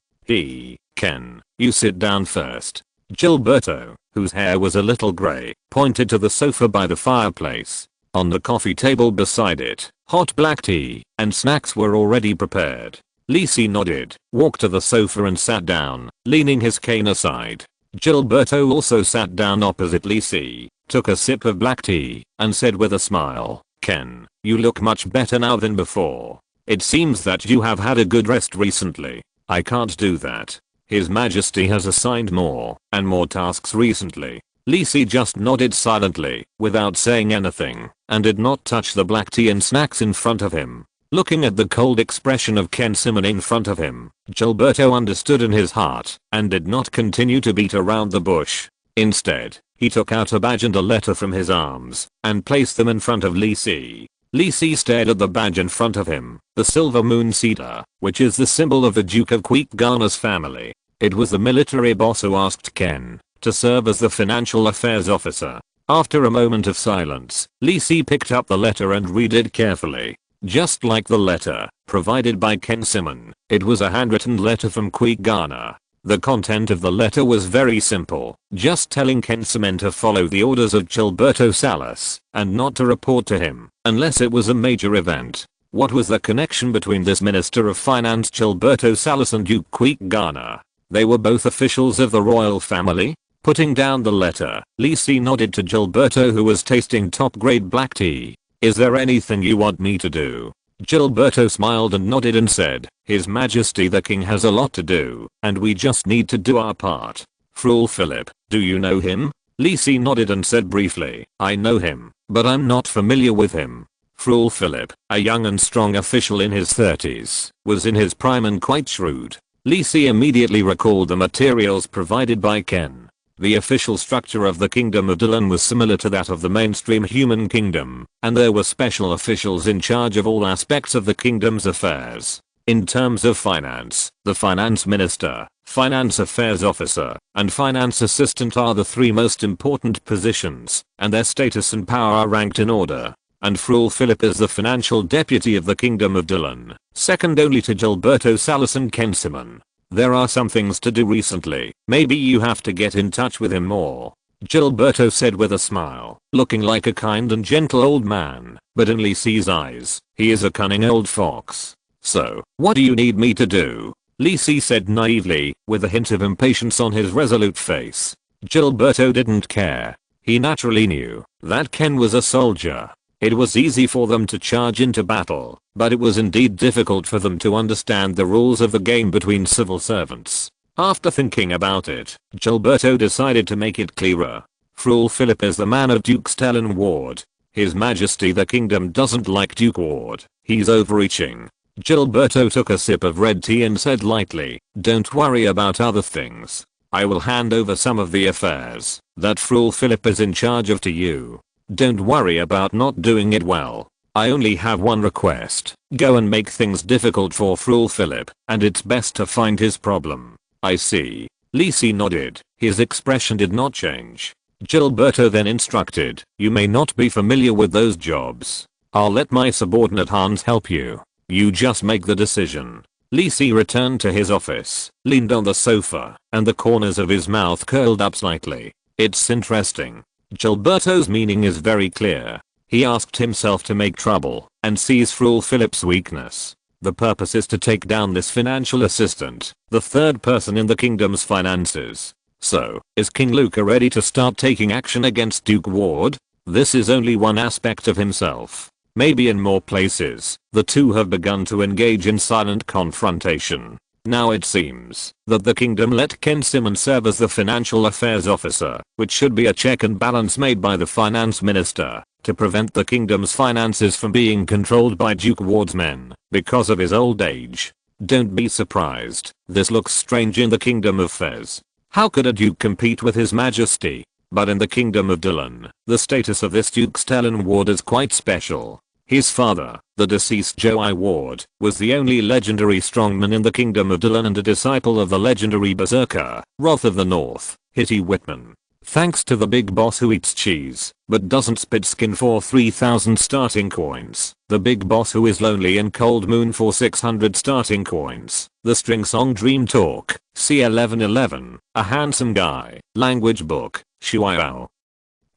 "Ken, you sit down first." Gilberto, whose hair was a little gray, pointed to the sofa by the fireplace. On the coffee table beside it, hot black tea and snacks were already prepared. Lee Si nodded, walked to the sofa and sat down, leaning his cane aside. Gilberto also sat down opposite Lee Si, took a sip of black tea, and said with a smile, "Ken, you look much better now than before. It seems that you have had a good rest recently." "I can't do that. His Majesty has assigned more and more tasks recently." Lee Si just nodded silently, without saying anything, and did not touch the black tea and snacks in front of him. Looking at the cold expression of Ken Simon in front of him, Gilberto understood in his heart, and did not continue to beat around the bush. Instead, he took out a badge and a letter from his arms, and placed them in front of Lee Si. Lee Si stared at the badge in front of him, the silver moon cedar, which is the symbol of the Duke of Queeqgarna's family. It was the military boss who asked Ken to serve as the Financial Affairs Officer. After a moment of silence, Lee Si picked up the letter and read it carefully. Just like the letter provided by Ken Simon, it was a handwritten letter from Queeqgarna. The content of the letter was very simple, just telling Ken Simon to follow the orders of Gilberto Salas, and not to report to him, unless it was a major event. What was the connection between this Minister of Finance Gilberto Salas and Duke Queeqgarna? They were both officials of the royal family? Putting down the letter, Lee Si nodded to Gilberto, who was tasting top-grade black tea. "Is there anything you want me to do?" Gilberto smiled and nodded and said, "His Majesty the King has a lot to do, and we just need to do our part." "Fool Philip, do you know him?" Lee Si nodded and said briefly, "I know him, but I'm not familiar with him." Fool Philip, a young and strong official in his 30s, was in his prime and quite shrewd. Lee Si immediately recalled the materials provided by Ken. The official structure of the Kingdom of Dylan was similar to that of the mainstream human kingdom, and there were special officials in charge of all aspects of the kingdom's affairs. In terms of finance, the Finance Minister, Finance Affairs Officer, and Finance Assistant are the three most important positions, and their status and power are ranked in order. And Fool Philip is the Financial Deputy of the Kingdom of Dylan, second only to Gilberto Salas and Ken Simon. "There are some things to do recently, maybe you have to get in touch with him more," Gilberto said with a smile, looking like a kind and gentle old man, but in Lee Si's eyes, he is a cunning old fox. "So, what do you need me to do?" Lee Si said naively, with a hint of impatience on his resolute face. Gilberto didn't care. He naturally knew that Ken was a soldier. It was easy for them to charge into battle, but it was indeed difficult for them to understand the rules of the game between civil servants. After thinking about it, Gilberto decided to make it clearer. Fool Philip is the man of Duke Stellan Ward. His Majesty the Kingdom doesn't like Duke Ward. He's overreaching. Gilberto took a sip of red tea and said lightly, "Don't worry about other things. I will hand over some of the affairs that Fool Philip is in charge of to you. Don't worry about not doing it well. I only have one request. Go and make things difficult for Fool Philip, and it's best to find his problem." "I see." Lisi nodded. His expression did not change. Gilberto then instructed, "You may not be familiar with those jobs. I'll let my subordinate Hans help you. You just make the decision." Lisi returned to his office, leaned on the sofa, and the corners of his mouth curled up slightly. "It's interesting. Gilberto's meaning is very clear. He asked himself to make trouble and seize Fool Philip's weakness. The purpose is to take down this financial assistant, the third person in the kingdom's finances. So, is King Luca ready to start taking action against Duke Ward? This is only one aspect of himself. Maybe in more places, the two have begun to engage in silent confrontation. Now it seems that the kingdom let Ken Simmons serve as the financial affairs officer, which should be a check and balance made by the finance minister to prevent the kingdom's finances from being controlled by Duke Ward's men because of his old age. Don't be surprised. This looks strange in the kingdom of Fez. How could a duke compete with his majesty? But in the kingdom of Dylan, the status of this Duke Stellan Ward is quite special. His father, the deceased Joai Ward, was the only legendary strongman in the kingdom of Dylan and a disciple of the legendary berserker, Wrath of the North, Hitty Whitman. Thanks to the big boss who eats cheese, but doesn't spit skin for 3,000 starting coins. The big boss who is lonely in Cold Moon for 600 starting coins. The string song Dream Talk, C1111, a handsome guy, language book, Shuao.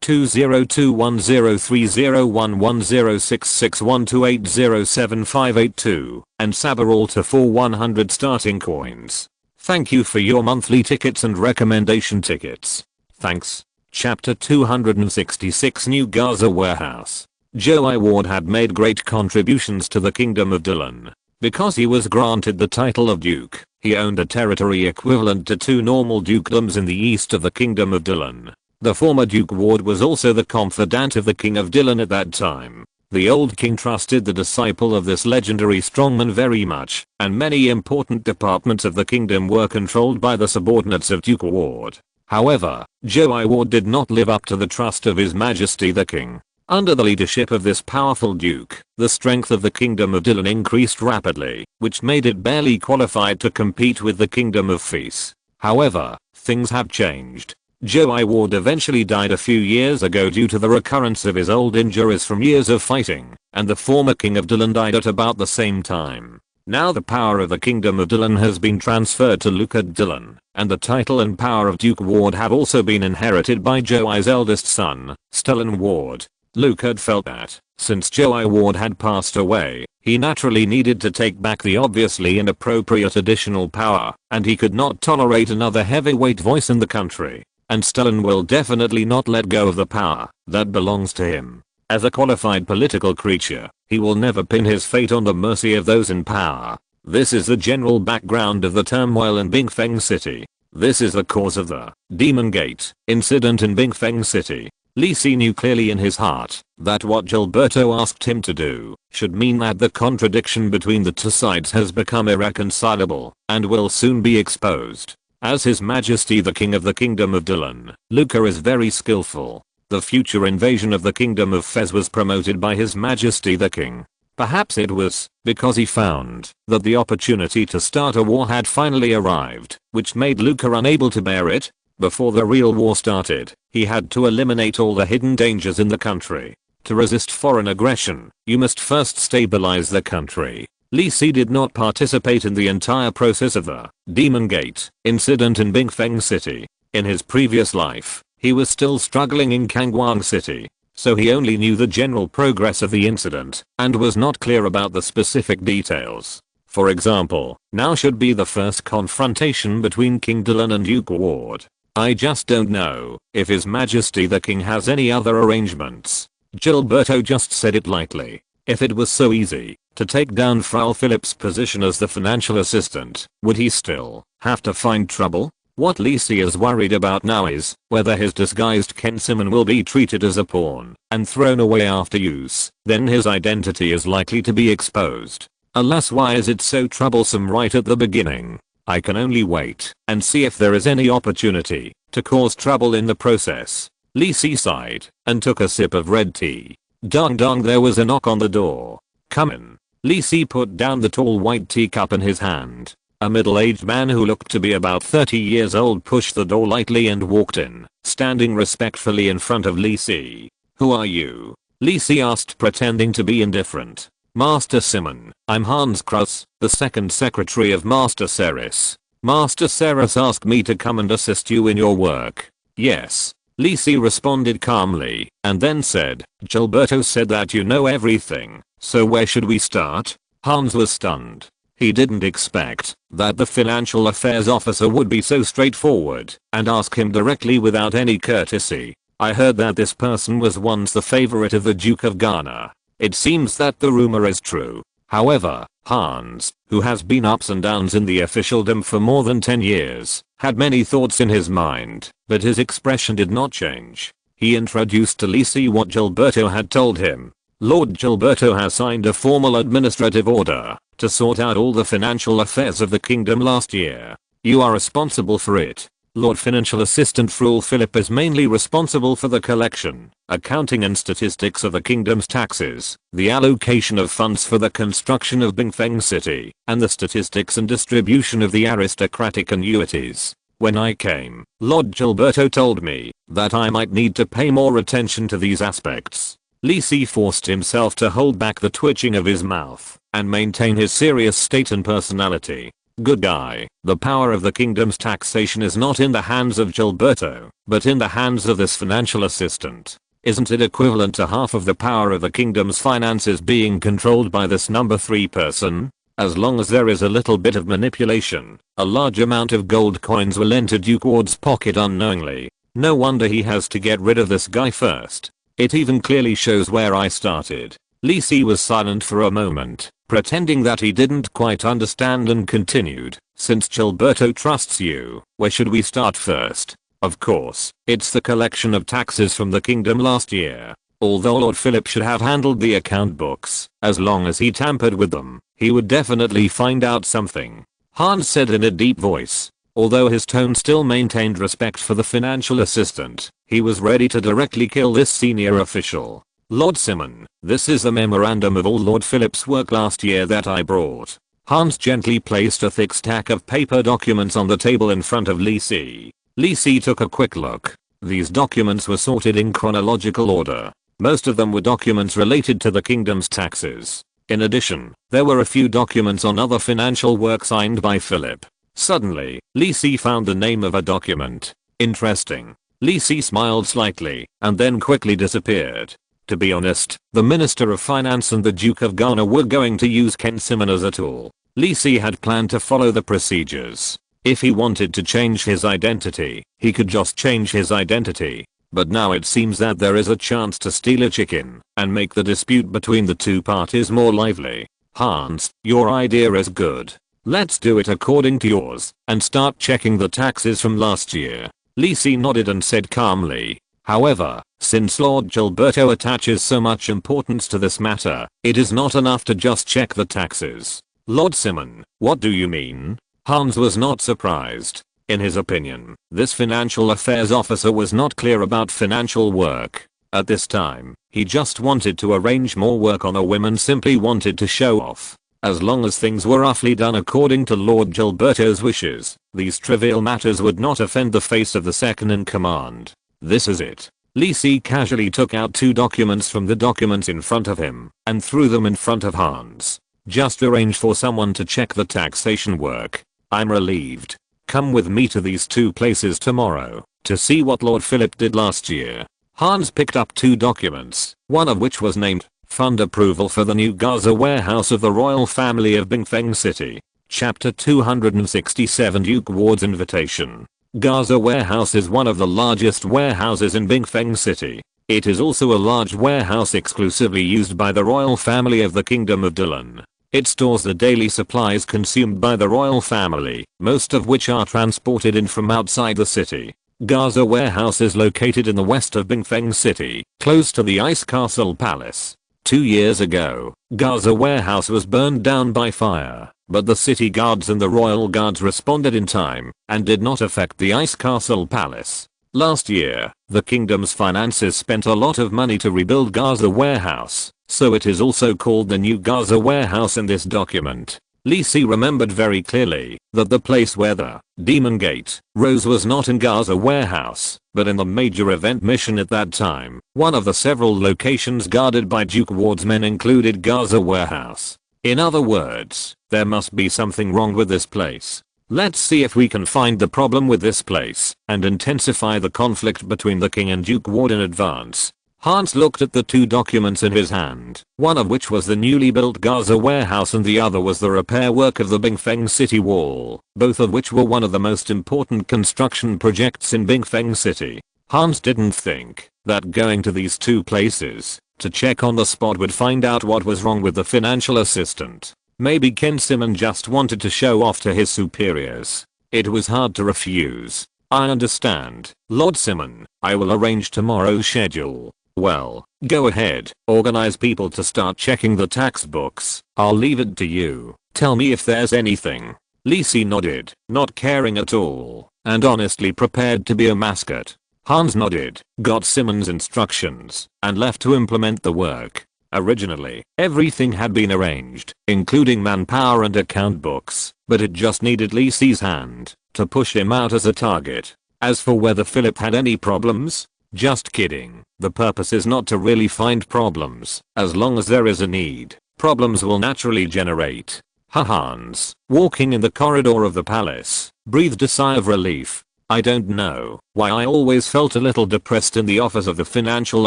20210301106612807582, and Sabaralta for 100 starting coins. Thank you for your monthly tickets and recommendation tickets. Thanks. Chapter 266 New Gaza Warehouse. Joai Ward had made great contributions to the Kingdom of Dylan. Because he was granted the title of Duke, he owned a territory equivalent to 2 normal dukedoms in the east of the Kingdom of Dylan. The former Duke Ward was also the confidant of the King of Dylan at that time. The old king trusted the disciple of this legendary strongman very much, and many important departments of the kingdom were controlled by the subordinates of Duke Ward. However, Joai Ward did not live up to the trust of His Majesty the King. Under the leadership of this powerful duke, the strength of the Kingdom of Dylan increased rapidly, which made it barely qualified to compete with the Kingdom of Fez. However, things have changed. Joai Ward eventually died a few years ago due to the recurrence of his old injuries from years of fighting, and the former King of Dylan died at about the same time. Now the power of the Kingdom of Dylan has been transferred to Luca Dylan, and the title and power of Duke Ward have also been inherited by Joai's eldest son, Stellan Ward. Luca had felt that, since Joai Ward had passed away, he naturally needed to take back the obviously inappropriate additional power, and he could not tolerate another heavyweight voice in the country. And Stellan will definitely not let go of the power that belongs to him. As a qualified political creature, he will never pin his fate on the mercy of those in power. This is the general background of the turmoil in Bingfeng City. This is the cause of the Demon Gate incident in Bingfeng City. Li Si knew clearly in his heart that what Gilberto asked him to do should mean that the contradiction between the two sides has become irreconcilable and will soon be exposed. As His Majesty the King of the Kingdom of Dylan, Luca is very skillful. The future invasion of the Kingdom of Fez was promoted by His Majesty the King. Perhaps it was because he found that the opportunity to start a war had finally arrived, which made Luca unable to bear it. Before the real war started, he had to eliminate all the hidden dangers in the country. To resist foreign aggression, you must first stabilize the country. Li Si did not participate in the entire process of the Demon Gate incident in Bingfeng City. In his previous life, he was still struggling in Kangwang City, so he only knew the general progress of the incident and was not clear about the specific details. For example, now should be the first confrontation between King Dylan and Duke Ward. I just don't know if His Majesty the King has any other arrangements. Gilberto just said it lightly. If it was so easy to take down Frau Philip's position as the financial assistant, would he still have to find trouble? What Li Si is worried about now is whether his disguised Ken Simon will be treated as a pawn and thrown away after use. Then his identity is likely to be exposed. Alas, why is it so troublesome right at the beginning? I can only wait and see if there is any opportunity to cause trouble in the process. Lee Si sighed and took a sip of red tea. Dong dong, there was a knock on the door. Come in. Lee Si put down the tall white teacup in his hand. A middle-aged man who looked to be about 30 years old pushed the door lightly and walked in, standing respectfully in front of Lee Si. Who are you? Lee Si asked, pretending to be indifferent. Master Simon, I'm Hans Krauss, the second secretary of Master Ceres. Master Ceres asked me to come and assist you in your work. Yes. Lee Si responded calmly, and then said, Gilberto said that you know everything, so where should we start? Hans was stunned. He didn't expect that the financial affairs officer would be so straightforward and ask him directly without any courtesy. I heard that this person was once the favorite of the Duke of Ghana. It seems that the rumor is true. However, Hans, who has been ups and downs in the officialdom for more than 10 years, had many thoughts in his mind, but his expression did not change. He introduced to Lee Si what Gilberto had told him. Lord Gilberto has signed a formal administrative order to sort out all the financial affairs of the kingdom last year. You are responsible for it. Lord Financial Assistant Frul Philip is mainly responsible for the collection, accounting and statistics of the kingdom's taxes, the allocation of funds for the construction of Bingfeng City, and the statistics and distribution of the aristocratic annuities. When I came, Lord Gilberto told me that I might need to pay more attention to these aspects. Lee Si forced himself to hold back the twitching of his mouth and maintain his serious state and personality. Good guy, the power of the kingdom's taxation is not in the hands of Gilberto, but in the hands of this financial assistant. Isn't it equivalent to half of the power of the kingdom's finances being controlled by this number 3 person? As long as there is a little bit of manipulation, a large amount of gold coins will enter Duke Ward's pocket unknowingly. No wonder he has to get rid of this guy first. It even clearly shows where I started. Lee Si was silent for a moment, pretending that he didn't quite understand, and continued, since Gilberto trusts you, where should we start first? Of course, it's the collection of taxes from the kingdom last year. Although Lord Philip should have handled the account books, as long as he tampered with them, he would definitely find out something. Hans said in a deep voice. Although his tone still maintained respect for the financial assistant, he was ready to directly kill this senior official. Lord Simon, this is the memorandum of all Lord Philip's work last year that I brought. Hans gently placed a thick stack of paper documents on the table in front of Lee Si. Lee Si took a quick look. These documents were sorted in chronological order. Most of them were documents related to the kingdom's taxes. In addition, there were a few documents on other financial work signed by Philip. Suddenly, Lee Si found the name of a document. Interesting. Lee Si smiled slightly and then quickly disappeared. To be honest, the Minister of Finance and the Duke of Ghana were going to use Ken Simon as a tool. Lee Si had planned to follow the procedures. If he wanted to change his identity, he could just change his identity. But now it seems that there is a chance to steal a chicken and make the dispute between the two parties more lively. Hans, your idea is good. Let's do it according to yours and start checking the taxes from last year. Lee Si nodded and said calmly. However, since Lord Gilberto attaches so much importance to this matter, it is not enough to just check the taxes. Lord Simon, what do you mean? Hans was not surprised. In his opinion, this financial affairs officer was not clear about financial work. At this time, he just wanted to arrange more work on a whim and simply wanted to show off. As long as things were roughly done according to Lord Gilberto's wishes, these trivial matters would not offend the face of the second in command. This is it. Lee Si casually took out 2 documents from the documents in front of him and threw them in front of Hans. Just arrange for someone to check the taxation work. I'm relieved. Come with me to these 2 places tomorrow to see what Lord Philip did last year. Hans picked up 2 documents, one of which was named Fund Approval for the New Gaza Warehouse of the Royal Family of Bingfeng City. Chapter 267 Duke Ward's Invitation. Gaza Warehouse is one of the largest warehouses in Bingfeng City. It is also a large warehouse exclusively used by the royal family of the Kingdom of Dylan. It stores the daily supplies consumed by the royal family, most of which are transported in from outside the city. Gaza Warehouse is located in the west of Bingfeng City, close to the Ice Castle Palace. 2 years ago, Gaza warehouse was burned down by fire, but the city guards and the royal guards responded in time and did not affect the ice castle palace. Last year, the kingdom's finances spent a lot of money to rebuild Gaza warehouse, so it is also called the new Gaza warehouse in this document. Lisi remembered very clearly that the place where the Demon Gate rose was not in Gaza warehouse, but in the major event mission at that time. One of the several locations guarded by Duke Ward's men included Gaza warehouse. In other words, there must be something wrong with this place. Let's see if we can find the problem with this place and intensify the conflict between the king and Duke Ward in advance. Hans looked at the two documents in his hand, one of which was the newly built Gaza warehouse and the other was the repair work of the Bingfeng City wall, both of which were one of the most important construction projects in Bingfeng City. Hans didn't think that going to these two places to check on the spot would find out what was wrong with the financial assistant. Maybe Ken Simon just wanted to show off to his superiors. It was hard to refuse. I understand, Lord Simon. I will arrange tomorrow's schedule. Well, go ahead, organize people to start checking the tax books. I'll leave it to you. Tell me if there's anything. Lisi nodded, not caring at all, and honestly prepared to be a mascot. Hans nodded, got Simon's instructions, and left to implement the work. Originally, everything had been arranged, including manpower and account books, but it just needed Lisi's hand to push him out as a target. As for whether Philip had any problems, just kidding. The purpose is not to really find problems. As long as there is a need, problems will naturally generate. Hans, walking in the corridor of the palace, breathed a sigh of relief. I don't know why I always felt a little depressed in the office of the financial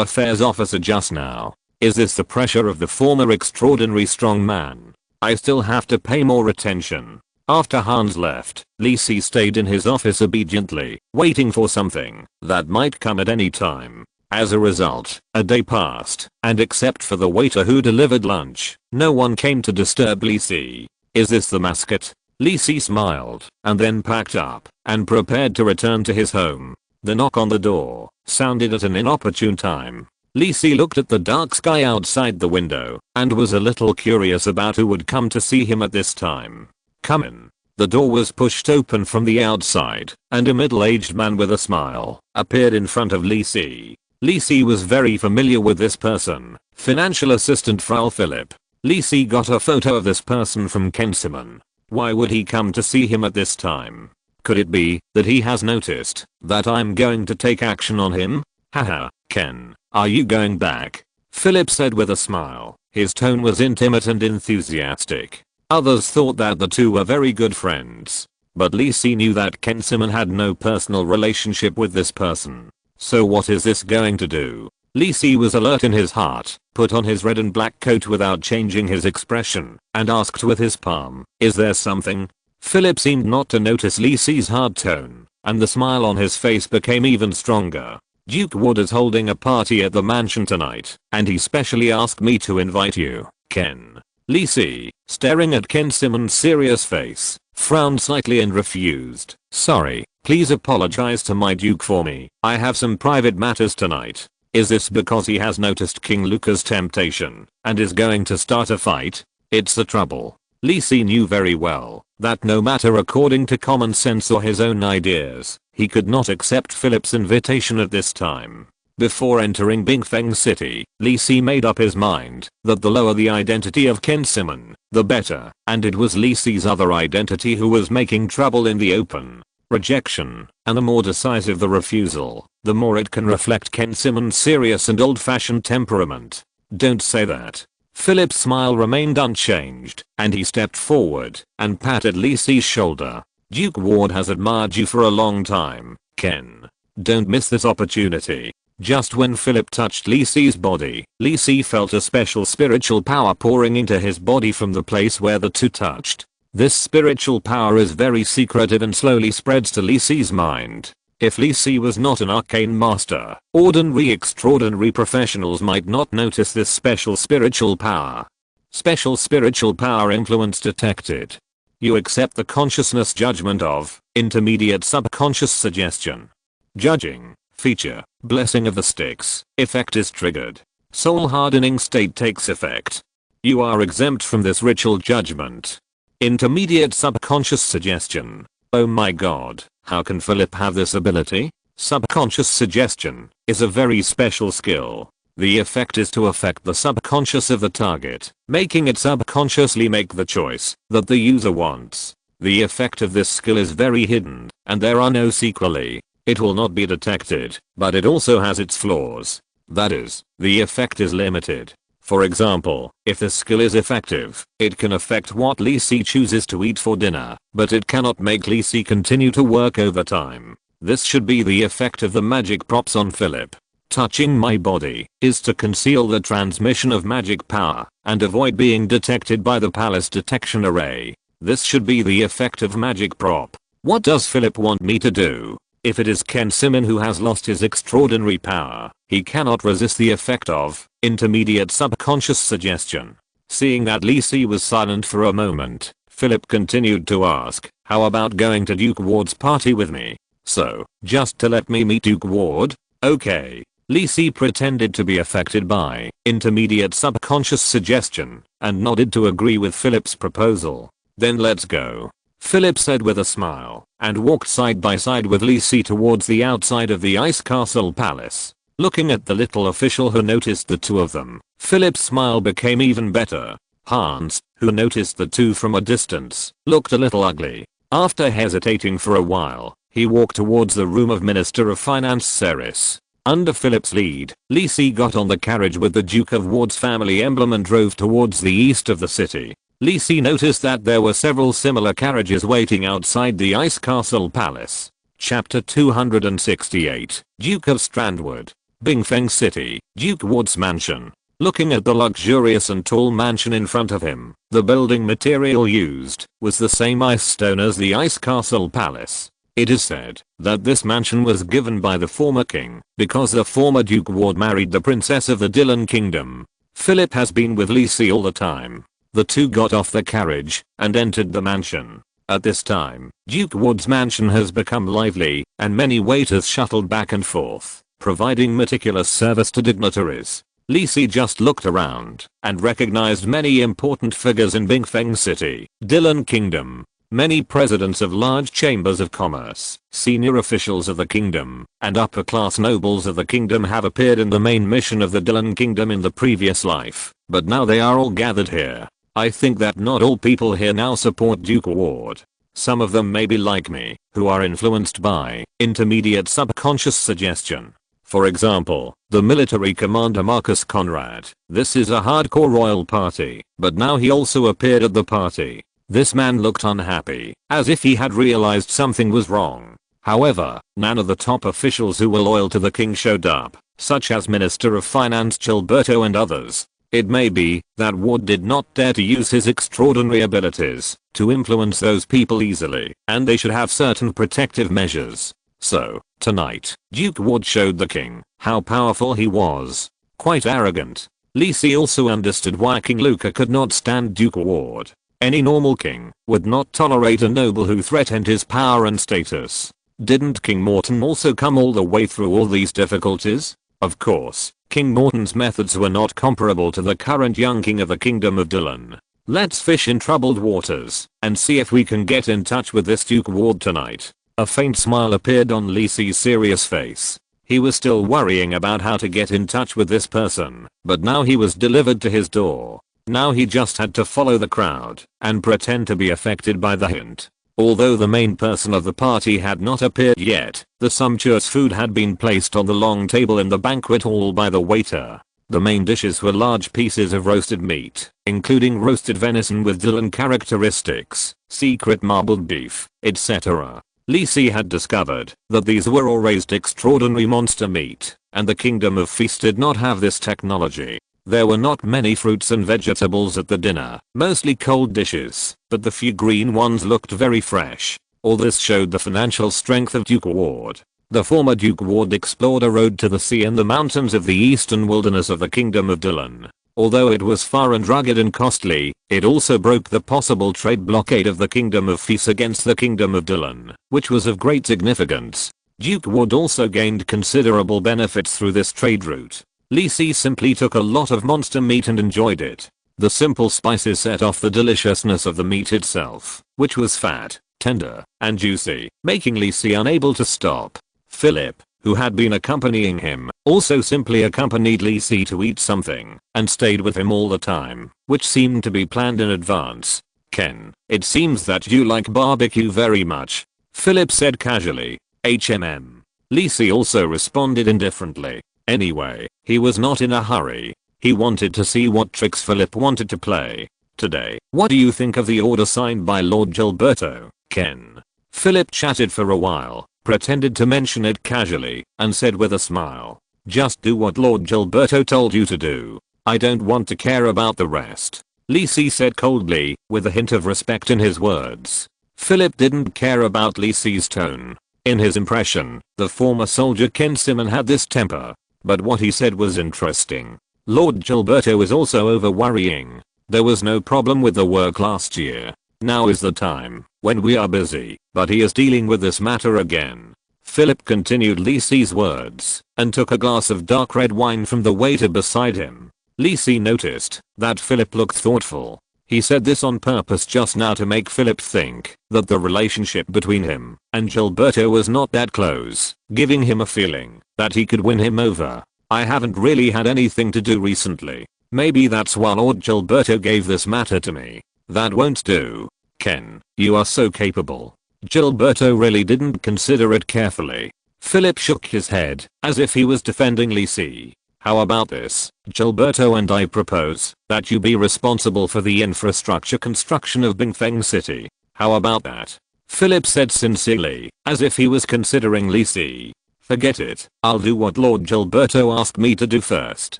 affairs officer just now. Is this the pressure of the former extraordinary strong man? I still have to pay more attention. After Hans left, Lisi stayed in his office obediently, waiting for something that might come at any time. As a result, a day passed, and except for the waiter who delivered lunch, no one came to disturb Lisi. Is this the mascot? Lisi smiled, and then packed up, and prepared to return to his home. The knock on the door sounded at an inopportune time. Lisi looked at the dark sky outside the window, and was a little curious about who would come to see him at this time. Come in. The door was pushed open from the outside, and a middle-aged man with a smile appeared in front of Lisi. Lisi was very familiar with this person, financial assistant Frau Philipp. Lisi got a photo of this person from Ken Simon. Why would he come to see him at this time? Could it be that he has noticed that I'm going to take action on him? Haha, Ken, are you going back? Philip said with a smile. His tone was intimate and enthusiastic. Others thought that the two were very good friends. But Lisi knew that Ken Simon had no personal relationship with this person. So what is this going to do? Lisi was alert in his heart, put on his red and black coat without changing his expression, and asked with his palm, is there something? Philip seemed not to notice Lisi's hard tone, and the smile on his face became even stronger. Duke Ward is holding a party at the mansion tonight, and he specially asked me to invite you, Ken. Lisi, staring at Ken Simon's serious face, frowned slightly and refused. Sorry, please apologize to my duke for me. I have some private matters tonight. Is this because he has noticed King Luca's temptation and is going to start a fight? It's the trouble. Lisi knew very well that no matter according to common sense or his own ideas, he could not accept Philip's invitation at this time. Before entering Bingfeng City, Lisi made up his mind that the lower the identity of Ken Simon, the better, and it was Lisi's other identity who was making trouble in the open. Rejection, and the more decisive the refusal, the more it can reflect Ken Simon's serious and old-fashioned temperament. Don't say that. Philip's smile remained unchanged, and he stepped forward and patted Lisi's shoulder. Duke Ward has admired you for a long time, Ken. Don't miss this opportunity. Just when Philip touched Lisi's body, Lisi felt a special spiritual power pouring into his body from the place where the two touched. This spiritual power is very secretive and slowly spreads to Lisi's mind. If Lisi was not an arcane master, ordinary extraordinary professionals might not notice this special spiritual power. Special spiritual power influence detected. You accept the consciousness judgment of intermediate subconscious suggestion. Judging. Feature. Blessing of the sticks. Effect is triggered. soul hardening state takes effect. You are exempt from this ritual judgment. Intermediate subconscious suggestion. Oh my god, how can Philip have this ability? Subconscious suggestion is a very special skill. The effect is to affect the subconscious of the target, making it subconsciously make the choice that the user wants. The effect of this skill is very hidden, and there are no sequelae. It will not be detected, but it also has its flaws. That is, the effect is limited. For example, if the skill is effective, it can affect what Lisi chooses to eat for dinner, but it cannot make Lisi continue to work overtime. This should be the effect of the magic props on Philip. Touching my body is to conceal the transmission of magic power and avoid being detected by the palace detection array. This should be the effect of magic prop. What does Philip want me to do? If it is Ken Simon who has lost his extraordinary power, he cannot resist the effect of intermediate subconscious suggestion. Seeing that Lisi was silent for a moment, Philip continued to ask, how about going to Duke Ward's party with me? So, just to let me meet Duke Ward? Okay. Lisi pretended to be affected by intermediate subconscious suggestion and nodded to agree with Philip's proposal. Then let's go, Philip said with a smile, and walked side by side with Lisi towards the outside of the Ice Castle Palace. Looking at the little official who noticed the two of them, Philip's smile became even better. Hans, who noticed the two from a distance, looked a little ugly. After hesitating for a while, he walked towards the room of Minister of Finance Ceres. Under Philip's lead, Lisi got on the carriage with the Duke of Ward's family emblem and drove towards the east of the city. Lisi noticed that there were several similar carriages waiting outside the Ice Castle Palace. Chapter 268, Duke of Strandwood. Bingfeng City, Duke Ward's mansion. Looking at the luxurious and tall mansion in front of him, the building material used was the same ice stone as the Ice Castle Palace. It is said that this mansion was given by the former king because the former Duke Ward married the princess of the Dylan Kingdom. Philip has been with Lisi all the time. The two got off the carriage and entered the mansion. At this time, Duke Ward's mansion has become lively, and many waiters shuttled back and forth, providing meticulous service to dignitaries. Lisi just looked around and recognized many important figures in Bingfeng City, Dylan Kingdom. Many presidents of large chambers of commerce, senior officials of the kingdom, and upper-class nobles of the kingdom have appeared in the main mission of the Dylan Kingdom in the previous life, but now they are all gathered here. I think that not all people here now support Duke Ward. Some of them may be like me, who are influenced by intermediate subconscious suggestion. For example, the military commander Marcus Conrad. This is a hardcore royal party, but now he also appeared at the party. This man looked unhappy, as if he had realized something was wrong. However, none of the top officials who were loyal to the king showed up, such as Minister of Finance Gilberto and others. It may be that Ward did not dare to use his extraordinary abilities to influence those people easily, and they should have certain protective measures. So, tonight, Duke Ward showed the king how powerful he was. Quite arrogant. Lisi also understood why King Luca could not stand Duke Ward. Any normal king would not tolerate a noble who threatened his power and status. Didn't King Morton also come all the way through all these difficulties? Of course, King Morton's methods were not comparable to the current young king of the Kingdom of Dylan. Let's fish in troubled waters and see if we can get in touch with this Duke Ward tonight. A faint smile appeared on Lisi's serious face. He was still worrying about how to get in touch with this person, but now he was delivered to his door. Now he just had to follow the crowd and pretend to be affected by the hint. Although the main person of the party had not appeared yet, the sumptuous food had been placed on the long table in the banquet hall by the waiter. The main dishes were large pieces of roasted meat, including roasted venison with Dylan characteristics, secret marbled beef, etc. Lisi had discovered that these were all raised extraordinary monster meat, and the Kingdom of Feast did not have this technology. There were not many fruits and vegetables at the dinner, mostly cold dishes, but the few green ones looked very fresh. All this showed the financial strength of Duke Ward. The former Duke Ward explored a road to the sea and the mountains of the eastern wilderness of the Kingdom of Dylan. Although it was far and rugged and costly, it also broke the possible trade blockade of the Kingdom of Feast against the Kingdom of Dylan, which was of great significance. Duke Ward also gained considerable benefits through this trade route. Lee Si simply took a lot of monster meat and enjoyed it. The simple spices set off the deliciousness of the meat itself, which was fat, tender, and juicy, making Lee Si unable to stop. Philip, who had been accompanying him, also simply accompanied Lee Si to eat something, and stayed with him all the time, which seemed to be planned in advance. Ken, it seems that you like barbecue very much, Philip said casually. Lee Si also responded indifferently. Anyway, he was not in a hurry. He wanted to see what tricks Philip wanted to play. Today, what do you think of the order signed by Lord Gilberto, Ken? Philip chatted for a while, pretended to mention it casually, and said with a smile, just do what Lord Gilberto told you to do. I don't want to care about the rest. Lee Si said coldly, with a hint of respect in his words. Philip didn't care about Lee Si's tone. In his impression, the former soldier Ken Simon had this temper. But what he said was interesting. Lord Gilberto is also over worrying. There was no problem with the work last year. Now is the time, when we are busy, but he is dealing with this matter again. Philip continued Lee Si's words, and took a glass of dark red wine from the waiter beside him. Lee Si noticed that Philip looked thoughtful. He said this on purpose just now to make Philip think that the relationship between him and Gilberto was not that close, giving him a feeling that he could win him over. I haven't really had anything to do recently. Maybe that's why Lord Gilberto gave this matter to me. That won't do. Ken, you are so capable. Gilberto really didn't consider it carefully. Philip shook his head, as if he was defending Lee Si. How about this, Gilberto and I propose that you be responsible for the infrastructure construction of Bingfeng City. How about that? Philip said sincerely, as if he was considering Lee Si. Forget it, I'll do what Lord Gilberto asked me to do first.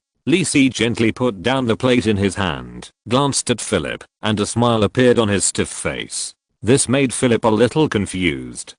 Lee Si gently put down the plate in his hand, glanced at Philip, and a smile appeared on his stiff face. This made Philip a little confused.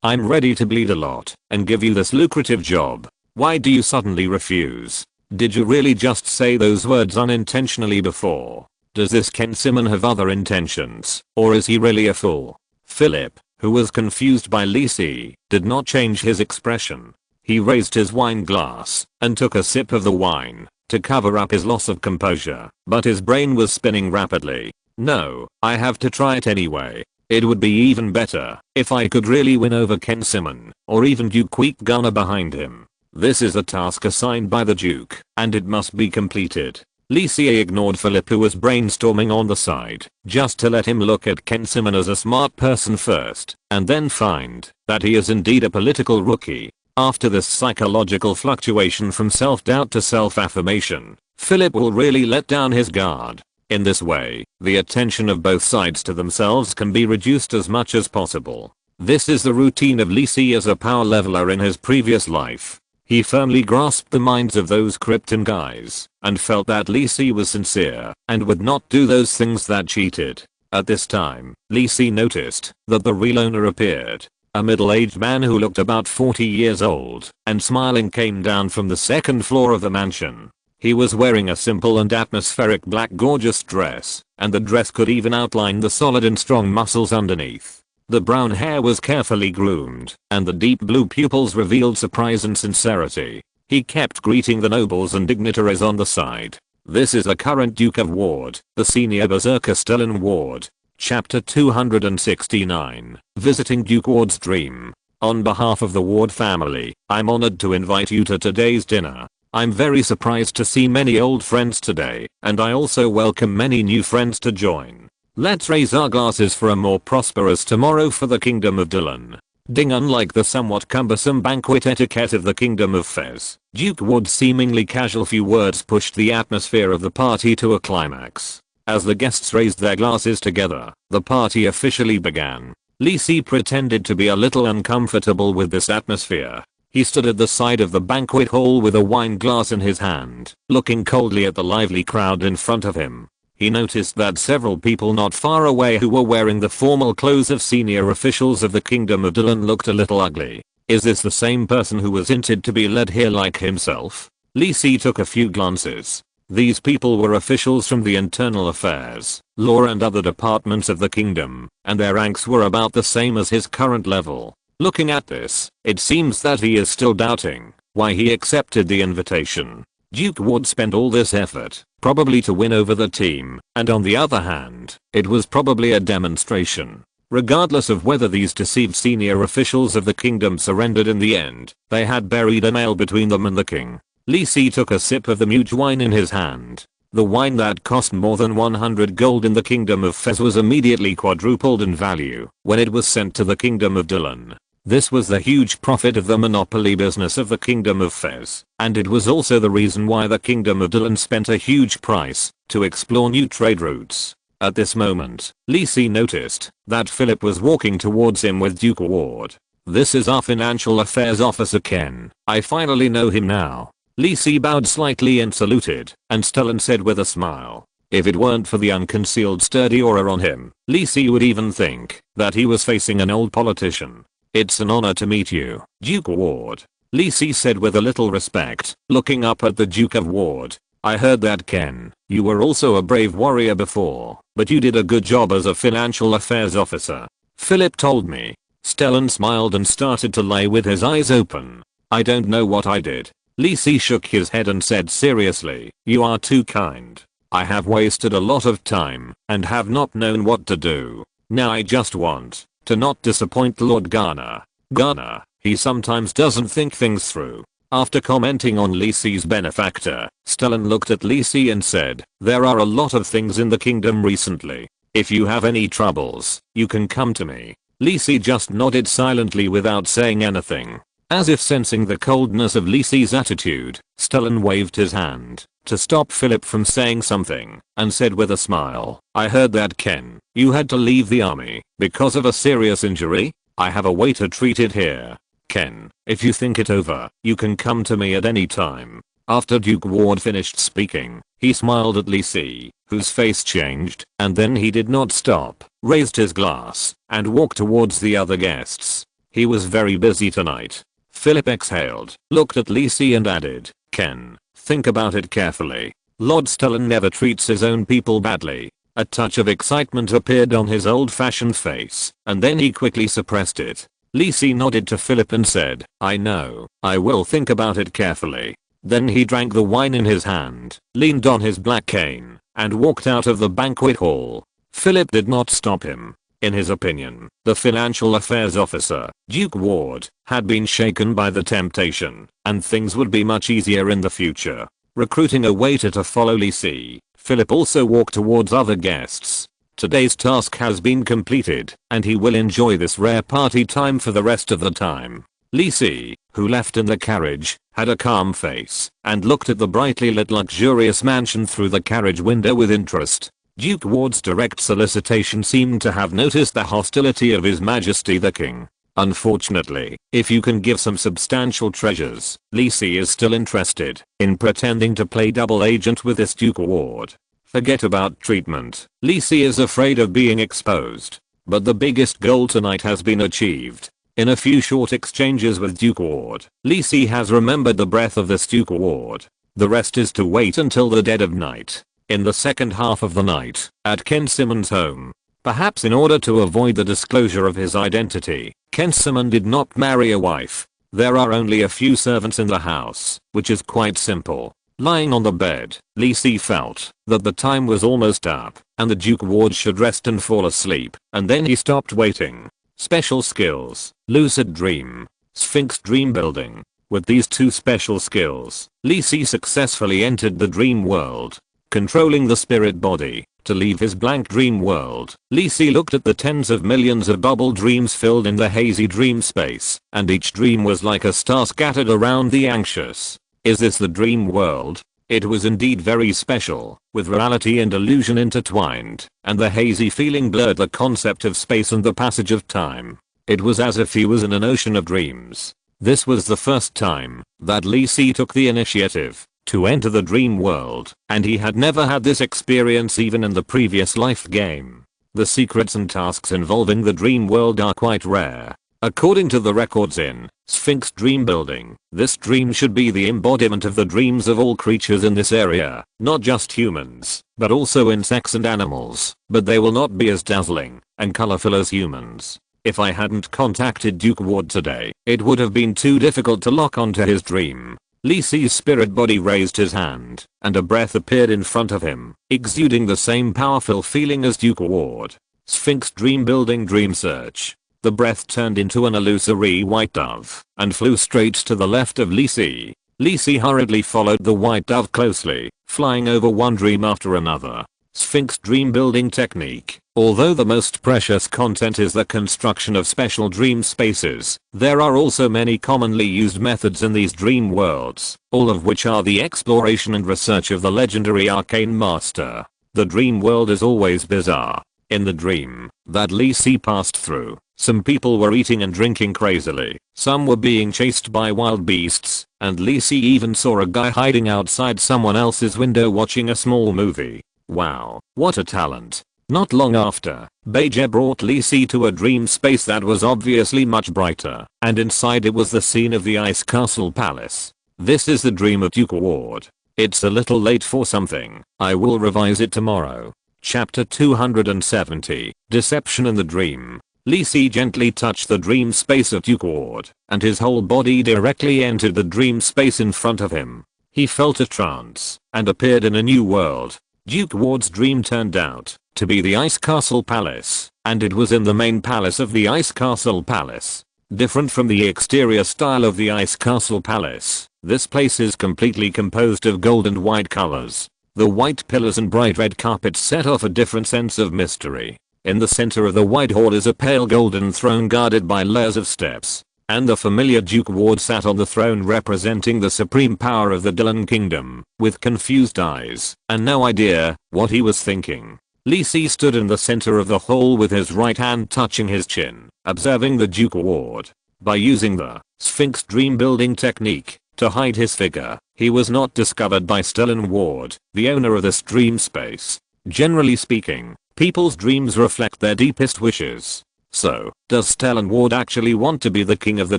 I'm ready to bleed a lot and give you this lucrative job. Why do you suddenly refuse? Did you really just say those words unintentionally before? Does this Ken Simon have other intentions, or is he really a fool? Philip, who was confused by Lee Si, did not change his expression. He raised his wine glass and took a sip of the wine to cover up his loss of composure, but his brain was spinning rapidly. No, I have to try it anyway. It would be even better if I could really win over Ken Simon, or even Duke Gunner behind him. This is a task assigned by the Duke, and it must be completed. Lee Si ignored Philip, who was brainstorming on the side, just to let him look at Ken Simon as a smart person first, and then find that he is indeed a political rookie. After this psychological fluctuation from self-doubt to self-affirmation, Philip will really let down his guard. In this way, the attention of both sides to themselves can be reduced as much as possible. This is the routine of Lee Si as a power leveler in his previous life. He firmly grasped the minds of those Krypton guys, and felt that Lee Si was sincere, and would not do those things that cheated. At this time, Lee Si noticed that the real owner appeared. A middle-aged man who looked about 40 years old, and smiling, came down from the second floor of the mansion. He was wearing a simple and atmospheric black gorgeous dress, and the dress could even outline the solid and strong muscles underneath. The brown hair was carefully groomed, and the deep blue pupils revealed surprise and sincerity. He kept greeting the nobles and dignitaries on the side. This is the current Duke of Ward, the senior berserker Stellan Ward. Chapter 269, Visiting Duke Ward's Dream. On behalf of the Ward family, I'm honored to invite you to today's dinner. I'm very surprised to see many old friends today, and I also welcome many new friends to join. Let's raise our glasses for a more prosperous tomorrow for the Kingdom of Dylan. Ding. Unlike the somewhat cumbersome banquet etiquette of the Kingdom of Fez, Duke Ward's seemingly casual few words pushed the atmosphere of the party to a climax. As the guests raised their glasses together, the party officially began. Lee Si pretended to be a little uncomfortable with this atmosphere. He stood at the side of the banquet hall with a wine glass in his hand, looking coldly at the lively crowd in front of him. He noticed that several people not far away who were wearing the formal clothes of senior officials of the Kingdom of Dylan looked a little ugly. Is this the same person who was hinted to be led here like himself? Lee Si took a few glances. These people were officials from the internal affairs, law and other departments of the kingdom, and their ranks were about the same as his current level. Looking at this, it seems that he is still doubting why he accepted the invitation. Duke Ward spent all this effort, probably to win over the team, and on the other hand, it was probably a demonstration. Regardless of whether these deceived senior officials of the kingdom surrendered in the end, they had buried a nail between them and the king. Li Si took a sip of the mute wine in his hand. The wine that cost more than 100 gold in the kingdom of Fez was immediately quadrupled in value when it was sent to the kingdom of Dylan. This was the huge profit of the monopoly business of the kingdom of Fez, and it was also the reason why the kingdom of Dylan spent a huge price to explore new trade routes. At this moment, Li Si noticed that Philip was walking towards him with Duke Ward. "This is our financial affairs officer Ken. I finally know him now." Li Si bowed slightly and saluted, and Stellan said with a smile. If it weren't for the unconcealed sturdy aura on him, Li Si would even think that he was facing an old politician. "It's an honor to meet you, Duke Ward," Li Si said with a little respect, looking up at the Duke of Ward. "I heard that, Ken. You were also a brave warrior before, but you did a good job as a financial affairs officer. Philip told me." Stellan smiled and started to lie with his eyes open. "I don't know what I did." Li Si shook his head and said seriously, "You are too kind. I have wasted a lot of time and have not known what to do. Now I just want to not disappoint Lord Garner. Garner, he sometimes doesn't think things through." After commenting on Li Si's benefactor, Stellan looked at Li Si and said, "There are a lot of things in the kingdom recently. If you have any troubles, you can come to me." Li Si just nodded silently without saying anything. As if sensing the coldness of Li Si's attitude, Stellan waved his hand to stop Philip from saying something, and said with a smile, "I heard that, Ken. You had to leave the army because of a serious injury? I have a way to treat it here. Ken, if you think it over, you can come to me at any time." After Duke Ward finished speaking, he smiled at Li Si, whose face changed, and then he did not stop, raised his glass, and walked towards the other guests. He was very busy tonight. Philip exhaled, looked at Li Si and added, "Ken, think about it carefully. Lord Stellan never treats his own people badly." A touch of excitement appeared on his old-fashioned face, and then he quickly suppressed it. Li Si nodded to Philip and said, "I know. I will think about it carefully." Then he drank the wine in his hand, leaned on his black cane, and walked out of the banquet hall. Philip did not stop him. In his opinion, the financial affairs officer, Duke Ward, had been shaken by the temptation, and things would be much easier in the future. Recruiting a waiter to follow Li Si, Philip also walked towards other guests. Today's task has been completed, and he will enjoy this rare party time for the rest of the time. Li Si, who left in the carriage, had a calm face, and looked at the brightly lit luxurious mansion through the carriage window with interest. Duke Ward's direct solicitation seemed to have noticed the hostility of His Majesty the King. Unfortunately, if you can give some substantial treasures, Li Si is still interested in pretending to play double agent with this Duke Ward. Forget about treatment. Li Si is afraid of being exposed. But the biggest goal tonight has been achieved. In a few short exchanges with Duke Ward, Li Si has remembered the breath of this Duke Ward. The rest is to wait until the dead of night. In the second half of the night, at Ken Simmons' home. Perhaps in order to avoid the disclosure of his identity, Ken Simmons did not marry a wife. There are only a few servants in the house, which is quite simple. Lying on the bed, Li Si felt that the time was almost up, and the Duke Ward should rest and fall asleep, and then he stopped waiting. Special skills, lucid dream, Sphinx dream building. With these two special skills, Li Si successfully entered the dream world. Controlling the spirit body, to leave his blank dream world, Li Si looked at the tens of millions of bubble dreams filled in the hazy dream space, and each dream was like a star scattered around the anxious. Is this the dream world? It was indeed very special, with reality and illusion intertwined, and the hazy feeling blurred the concept of space and the passage of time. It was as if he was in an ocean of dreams. This was the first time that Li Si took the initiative to enter the dream world, and he had never had this experience even in the previous life game. The secrets and tasks involving the dream world are quite rare. According to the records in Sphinx Dream Building, this dream should be the embodiment of the dreams of all creatures in this area, not just humans, but also insects and animals, but they will not be as dazzling and colorful as humans. If I hadn't contacted Duke Ward today, it would have been too difficult to lock onto his dream. Li Si's spirit body raised his hand, and a breath appeared in front of him, exuding the same powerful feeling as Duke Ward. Sphinx Dream Building Dream Search. The breath turned into an illusory white dove, and flew straight to the left of Li Si. Li Si hurriedly followed the white dove closely, flying over one dream after another. Sphinx Dream Building Technique. Although the most precious content is the construction of special dream spaces, there are also many commonly used methods in these dream worlds, all of which are the exploration and research of the legendary Arcane Master. The dream world is always bizarre. In the dream that Li Si passed through, some people were eating and drinking crazily, some were being chased by wild beasts, and Li Si even saw a guy hiding outside someone else's window watching a small movie. Wow, what a talent. Not long after, Beije brought Li Si to a dream space that was obviously much brighter, and inside it was the scene of the Ice Castle Palace. This is the dream of Duke Ward. It's a little late for something. I will revise it tomorrow. Chapter 270, Deception in the Dream. Li Si gently touched the dream space of Duke Ward, and his whole body directly entered the dream space in front of him. He felt a trance, and appeared in a new world. Duke Ward's dream turned out to be the Ice Castle Palace, and it was in the main palace of the Ice Castle Palace. Different from the exterior style of the Ice Castle Palace, this place is completely composed of gold and white colors. The white pillars and bright red carpets set off a different sense of mystery. In the center of the white hall is a pale golden throne guarded by layers of steps, and the familiar Duke Ward sat on the throne representing the supreme power of the Dylan Kingdom, with confused eyes and no idea what he was thinking. Li Si stood in the center of the hall with his right hand touching his chin, observing the Duke Ward. By using the Sphinx Dream Building technique to hide his figure, he was not discovered by Stellan Ward, the owner of this dream space. Generally speaking, people's dreams reflect their deepest wishes. So, does Stellan Ward actually want to be the king of the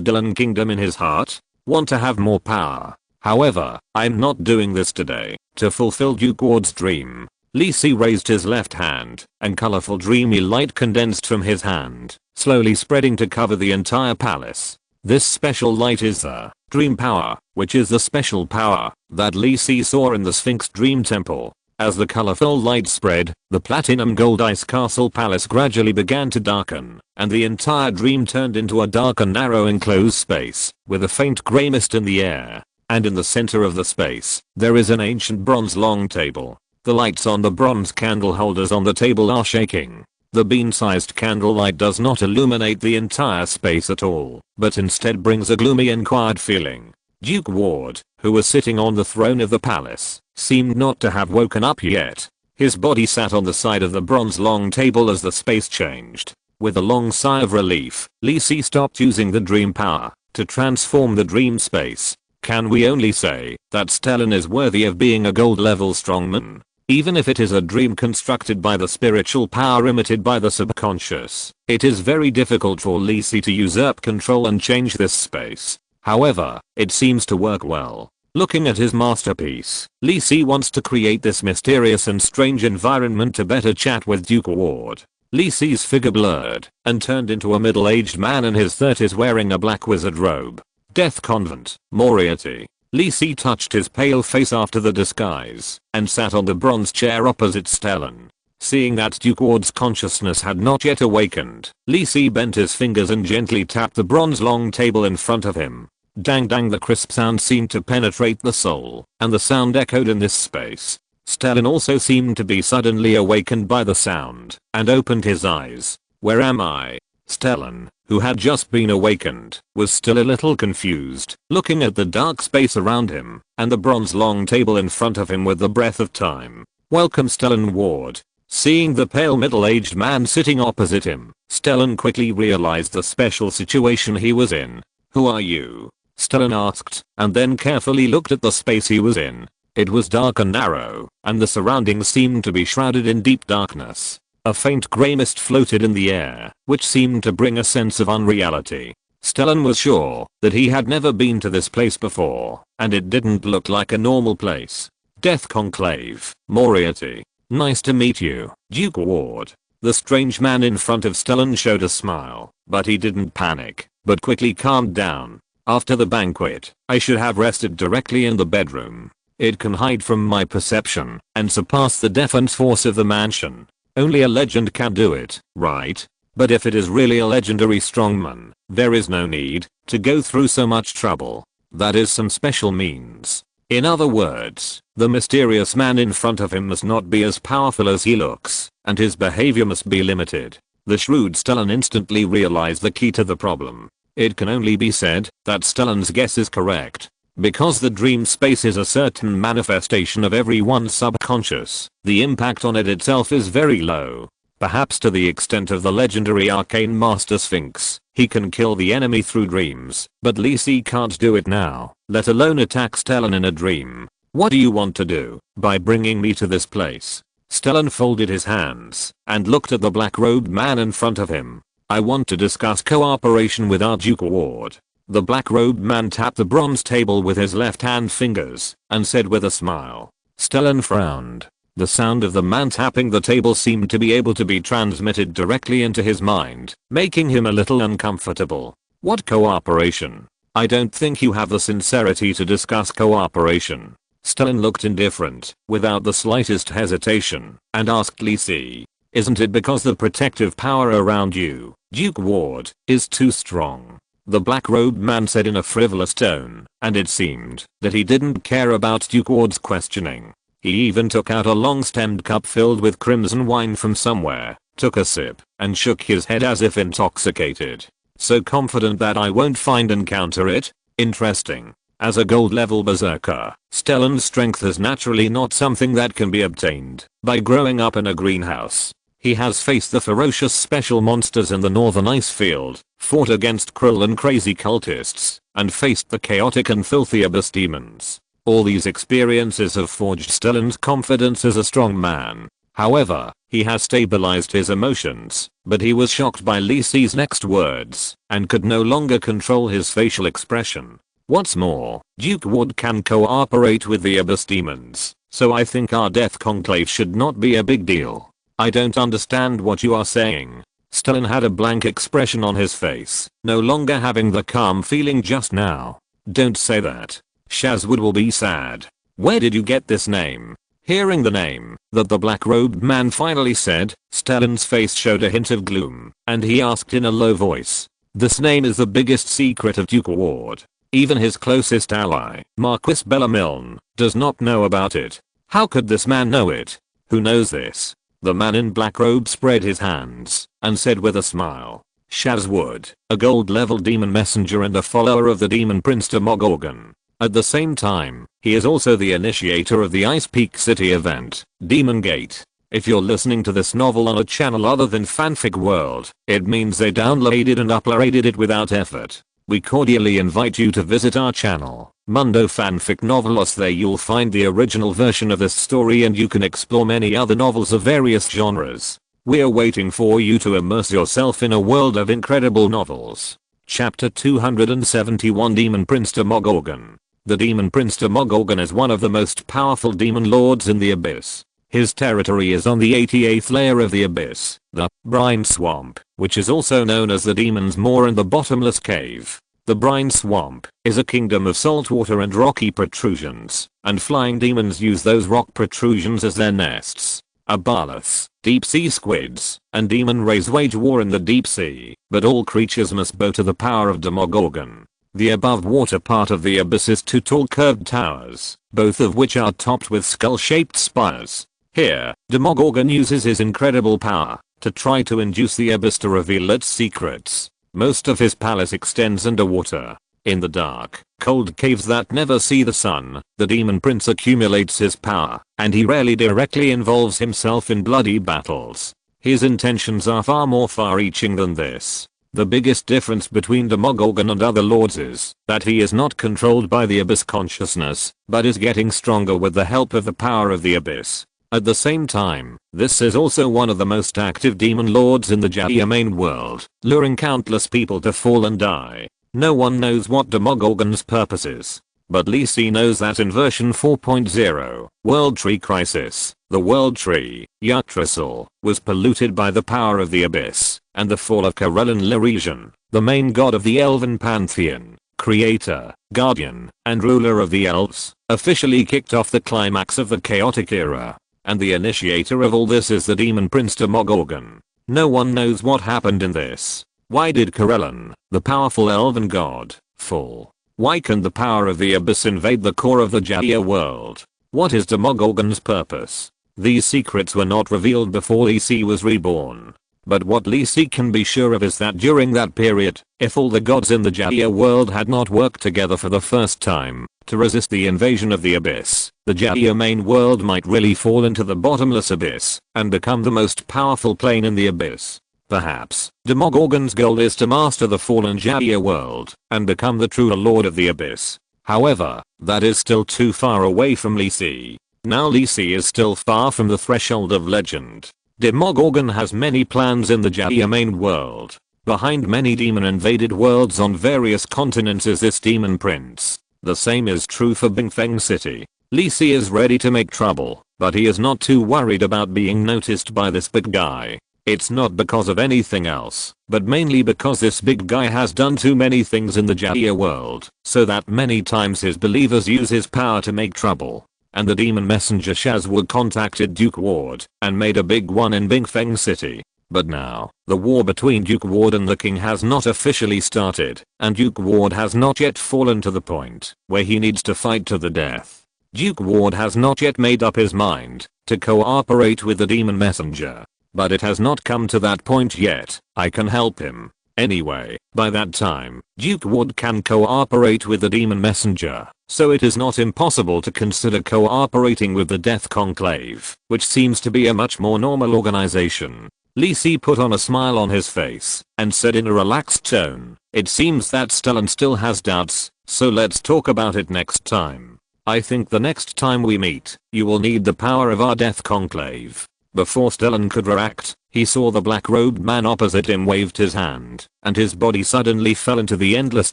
Dylan Kingdom in his heart? Want to have more power? However, I'm not doing this today to fulfill Duke Ward's dream. Li Si raised his left hand, and colorful dreamy light condensed from his hand, slowly spreading to cover the entire palace. This special light is the Dream Power, which is the special power that Li Si saw in the Sphinx Dream Temple. As the colorful light spread, the platinum gold Ice Castle Palace gradually began to darken, and the entire dream turned into a dark and narrow enclosed space, with a faint gray mist in the air. And in the center of the space, there is an ancient bronze long table. The lights on the bronze candle holders on the table are shaking. The bean-sized candlelight does not illuminate the entire space at all, but instead brings a gloomy and quiet feeling. Duke Ward, who was sitting on the throne of the palace, seemed not to have woken up yet. His body sat on the side of the bronze long table as the space changed. With a long sigh of relief, Li Si stopped using the dream power to transform the dream space. Can we only say that Stellan is worthy of being a gold level strongman? Even if it is a dream constructed by the spiritual power emitted by the subconscious, it is very difficult for Li Si to usurp control and change this space. However, it seems to work well. Looking at his masterpiece, Li Si wants to create this mysterious and strange environment to better chat with Duke Ward. Li Si's figure blurred and turned into a middle-aged man in his 30s wearing a black wizard robe. Death Convent, Moriarty. Li Si touched his pale face after the disguise and sat on the bronze chair opposite Stellan. Seeing that Duke Ward's consciousness had not yet awakened, Li Si bent his fingers and gently tapped the bronze long table in front of him. Dang dang, the crisp sound seemed to penetrate the soul, and the sound echoed in this space. Stellan also seemed to be suddenly awakened by the sound, and opened his eyes. Where am I? Stellan, who had just been awakened, was still a little confused, looking at the dark space around him, and the bronze long table in front of him with the breath of time. Welcome, Stellan Ward. Seeing the pale middle-aged man sitting opposite him, Stellan quickly realized the special situation he was in. Who are you? Stellan asked, and then carefully looked at the space he was in. It was dark and narrow, and the surroundings seemed to be shrouded in deep darkness. A faint grey mist floated in the air, which seemed to bring a sense of unreality. Stellan was sure that he had never been to this place before, and it didn't look like a normal place. Death Conclave, Moriarty. Nice to meet you, Duke Ward. The strange man in front of Stellan showed a smile, but he didn't panic, but quickly calmed down. After the banquet, I should have rested directly in the bedroom. It can hide from my perception and surpass the defense force of the mansion. Only a legend can do it, right? But if it is really a legendary strongman, there is no need to go through so much trouble. That is some special means. In other words, the mysterious man in front of him must not be as powerful as he looks, and his behavior must be limited. The shrewd Stellan instantly realized the key to the problem. It can only be said that Stellan's guess is correct. Because the dream space is a certain manifestation of everyone's subconscious, the impact on it itself is very low. Perhaps to the extent of the legendary Arcane Master Sphinx. He can kill the enemy through dreams, but Lisi can't do it now, let alone attack Stellan in a dream. What do you want to do by bringing me to this place? Stellan folded his hands and looked at the black-robed man in front of him. I want to discuss cooperation with our Duke Ward. The black-robed man tapped the bronze table with his left-hand fingers and said with a smile. Stellan frowned. The sound of the man tapping the table seemed to be able to be transmitted directly into his mind, making him a little uncomfortable. What cooperation? I don't think you have the sincerity to discuss cooperation. Stellan looked indifferent, without the slightest hesitation, and asked Lisi. Isn't it because the protective power around you, Duke Ward, is too strong? The black-robed man said in a frivolous tone, and it seemed that he didn't care about Duke Ward's questioning. He even took out a long-stemmed cup filled with crimson wine from somewhere, took a sip, and shook his head as if intoxicated. So confident that I won't find and counter it? Interesting. As a gold-level berserker, Stellan's strength is naturally not something that can be obtained by growing up in a greenhouse. He has faced the ferocious special monsters in the northern ice field, fought against cruel and crazy cultists, and faced the chaotic and filthy abyss demons. All these experiences have forged Stellan's confidence as a strong man. However, he has stabilized his emotions, but he was shocked by Lisi's next words, and could no longer control his facial expression. What's more, Duke Ward can cooperate with the abyss demons, so I think our death conclave should not be a big deal. I don't understand what you are saying. Stellan had a blank expression on his face, no longer having the calm feeling just now. Don't say that. Shazwood will be sad. Where did you get this name? Hearing the name that the black-robed man finally said, Stellan's face showed a hint of gloom, and he asked in a low voice. This name is the biggest secret of Duke Ward. Even his closest ally, Marquis Bellamilne, does not know about it. How could this man know it? Who knows this? The man in black robe spread his hands and said with a smile. Shazwood, a gold-level demon messenger and a follower of the demon prince Demogorgon. At the same time, he is also the initiator of the Ice Peak City event, Demon Gate. If you're listening to this novel on a channel other than Fanfic World, it means they downloaded and uploaded it without effort. We cordially invite you to visit our channel, Mundo Fanfic Novelos. There you'll find the original version of this story and you can explore many other novels of various genres. We're waiting for you to immerse yourself in a world of incredible novels. Chapter 271 Demon Prince Demogorgon. The Demon Prince Demogorgon is one of the most powerful demon lords in the Abyss. His territory is on the 88th layer of the Abyss, the Brine Swamp, which is also known as the Demon's Maw and the Bottomless Cave. The Brine Swamp is a kingdom of saltwater and rocky protrusions, and flying demons use those rock protrusions as their nests. Abalas, deep-sea squids, and demon rays wage war in the deep sea, but all creatures must bow to the power of Demogorgon. The above-water part of the abyss is two tall curved towers, both of which are topped with skull-shaped spires. Here, Demogorgon uses his incredible power to try to induce the abyss to reveal its secrets. Most of his palace extends underwater. In the dark, cold caves that never see the sun, the Demon Prince accumulates his power, and he rarely directly involves himself in bloody battles. His intentions are far more far-reaching than this. The biggest difference between Demogorgon and other lords is that he is not controlled by the Abyss consciousness, but is getting stronger with the help of the power of the Abyss. At the same time, this is also one of the most active demon lords in the Jadia main world, luring countless people to fall and die. No one knows what Demogorgon's purpose is, but Lisi knows that in version 4.0, World Tree Crisis, the World Tree, Yggdrasil, was polluted by the power of the Abyss, and the fall of Karelin Lerision, the main god of the Elven pantheon, creator, guardian, and ruler of the Elves, officially kicked off the climax of the chaotic era. And the initiator of all this is the demon prince Demogorgon. No one knows what happened in this. Why did Corellon, the powerful elven god, fall? Why can the power of the abyss invade the core of the Jadia world? What is Demogorgon's purpose? These secrets were not revealed before EC was reborn. But what Lee Sin can be sure of is that during that period, if all the gods in the Jadia world had not worked together for the first time to resist the invasion of the abyss, the Jadia main world might really fall into the bottomless abyss and become the most powerful plane in the abyss. Perhaps, Demogorgon's goal is to master the fallen Jadia world and become the true lord of the abyss. However, that is still too far away from Lee Sin. Now Lee Sin is still far from the threshold of legend. Demogorgon has many plans in the Jadia main world. Behind many demon invaded worlds on various continents is this demon prince. The same is true for Bingfeng City. Lee Sin is ready to make trouble, but he is not too worried about being noticed by this big guy. It's not because of anything else, but mainly because this big guy has done too many things in the Jadia world, so that many times his believers use his power to make trouble. And the demon messenger Shazwood contacted Duke Ward and made a big one in Bingfeng City. But now, the war between Duke Ward and the king has not officially started, and Duke Ward has not yet fallen to the point where he needs to fight to the death. Duke Ward has not yet made up his mind to cooperate with the demon messenger. But it has not come to that point yet. I can help him. Anyway, by that time, Duke Ward can cooperate with the demon messenger, so it is not impossible to consider cooperating with the Death Conclave, which seems to be a much more normal organization. Lee Sin put on a smile on his face and said in a relaxed tone, "It seems that Stellan still has doubts, so let's talk about it next time. I think the next time we meet, you will need the power of our Death Conclave." Before Stellan could react, he saw the black-robed man opposite him waved his hand, and his body suddenly fell into the endless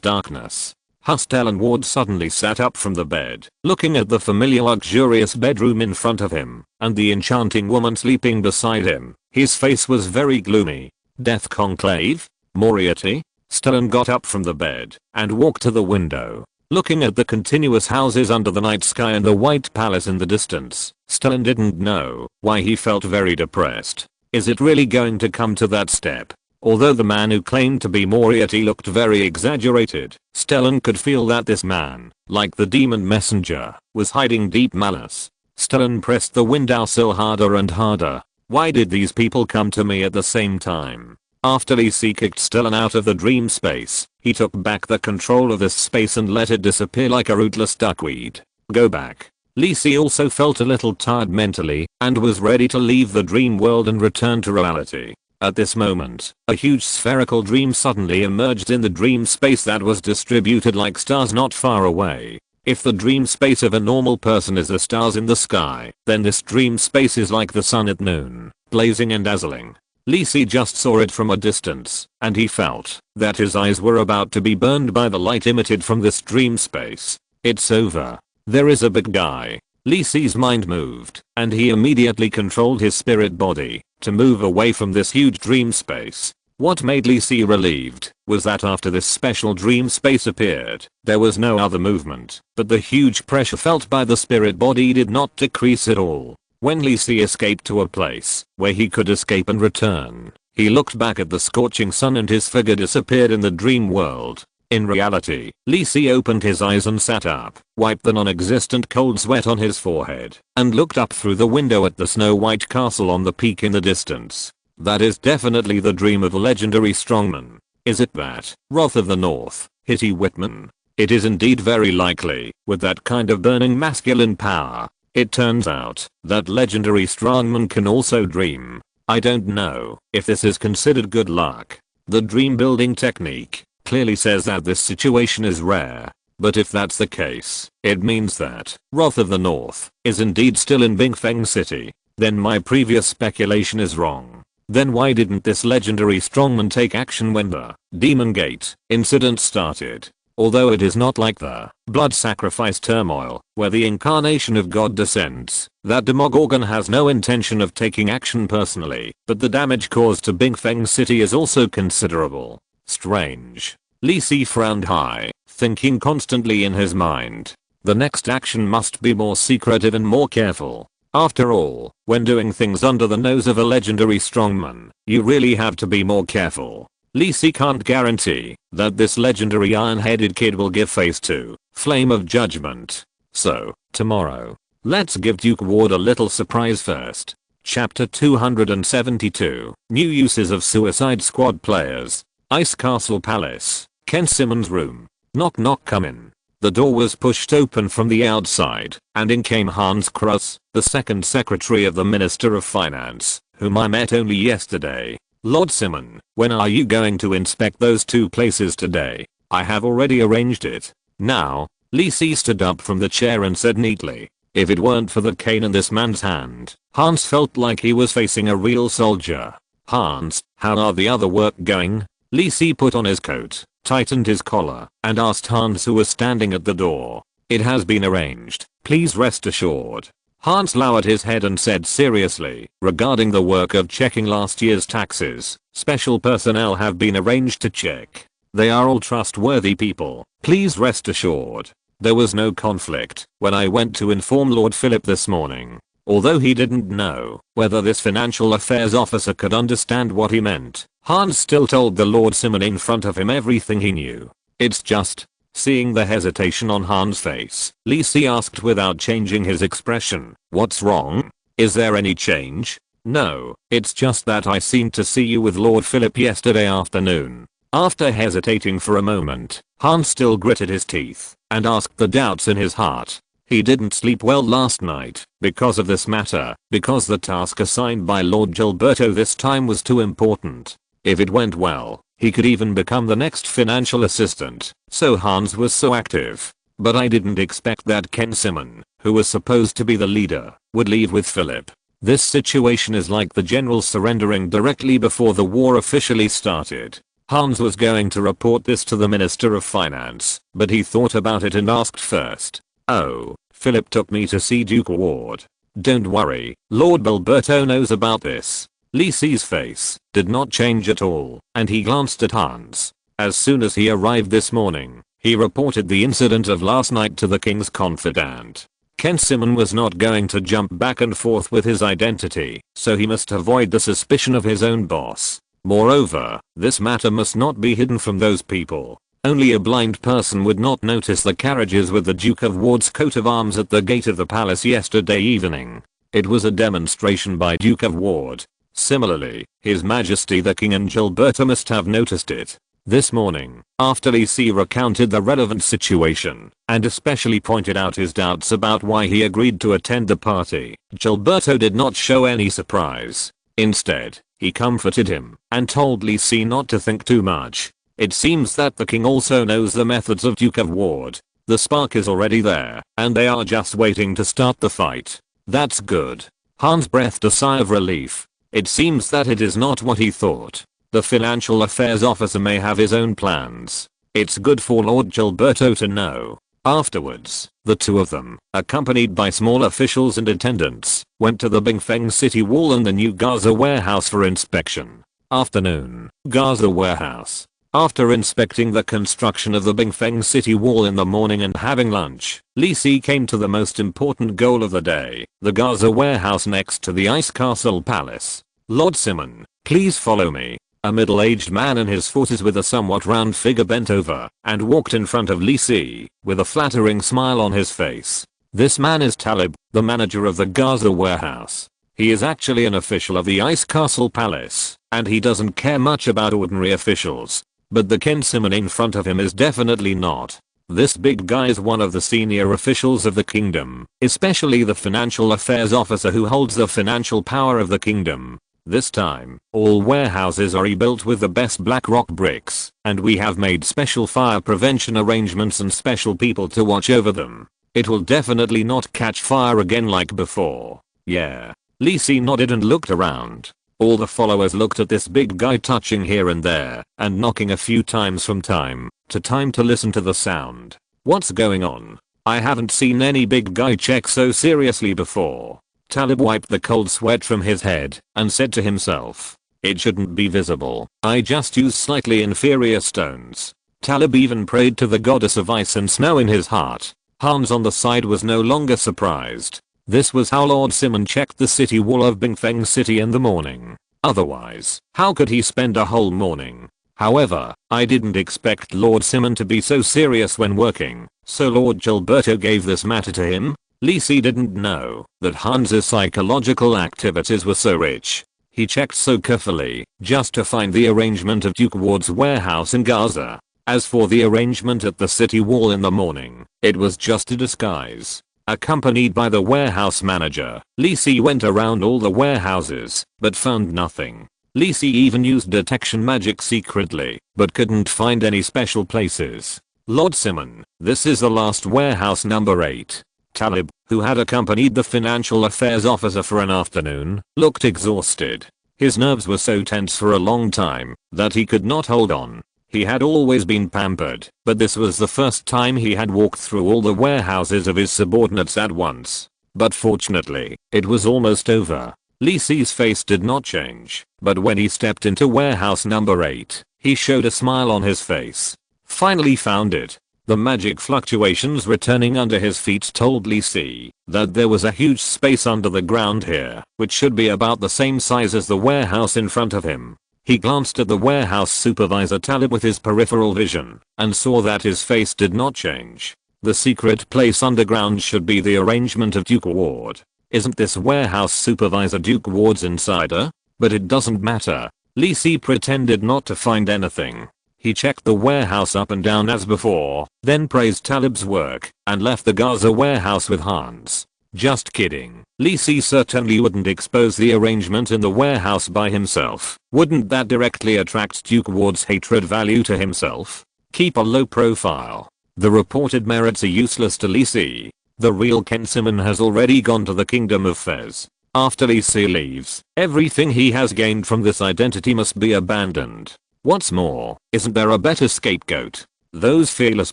darkness. Stellan Ward suddenly sat up from the bed, looking at the familiar luxurious bedroom in front of him, and the enchanting woman sleeping beside him. His face was very gloomy. Death Conclave? Moriarty? Stellan got up from the bed and walked to the window. Looking at the continuous houses under the night sky and the White Palace in the distance, Stellan didn't know why he felt very depressed. Is it really going to come to that step? Although the man who claimed to be Moriarty looked very exaggerated, Stellan could feel that this man, like the demon messenger, was hiding deep malice. Stellan pressed the windowsill harder and harder. Why did these people come to me at the same time? After Lee Sin kicked Stellan out of the dream space, he took back the control of this space and let it disappear like a rootless duckweed. Go back. Lee Sin also felt a little tired mentally and was ready to leave the dream world and return to reality. At this moment, a huge spherical dream suddenly emerged in the dream space that was distributed like stars not far away. If the dream space of a normal person is the stars in the sky, then this dream space is like the sun at noon, blazing and dazzling. Lee Sin just saw it from a distance, and he felt that his eyes were about to be burned by the light emitted from this dream space. It's over. There is a big guy. Lee Sin's mind moved, and he immediately controlled his spirit body to move away from this huge dream space. What made Lee Sin relieved was that after this special dream space appeared, there was no other movement, but the huge pressure felt by the spirit body did not decrease at all. When Lee Sin escaped to a place where he could escape and return, he looked back at the scorching sun and his figure disappeared in the dream world. In reality, Lee Sin opened his eyes and sat up, wiped the non-existent cold sweat on his forehead, and looked up through the window at the snow-white castle on the peak in the distance. That is definitely the dream of a legendary strongman. Is it that, Wrath of the North, Hitty Whitman? It is indeed very likely, with that kind of burning masculine power. It turns out that legendary strongmen can also dream. I don't know if this is considered good luck. The dream building technique clearly says that this situation is rare. But if that's the case, it means that Wrath of the North is indeed still in Bingfeng City. Then my previous speculation is wrong. Then why didn't this legendary strongman take action when the Demon Gate incident started? Although it is not like the blood sacrifice turmoil, where the incarnation of God descends, that Demogorgon has no intention of taking action personally, but the damage caused to Bingfeng City is also considerable. Strange. Lee Sin frowned high, thinking constantly in his mind. The next action must be more secretive and more careful. After all, when doing things under the nose of a legendary strongman, you really have to be more careful. Lisi can't guarantee that this legendary iron-headed kid will give face to Flame of Judgment. So, tomorrow, let's give Duke Ward a little surprise first. Chapter 272, New Uses of Suicide Squad Players. Ice Castle Palace. Ken Simmons' room. Knock knock, come in. The door was pushed open from the outside, and in came Hans Kruss, the second secretary of the Minister of Finance, whom I met only yesterday. Lord Simon, when are you going to inspect those two places today? I have already arranged it. Now, Lisi stood up from the chair and said neatly, if it weren't for the cane in this man's hand. Hans felt like he was facing a real soldier. Hans, how are the other work going? Lisi put on his coat, tightened his collar, and asked Hans, who was standing at the door. It has been arranged, please rest assured. Hans lowered his head and said seriously, regarding the work of checking last year's taxes, special personnel have been arranged to check. They are all trustworthy people, please rest assured. There was no conflict when I went to inform Lord Philip this morning. Although he didn't know whether this financial affairs officer could understand what he meant, Hans still told the Lord Simon in front of him everything he knew. It's just, seeing the hesitation on Hans' face, Lisi asked without changing his expression, what's wrong? Is there any change? No, it's just that I seemed to see you with Lord Philip yesterday afternoon. After hesitating for a moment, Hans still gritted his teeth and asked the doubts in his heart. He didn't sleep well last night because of this matter, because the task assigned by Lord Gilberto this time was too important. If it went well, he could even become the next financial assistant, so Hans was so active. But I didn't expect that Ken Simon, who was supposed to be the leader, would leave with Philip. This situation is like the general surrendering directly before the war officially started. Hans was going to report this to the Minister of Finance, but he thought about it and asked first. Oh, Philip took me to see Duke Ward. Don't worry, Lord Gilberto knows about this. Lisi's face did not change at all, and he glanced at Hans. As soon as he arrived this morning, he reported the incident of last night to the king's confidant. Ken Simon was not going to jump back and forth with his identity, so he must avoid the suspicion of his own boss. Moreover, this matter must not be hidden from those people. Only a blind person would not notice the carriages with the Duke of Ward's coat of arms at the gate of the palace yesterday evening. It was a demonstration by Duke of Ward. Similarly, His Majesty the King and Gilberto must have noticed it. This morning, after Lisi recounted the relevant situation, and especially pointed out his doubts about why he agreed to attend the party, Gilberto did not show any surprise. Instead, he comforted him and told Lisi not to think too much. It seems that the king also knows the methods of Duke of Ward. The spark is already there, and they are just waiting to start the fight. That's good. Hans breathed a sigh of relief. It seems that it is not what he thought. The financial affairs officer may have his own plans. It's good for Lord Gilberto to know. Afterwards, the two of them, accompanied by small officials and attendants, went to the Bingfeng City Wall and the new Gaza warehouse for inspection. Afternoon, Gaza warehouse. After inspecting the construction of the Bingfeng City Wall in the morning and having lunch, Lisi came to the most important goal of the day, the Gaza warehouse next to the Ice Castle Palace. Lord Simon, please follow me. A middle-aged man in his 40s with a somewhat round figure bent over and walked in front of Lisi with a flattering smile on his face. This man is Talib, the manager of the Gaza warehouse. He is actually an official of the Ice Castle Palace, and he doesn't care much about ordinary officials. But the Ken Simon in front of him is definitely not. This big guy is one of the senior officials of the kingdom, especially the financial affairs officer who holds the financial power of the kingdom. This time, all warehouses are rebuilt with the best black rock bricks, and we have made special fire prevention arrangements and special people to watch over them. It will definitely not catch fire again like before. Yeah. Lisi nodded and looked around. All the followers looked at this big guy touching here and there, and knocking a few times from time to listen to the sound. What's going on? I haven't seen any big guy check so seriously before. Talib wiped the cold sweat from his head, and said to himself, it shouldn't be visible, I just use slightly inferior stones. Talib even prayed to the goddess of ice and snow in his heart. Hans on the side was no longer surprised. This was how Lord Simon checked the city wall of Bingfeng City in the morning. Otherwise, how could he spend a whole morning? However, I didn't expect Lord Simon to be so serious when working, so Lord Gilberto gave this matter to him. Lisi didn't know that Hans's psychological activities were so rich. He checked so carefully, just to find the arrangement of Duke Ward's warehouse in Gaza. As for the arrangement at the city wall in the morning, it was just a disguise. Accompanied by the warehouse manager, Lisi went around all the warehouses, but found nothing. Lisi even used detection magic secretly, but couldn't find any special places. Lord Simon, this is the last warehouse number 8. Talib, who had accompanied the financial affairs officer for an afternoon, looked exhausted. His nerves were so tense for a long time that he could not hold on. He had always been pampered, but this was the first time he had walked through all the warehouses of his subordinates at once. But fortunately, it was almost over. Lisi's face did not change, but when he stepped into warehouse number 8, he showed a smile on his face. Finally found it. The magic fluctuations returning under his feet told Lisi that there was a huge space under the ground here, which should be about the same size as the warehouse in front of him. He glanced at the warehouse supervisor Talib with his peripheral vision, and saw that his face did not change. The secret place underground should be the arrangement of Duke Ward. Isn't this warehouse supervisor Duke Ward's insider? But it doesn't matter. Lisi pretended not to find anything. He checked the warehouse up and down as before, then praised Talib's work, and left the Gaza warehouse with Hans. Just kidding. Lisi certainly wouldn't expose the arrangement in the warehouse by himself. Wouldn't that directly attract Duke Ward's hatred value to himself? Keep a low profile. The reported merits are useless to Lisi. The real Ken Simon has already gone to the kingdom of Fez. After Lisi leaves, everything he has gained from this identity must be abandoned. What's more, isn't there a better scapegoat? Those fearless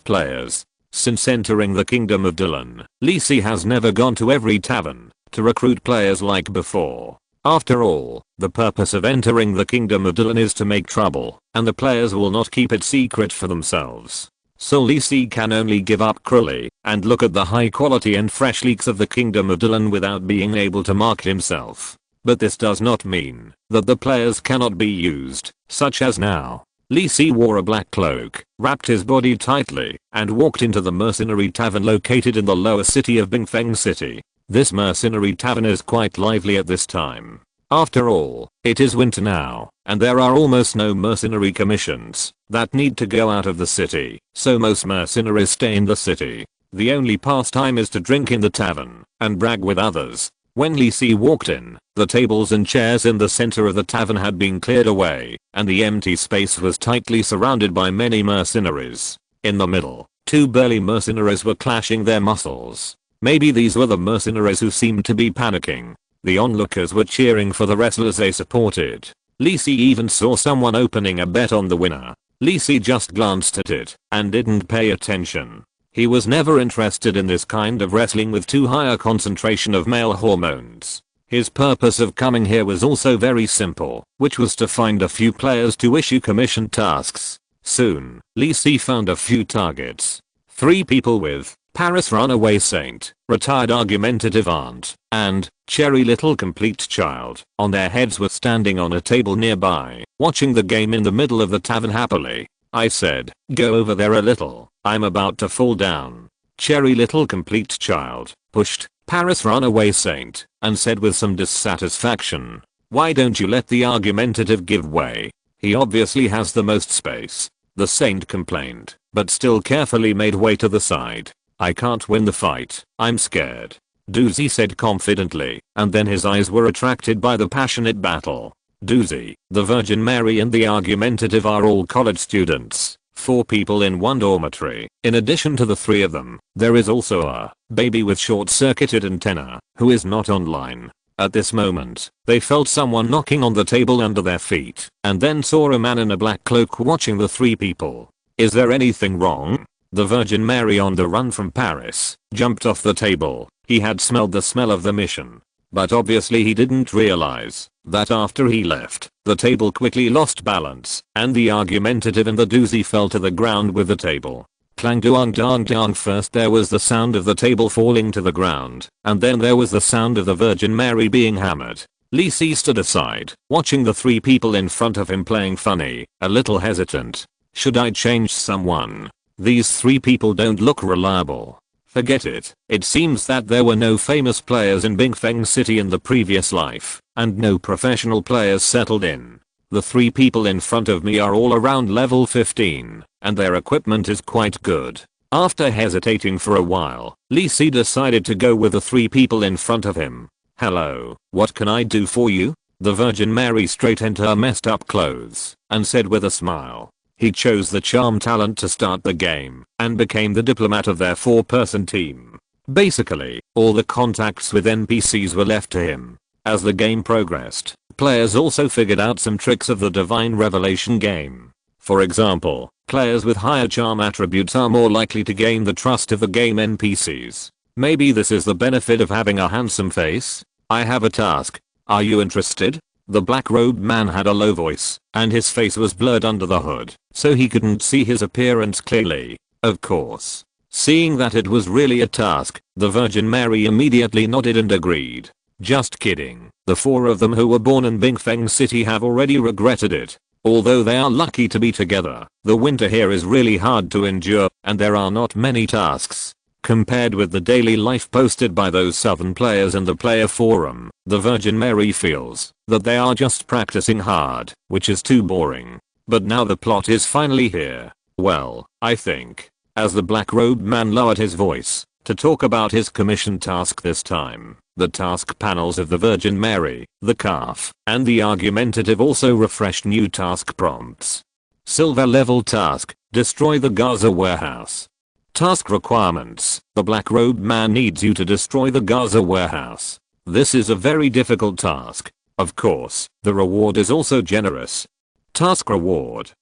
players. Since entering the kingdom of Dylan, Lisi has never gone to every tavern to recruit players like before. After all, the purpose of entering the kingdom of Dylan is to make trouble, and the players will not keep it secret for themselves. So Lisi can only give up cruelly and look at the high quality and fresh leaks of the kingdom of Dylan without being able to market himself. But this does not mean that the players cannot be used, such as now. Lisi wore a black cloak, wrapped his body tightly, and walked into the mercenary tavern located in the lower city of Bingfeng City. This mercenary tavern is quite lively at this time. After all, it is winter now, and there are almost no mercenary commissions that need to go out of the city, so most mercenaries stay in the city. The only pastime is to drink in the tavern and brag with others. When Lisi walked in, the tables and chairs in the center of the tavern had been cleared away, and the empty space was tightly surrounded by many mercenaries. In the middle, two burly mercenaries were clashing their muscles. Maybe these were the mercenaries who seemed to be panicking. The onlookers were cheering for the wrestlers they supported. Lisi even saw someone opening a bet on the winner. Lisi just glanced at it and didn't pay attention. He was never interested in this kind of wrestling with too high a concentration of male hormones. His purpose of coming here was also very simple, which was to find a few players to issue commission tasks. Soon, Lisi found a few targets. 3 people with Paris Runaway Saint, Retired Argumentative Aunt, and Cherry Little Complete Child on their heads were standing on a table nearby, watching the game in the middle of the tavern happily. I said, go over there a little, I'm about to fall down. Cherry Little Complete Child pushed Paris Runaway Saint and said with some dissatisfaction, why don't you let the argumentative give way? He obviously has the most space. The saint complained, but still carefully made way to the side. I can't win the fight, I'm scared. Doozy said confidently, and then his eyes were attracted by the passionate battle. Doozy, the Virgin Mary and the argumentative are all college students, 4 people in one dormitory. In addition to the 3 of them, there is also a baby with short-circuited antenna, who is not online. At this moment, they felt someone knocking on the table under their feet, and then saw a man in a black cloak watching the 3 people. Is there anything wrong? The Virgin Mary, on the run from Paris, jumped off the table. He had smelled the smell of the mission. But obviously he didn't realize that after he left, the table quickly lost balance, and the argumentative and the doozy fell to the ground with the table. Clang doang dang dang. First there was the sound of the table falling to the ground, and then there was the sound of the Virgin Mary being hammered. Lee Si stood aside, watching the three people in front of him playing funny, a little hesitant. Should I change someone? These three people don't look reliable. Forget it. It seems that there were no famous players in Bingfeng City in the previous life, and no professional players settled in. The three people in front of me are all around level 15, and their equipment is quite good. After hesitating for a while, Lee Si decided to go with the three people in front of him. Hello, what can I do for you? The Virgin Mary straightened her messed up clothes and said with a smile. He chose the charm talent to start the game and became the diplomat of their 4-person team. Basically, all the contacts with NPCs were left to him. As the game progressed, players also figured out some tricks of the Divine Revelation game. For example, players with higher charm attributes are more likely to gain the trust of the game NPCs. Maybe this is the benefit of having a handsome face. I have a task. Are you interested? The black-robed man had a low voice, and his face was blurred under the hood, so he couldn't see his appearance clearly. Of course. Seeing that it was really a task, the Virgin Mary immediately nodded and agreed. Just kidding. The 4 of them who were born in Bingfeng City have already regretted it. Although they are lucky to be together, the winter here is really hard to endure, and there are not many tasks. Compared with the daily life posted by those southern players in the player forum, the Virgin Mary feels that they are just practicing hard, which is too boring. But now the plot is finally here. Well, I think. As the black-robed man lowered his voice to talk about his commission task this time, the task panels of the Virgin Mary, the calf, and the argumentative also refreshed new task prompts. Silver level task, destroy the Gaza warehouse. Task requirements. The black-robed man needs you to destroy the Gaza warehouse. This is a very difficult task. Of course, the reward is also generous. Task reward.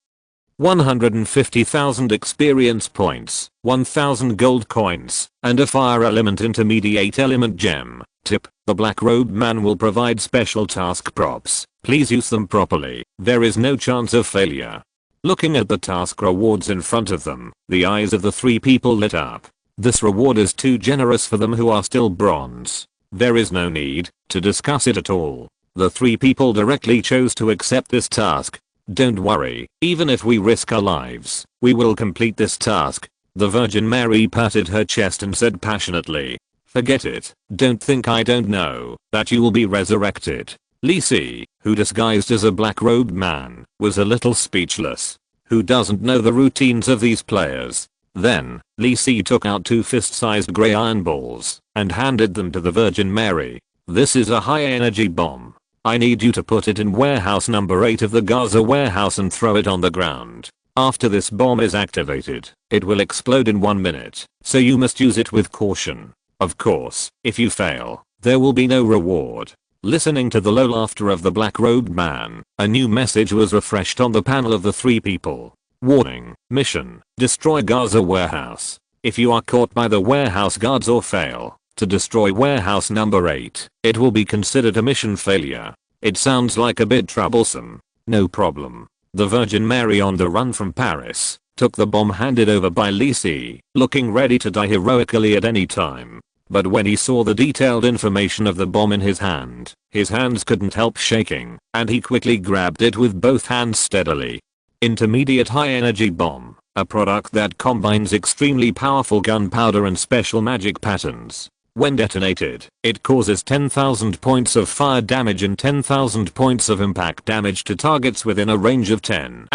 150,000 experience points, 1,000 gold coins, and a fire element intermediate element gem. Tip: the black-robed man will provide special task props. Please use them properly. There is no chance of failure. Looking at the task rewards in front of them, the eyes of the three people lit up. This reward is too generous for them who are still bronze. There is no need to discuss it at all. The three people directly chose to accept this task. Don't worry, even if we risk our lives, we will complete this task. The Virgin Mary patted her chest and said passionately. Forget it, don't think I don't know that you will be resurrected. Lee Si, who disguised as a black-robed man, was a little speechless. Who doesn't know the routines of these players? Then, Lee Si took out 2 fist-sized grey iron balls and handed them to the Virgin Mary. This is a high-energy bomb. I need you to put it in warehouse number 8 of the Gaza warehouse and throw it on the ground. After this bomb is activated, it will explode in 1 minute, so you must use it with caution. Of course, if you fail, there will be no reward. Listening to the low laughter of the black-robed man, a new message was refreshed on the panel of the three people. Warning, mission, destroy Gaza warehouse. If you are caught by the warehouse guards or fail to destroy warehouse number 8, it will be considered a mission failure. It sounds like a bit troublesome. No problem. The Virgin Mary, on the run from Paris, took the bomb handed over by Lee Si, looking ready to die heroically at any time. But when he saw the detailed information of the bomb in his hands couldn't help shaking, and he quickly grabbed it with both hands steadily. Intermediate high energy bomb, a product that combines extremely powerful gunpowder and special magic patterns. When detonated, it causes 10,000 points of fire damage and 10,000 points of impact damage to targets within a range of 10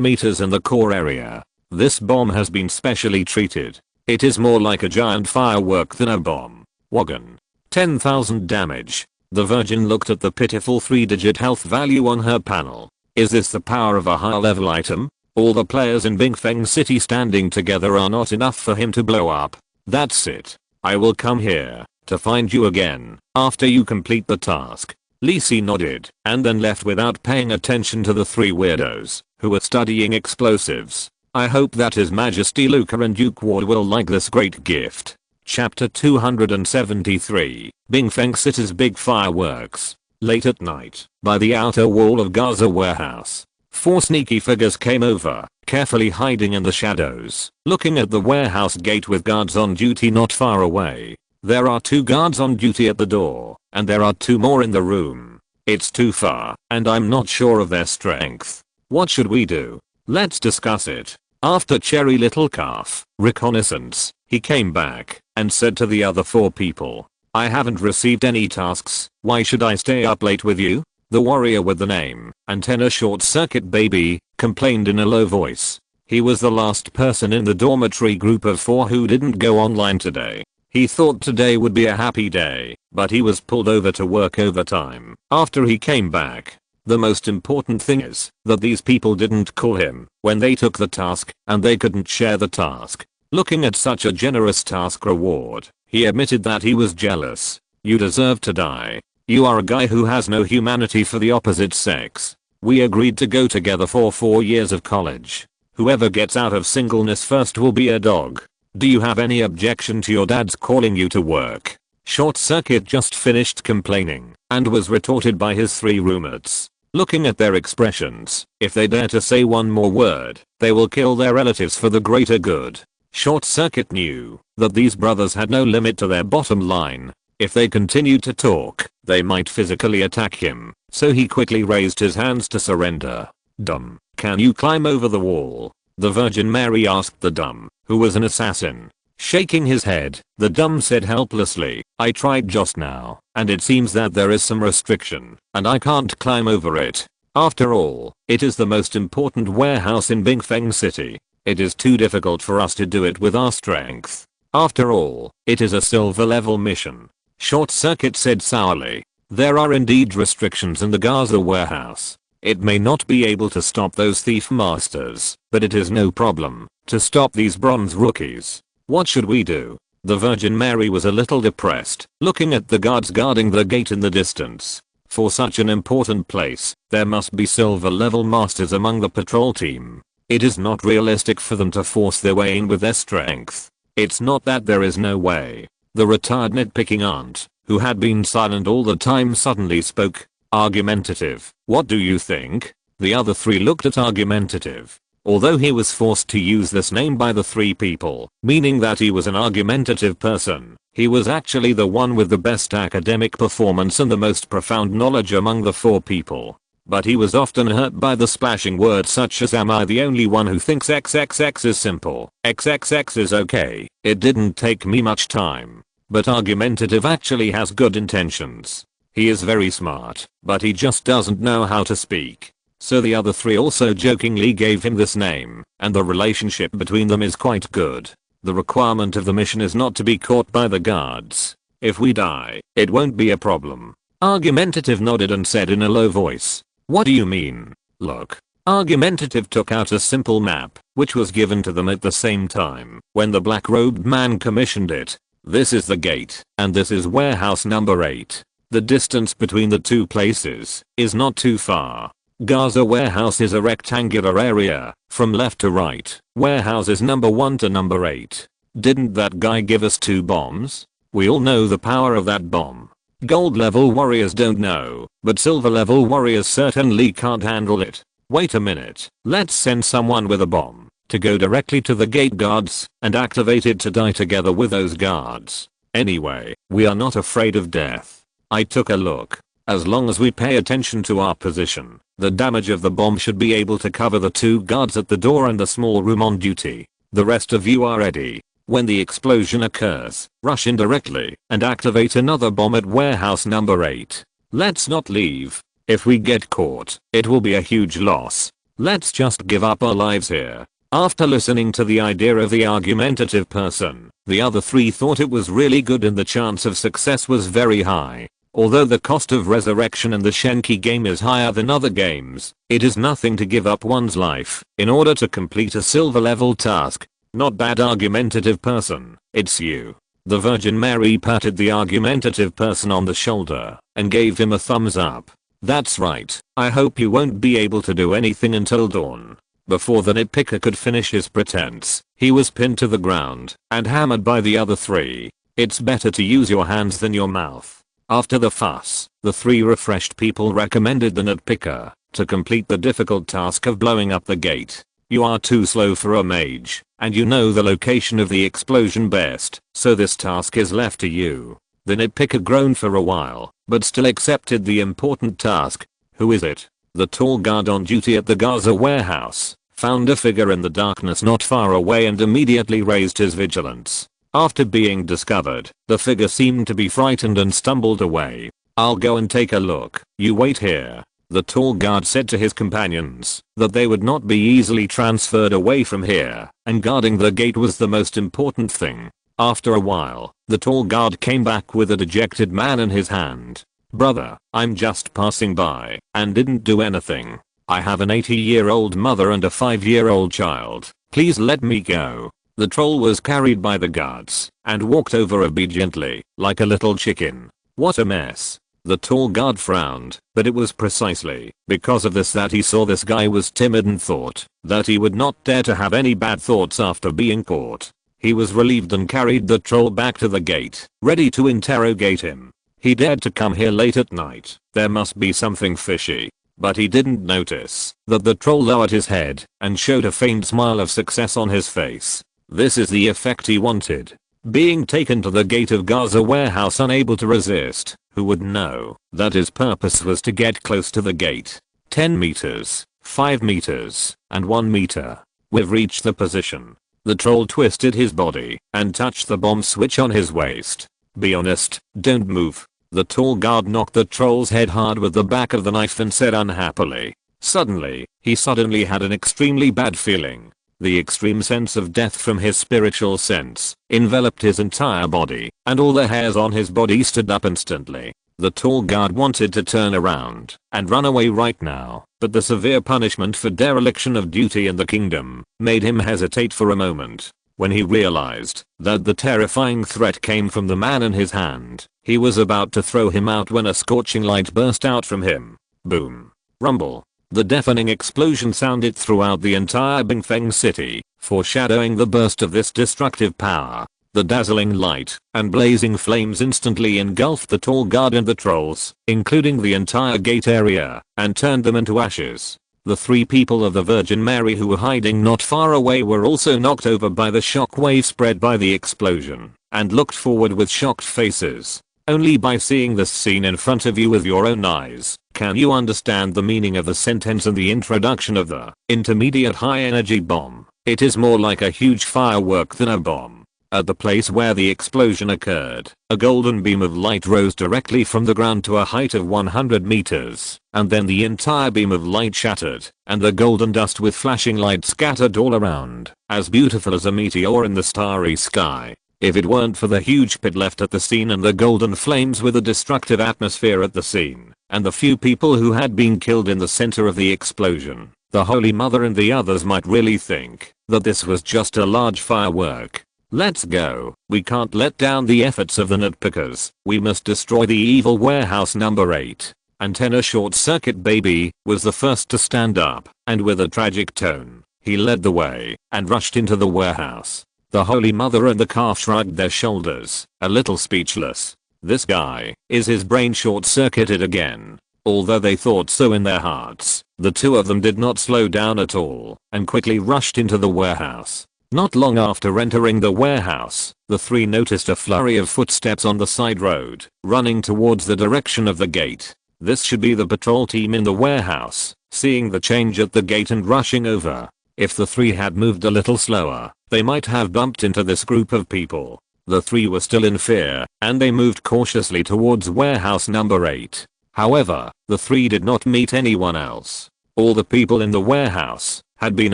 meters in the core area. This bomb has been specially treated. It is more like a giant firework than a bomb. Wagon. 10,000 damage. The Virgin looked at the pitiful 3-digit health value on her panel. Is this the power of a high level item? All the players in Bingfeng City standing together are not enough for him to blow up. That's it. I will come here to find you again after you complete the task. Lee Si nodded and then left without paying attention to the 3 weirdos who were studying explosives. I hope that His Majesty Luca and Duke Ward will like this great gift. Chapter 273, Bingfeng City's Big Fireworks. Late at night, by the outer wall of Gaza warehouse, 4 sneaky figures came over, carefully hiding in the shadows, looking at the warehouse gate with guards on duty not far away. There are 2 guards on duty at the door, and there are 2 more in the room. It's too far, and I'm not sure of their strength. What should we do? Let's discuss it. After Cherry Little Calf reconnaissance, he came back and said to the other 4 people, I haven't received any tasks, why should I stay up late with you? The warrior with the name Antenna Short Circuit Baby complained in a low voice. He was the last person in the dormitory group of 4 who didn't go online today. He thought today would be a happy day, but he was pulled over to work overtime after he came back. The most important thing is that these people didn't call him when they took the task, and they couldn't share the task. Looking at such a generous task reward, he admitted that he was jealous. You deserve to die. You are a guy who has no humanity for the opposite sex. We agreed to go together for 4 years of college. Whoever gets out of singleness first will be a dog. Do you have any objection to your dad's calling you to work? Short Circuit just finished complaining and was retorted by his 3 roommates. Looking at their expressions, if they dare to say one more word, they will kill their relatives for the greater good. Short Circuit knew that these brothers had no limit to their bottom line. If they continued to talk, they might physically attack him, so he quickly raised his hands to surrender. Dumb, can you climb over the wall? The Virgin Mary asked the dumb, who was an assassin. Shaking his head, the dumb said helplessly, I tried just now, and it seems that there is some restriction, and I can't climb over it. After all, it is the most important warehouse in Bingfeng City. It is too difficult for us to do it with our strength. After all, it is a silver level mission. Short Circuit said sourly. There are indeed restrictions in the Gaza warehouse. It may not be able to stop those thief masters, but it is no problem to stop these bronze rookies. What should we do? The Virgin Mary was a little depressed, looking at the guards guarding the gate in the distance. For such an important place, there must be silver level masters among the patrol team. It is not realistic for them to force their way in with their strength. It's not that there is no way. The retired nitpicking aunt, who had been silent all the time, suddenly spoke. Argumentative, what do you think? The other 3 looked at Argumentative. Although he was forced to use this name by the 3 people, meaning that he was an argumentative person, he was actually the one with the best academic performance and the most profound knowledge among the 4 people. But he was often hurt by the splashing words such as am I the only one who thinks XXX is simple, XXX is okay. It didn't take me much time. But Argumentative actually has good intentions. He is very smart, but he just doesn't know how to speak. So the other 3 also jokingly gave him this name, and the relationship between them is quite good. The requirement of the mission is not to be caught by the guards. If we die, it won't be a problem. Argumentative nodded and said in a low voice, what do you mean? Look. Argumentative took out a simple map, which was given to them at the same time when the black-robed man commissioned it. This is the gate, and this is warehouse number 8. The distance between the 2 places is not too far. Gaza warehouse is a rectangular area, from left to right. Warehouses number 1 to number 8. Didn't that guy give us 2 bombs? We all know the power of that bomb. Gold level warriors don't know, but silver level warriors certainly can't handle it. Wait a minute, let's send someone with a bomb to go directly to the gate guards and activate it to die together with those guards. Anyway, we are not afraid of death. I took a look. As long as we pay attention to our position, the damage of the bomb should be able to cover the 2 guards at the door and the small room on duty. The rest of you are ready. When the explosion occurs, rush in directly and activate another bomb at warehouse number 8. Let's not leave. If we get caught, it will be a huge loss. Let's just give up our lives here. After listening to the idea of the argumentative person, the other 3 thought it was really good and the chance of success was very high. Although the cost of resurrection in the Shenqi game is higher than other games, it is nothing to give up one's life in order to complete a silver level task. Not bad, argumentative person, it's you. The Virgin Mary patted the argumentative person on the shoulder and gave him a thumbs up. That's right, I hope you won't be able to do anything until dawn. Before the nitpicker could finish his pretense, he was pinned to the ground and hammered by the other three. It's better to use your hands than your mouth. After the fuss, the three refreshed people recommended the nitpicker to complete the difficult task of blowing up the gate. You are too slow for a mage, and you know the location of the explosion best, so this task is left to you. The nitpicker groaned for a while, but still accepted the important task. Who is it? The tall guard on duty at the Gaza warehouse found a figure in the darkness not far away and immediately raised his vigilance. After being discovered, the figure seemed to be frightened and stumbled away. I'll go and take a look. You wait here. The tall guard said to his companions that they would not be easily transferred away from here, and guarding the gate was the most important thing. After a while, the tall guard came back with a dejected man in his hand. Brother, I'm just passing by and didn't do anything. I have an 80-year-old mother and a 5-year-old child. Please let me go. The troll was carried by the guards and walked over obediently, like a little chicken. What a mess. The tall guard frowned, but it was precisely because of this that he saw this guy was timid and thought that he would not dare to have any bad thoughts after being caught. He was relieved and carried the troll back to the gate, ready to interrogate him. He dared to come here late at night. There must be something fishy. But he didn't notice that the troll lowered his head and showed a faint smile of success on his face. This is the effect he wanted. Being taken to the gate of Gaza warehouse unable to resist, who would know that his purpose was to get close to the gate. 10 meters, 5 meters, and 1 meter. We've reached the position. The troll twisted his body and touched the bomb switch on his waist. Be honest, don't move. The tall guard knocked the troll's head hard with the back of the knife and said unhappily. Suddenly, he suddenly had an extremely bad feeling. The extreme sense of death from his spiritual sense enveloped his entire body, and all the hairs on his body stood up instantly. The tall guard wanted to turn around and run away right now, but the severe punishment for dereliction of duty in the kingdom made him hesitate for a moment. When he realized that the terrifying threat came from the man in his hand, he was about to throw him out when a scorching light burst out from him. Boom. Rumble. The deafening explosion sounded throughout the entire Bingfeng city, foreshadowing the burst of this destructive power. The dazzling light and blazing flames instantly engulfed the tall guard and the trolls, including the entire gate area, and turned them into ashes. The 3 people of the Virgin Mary who were hiding not far away were also knocked over by the shockwave spread by the explosion, and looked forward with shocked faces. Only by seeing this scene in front of you with your own eyes can you understand the meaning of the sentence and the introduction of the intermediate high energy bomb. It is more like a huge firework than a bomb. At the place where the explosion occurred, a golden beam of light rose directly from the ground to a height of 100 meters, and then the entire beam of light shattered, and the golden dust with flashing light scattered all around, as beautiful as a meteor in the starry sky. If it weren't for the huge pit left at the scene and the golden flames with a destructive atmosphere at the scene, and the few people who had been killed in the center of the explosion, the Holy Mother and the others might really think that this was just a large firework. Let's go. We can't let down the efforts of the nitpickers. We must destroy the evil warehouse number 8. Antenna Short Circuit Baby was the first to stand up, and with a tragic tone, he led the way and rushed into the warehouse. The Holy Mother and the calf shrugged their shoulders, a little speechless. This guy, is his brain short-circuited again? Although they thought so in their hearts, the 2 of them did not slow down at all, and quickly rushed into the warehouse. Not long after entering the warehouse, the 3 noticed a flurry of footsteps on the side road, running towards the direction of the gate. This should be the patrol team in the warehouse, seeing the change at the gate and rushing over. If the 3 had moved a little slower, they might have bumped into this group of people. The 3 were still in fear, and they moved cautiously towards warehouse number 8. However, the 3 did not meet anyone else. All the people in the warehouse had been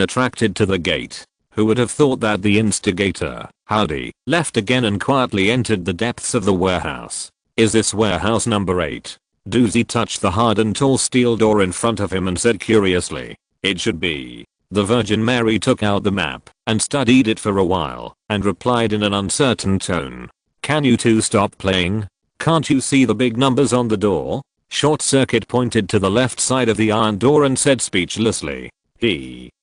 attracted to the gate. Who would have thought that the instigator, Howdy, left again and quietly entered the depths of the warehouse? Is this warehouse number 8? Doozy touched the hard and tall steel door in front of him and said curiously, "It should be." The Virgin Mary took out the map and studied it for a while and replied in an uncertain tone, "Can you 2 stop playing? Can't you see the big numbers on the door?" Short Circuit pointed to the left side of the iron door and said speechlessly,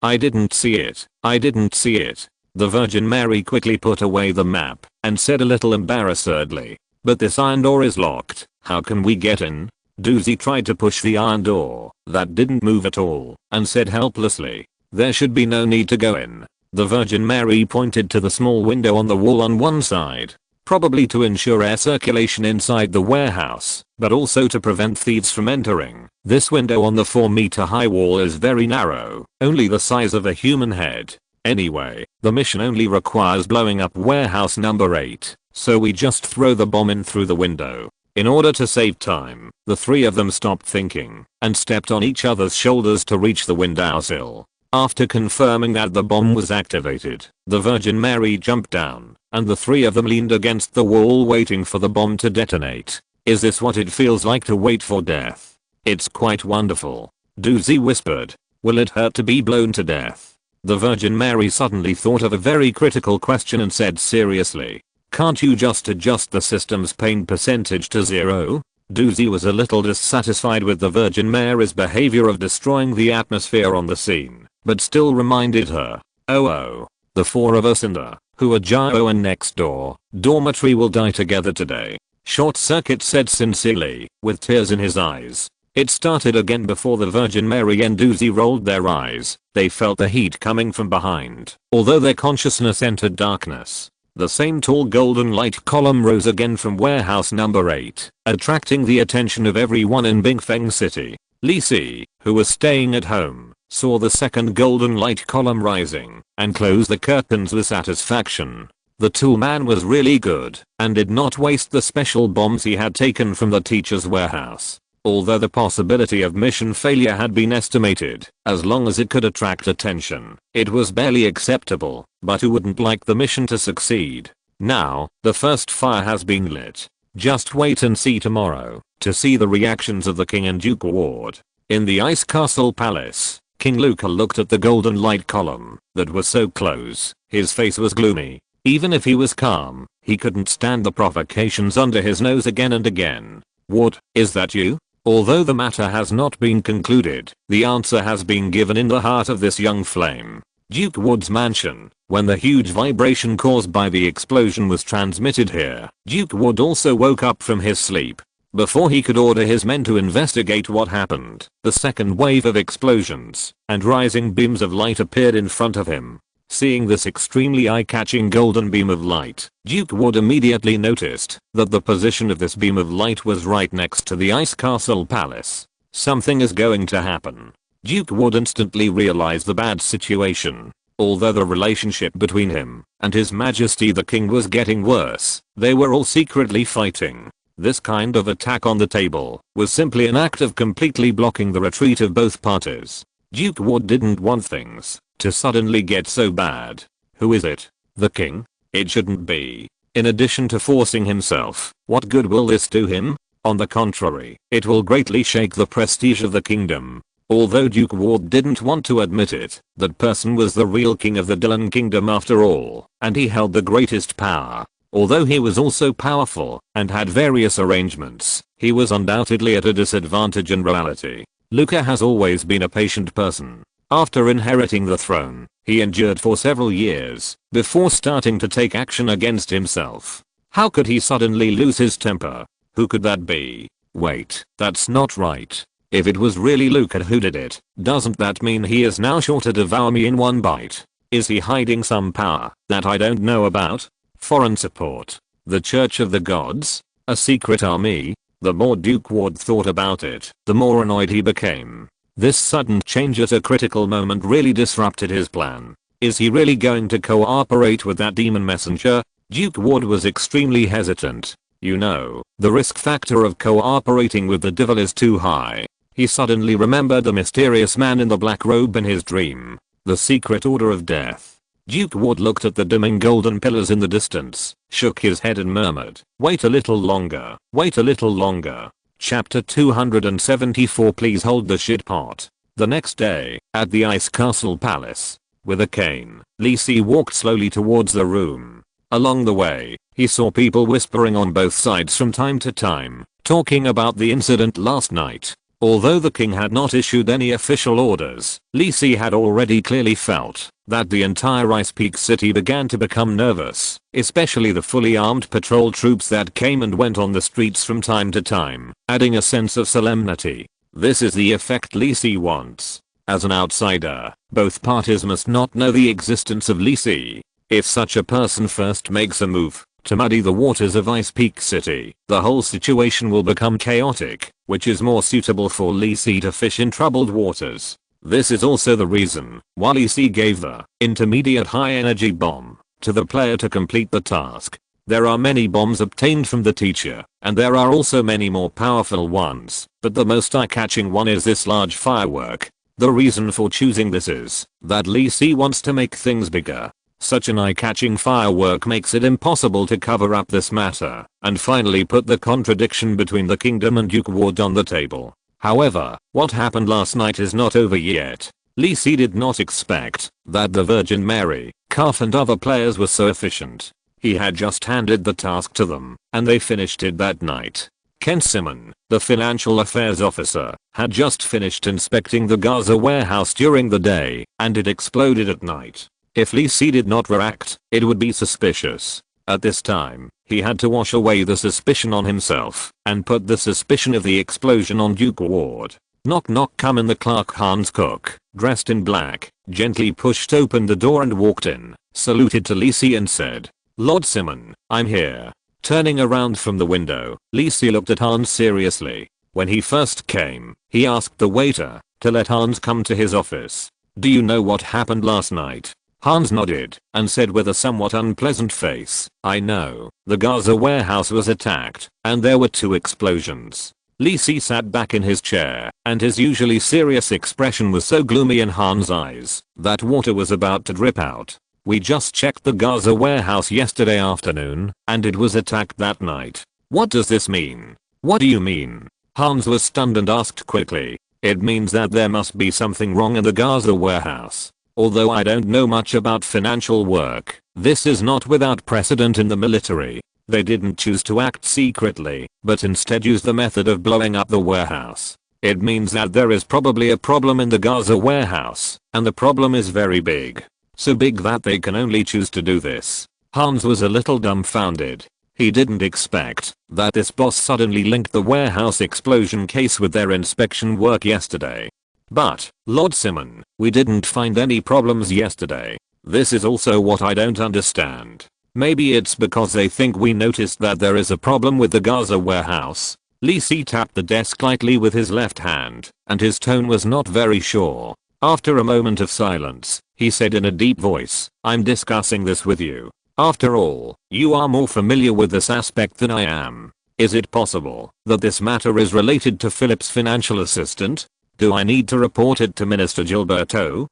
I didn't see it. I didn't see it. The Virgin Mary quickly put away the map and said a little embarrassedly, but this iron door is locked. How can we get in? Doozy tried to push the iron door that didn't move at all and said helplessly, there should be no need to go in. The Virgin Mary pointed to the small window on the wall on one side, probably to ensure air circulation inside the warehouse, but also to prevent thieves from entering. This window on the 4-meter high wall is very narrow, only the size of a human head. Anyway, the mission only requires blowing up warehouse number 8, so we just throw the bomb in through the window. In order to save time, the three of them stopped thinking and stepped on each other's shoulders to reach the windowsill. After confirming that the bomb was activated, the Virgin Mary jumped down, and the three of them leaned against the wall waiting for the bomb to detonate. Is this what it feels like to wait for death? It's quite wonderful. Doozy whispered. Will it hurt to be blown to death? The Virgin Mary suddenly thought of a very critical question and said seriously, can't you just adjust the system's pain percentage to 0? Doozy was a little dissatisfied with the Virgin Mary's behavior of destroying the atmosphere on the scene, but still reminded her, oh, the four of us in the Huajiao and next door dormitory will die together today. Short Circuit said sincerely, with tears in his eyes. It started again before the Virgin Mary and Doozy rolled their eyes. They felt the heat coming from behind, although their consciousness entered darkness. The same tall golden light column rose again from warehouse number 8, attracting the attention of everyone in Bingfeng City. Lisi, who was staying at home, saw the second golden light column rising and closed the curtains with satisfaction. The tool man was really good and did not waste the special bombs he had taken from the teacher's warehouse. Although the possibility of mission failure had been estimated, as long as it could attract attention, it was barely acceptable, but who wouldn't like the mission to succeed? Now, the first fire has been lit. Just wait and see tomorrow to see the reactions of the King and Duke Ward. In the Ice Castle Palace, King Luca looked at the golden light column that was so close. His face was gloomy. Even if he was calm, he couldn't stand the provocations under his nose again and again. Ward, is that you? Although the matter has not been concluded, the answer has been given in the heart of this young flame. Duke Ward's mansion. When the huge vibration caused by the explosion was transmitted here, Duke Ward also woke up from his sleep. Before he could order his men to investigate what happened, the second wave of explosions and rising beams of light appeared in front of him. Seeing this extremely eye-catching golden beam of light, Duke Ward immediately noticed that the position of this beam of light was right next to the Ice Castle Palace. Something is going to happen. Duke Ward instantly realized the bad situation. Although the relationship between him and His Majesty the King was getting worse, they were all secretly fighting. This kind of attack on the table was simply an act of completely blocking the retreat of both parties. Duke Ward didn't want things to suddenly get so bad. Who is it? The king? It shouldn't be. In addition to forcing himself, what good will this do him? On the contrary, it will greatly shake the prestige of the kingdom. Although Duke Ward didn't want to admit it, that person was the real king of the Dylan kingdom after all, and he held the greatest power. Although he was also powerful and had various arrangements, he was undoubtedly at a disadvantage in reality. Luca has always been a patient person. After inheriting the throne, he endured for several years before starting to take action against himself. How could he suddenly lose his temper? Who could that be? Wait, that's not right. If it was really Luca who did it, doesn't that mean he is now sure to devour me in one bite? Is he hiding some power that I don't know about? Foreign support. The Church of the Gods? A secret army? The more Duke Ward thought about it, the more annoyed he became. This sudden change at a critical moment really disrupted his plan. Is he really going to cooperate with that demon messenger? Duke Ward was extremely hesitant. You know, the risk factor of cooperating with the devil is too high. He suddenly remembered the mysterious man in the black robe in his dream. The secret order of death. Duke Ward looked at the dimming golden pillars in the distance, shook his head and murmured, wait a little longer, wait a little longer. Chapter 274. Please hold the shit pot. The next day, at the Ice Castle Palace, with a cane, Lisi walked slowly towards the room. Along the way, he saw people whispering on both sides from time to time, talking about the incident last night. Although the king had not issued any official orders, Lee Si had already clearly felt that the entire Ice Peak city began to become nervous, especially the fully armed patrol troops that came and went on the streets from time to time, adding a sense of solemnity. This is the effect Lee Si wants. As an outsider, both parties must not know the existence of Lee Si. If such a person first makes a move to muddy the waters of Ice Peak City, the whole situation will become chaotic, which is more suitable for Lee Si to fish in troubled waters. This is also the reason why Lee Si gave the intermediate high energy bomb to the player to complete the task. There are many bombs obtained from the teacher, and there are also many more powerful ones, but the most eye-catching one is this large firework. The reason for choosing this is that Lee Si wants to make things bigger. Such an eye-catching firework makes it impossible to cover up this matter, and finally put the contradiction between the kingdom and Duke Ward on the table. However, what happened last night is not over yet. Lee Si did not expect that the Virgin Mary, Calf and other players were so efficient. He had just handed the task to them, and they finished it that night. Ken Simon, the financial affairs officer, had just finished inspecting the Gaza warehouse during the day, and it exploded at night. If Lee Si did not react, it would be suspicious. At this time, he had to wash away the suspicion on himself, and put the suspicion of the explosion on Duke Ward. Knock knock, come in. The clerk Hans Cook, dressed in black, gently pushed open the door and walked in, saluted to Lee Si and said, "Lord Simon, I'm here." Turning around from the window, Lee Si looked at Hans seriously. When he first came, he asked the waiter to let Hans come to his office. "Do you know what happened last night?" Hans nodded and said with a somewhat unpleasant face, "I know. The Gaza warehouse was attacked, and there were 2 explosions." Lee Si sat back in his chair, and his usually serious expression was so gloomy in Hans' eyes that water was about to drip out. "We just checked the Gaza warehouse yesterday afternoon, and it was attacked that night." "What does this mean?" "What do you mean?" Hans was stunned and asked quickly. "It means that there must be something wrong in the Gaza warehouse. Although I don't know much about financial work, this is not without precedent in the military. They didn't choose to act secretly, but instead used the method of blowing up the warehouse. It means that there is probably a problem in the Gaza warehouse, and the problem is very big. So big that they can only choose to do this." Hans was a little dumbfounded. He didn't expect that this boss suddenly linked the warehouse explosion case with their inspection work yesterday. "But, Lord Simon, we didn't find any problems yesterday. This is also what I don't understand. Maybe it's because they think we noticed that there is a problem with the Gaza warehouse." Lee Si tapped the desk lightly with his left hand, and his tone was not very sure. After a moment of silence, he said in a deep voice, "I'm discussing this with you. After all, you are more familiar with this aspect than I am. Is it possible that this matter is related to Philip's financial assistant? Do I need to report it to Minister Gilberto?"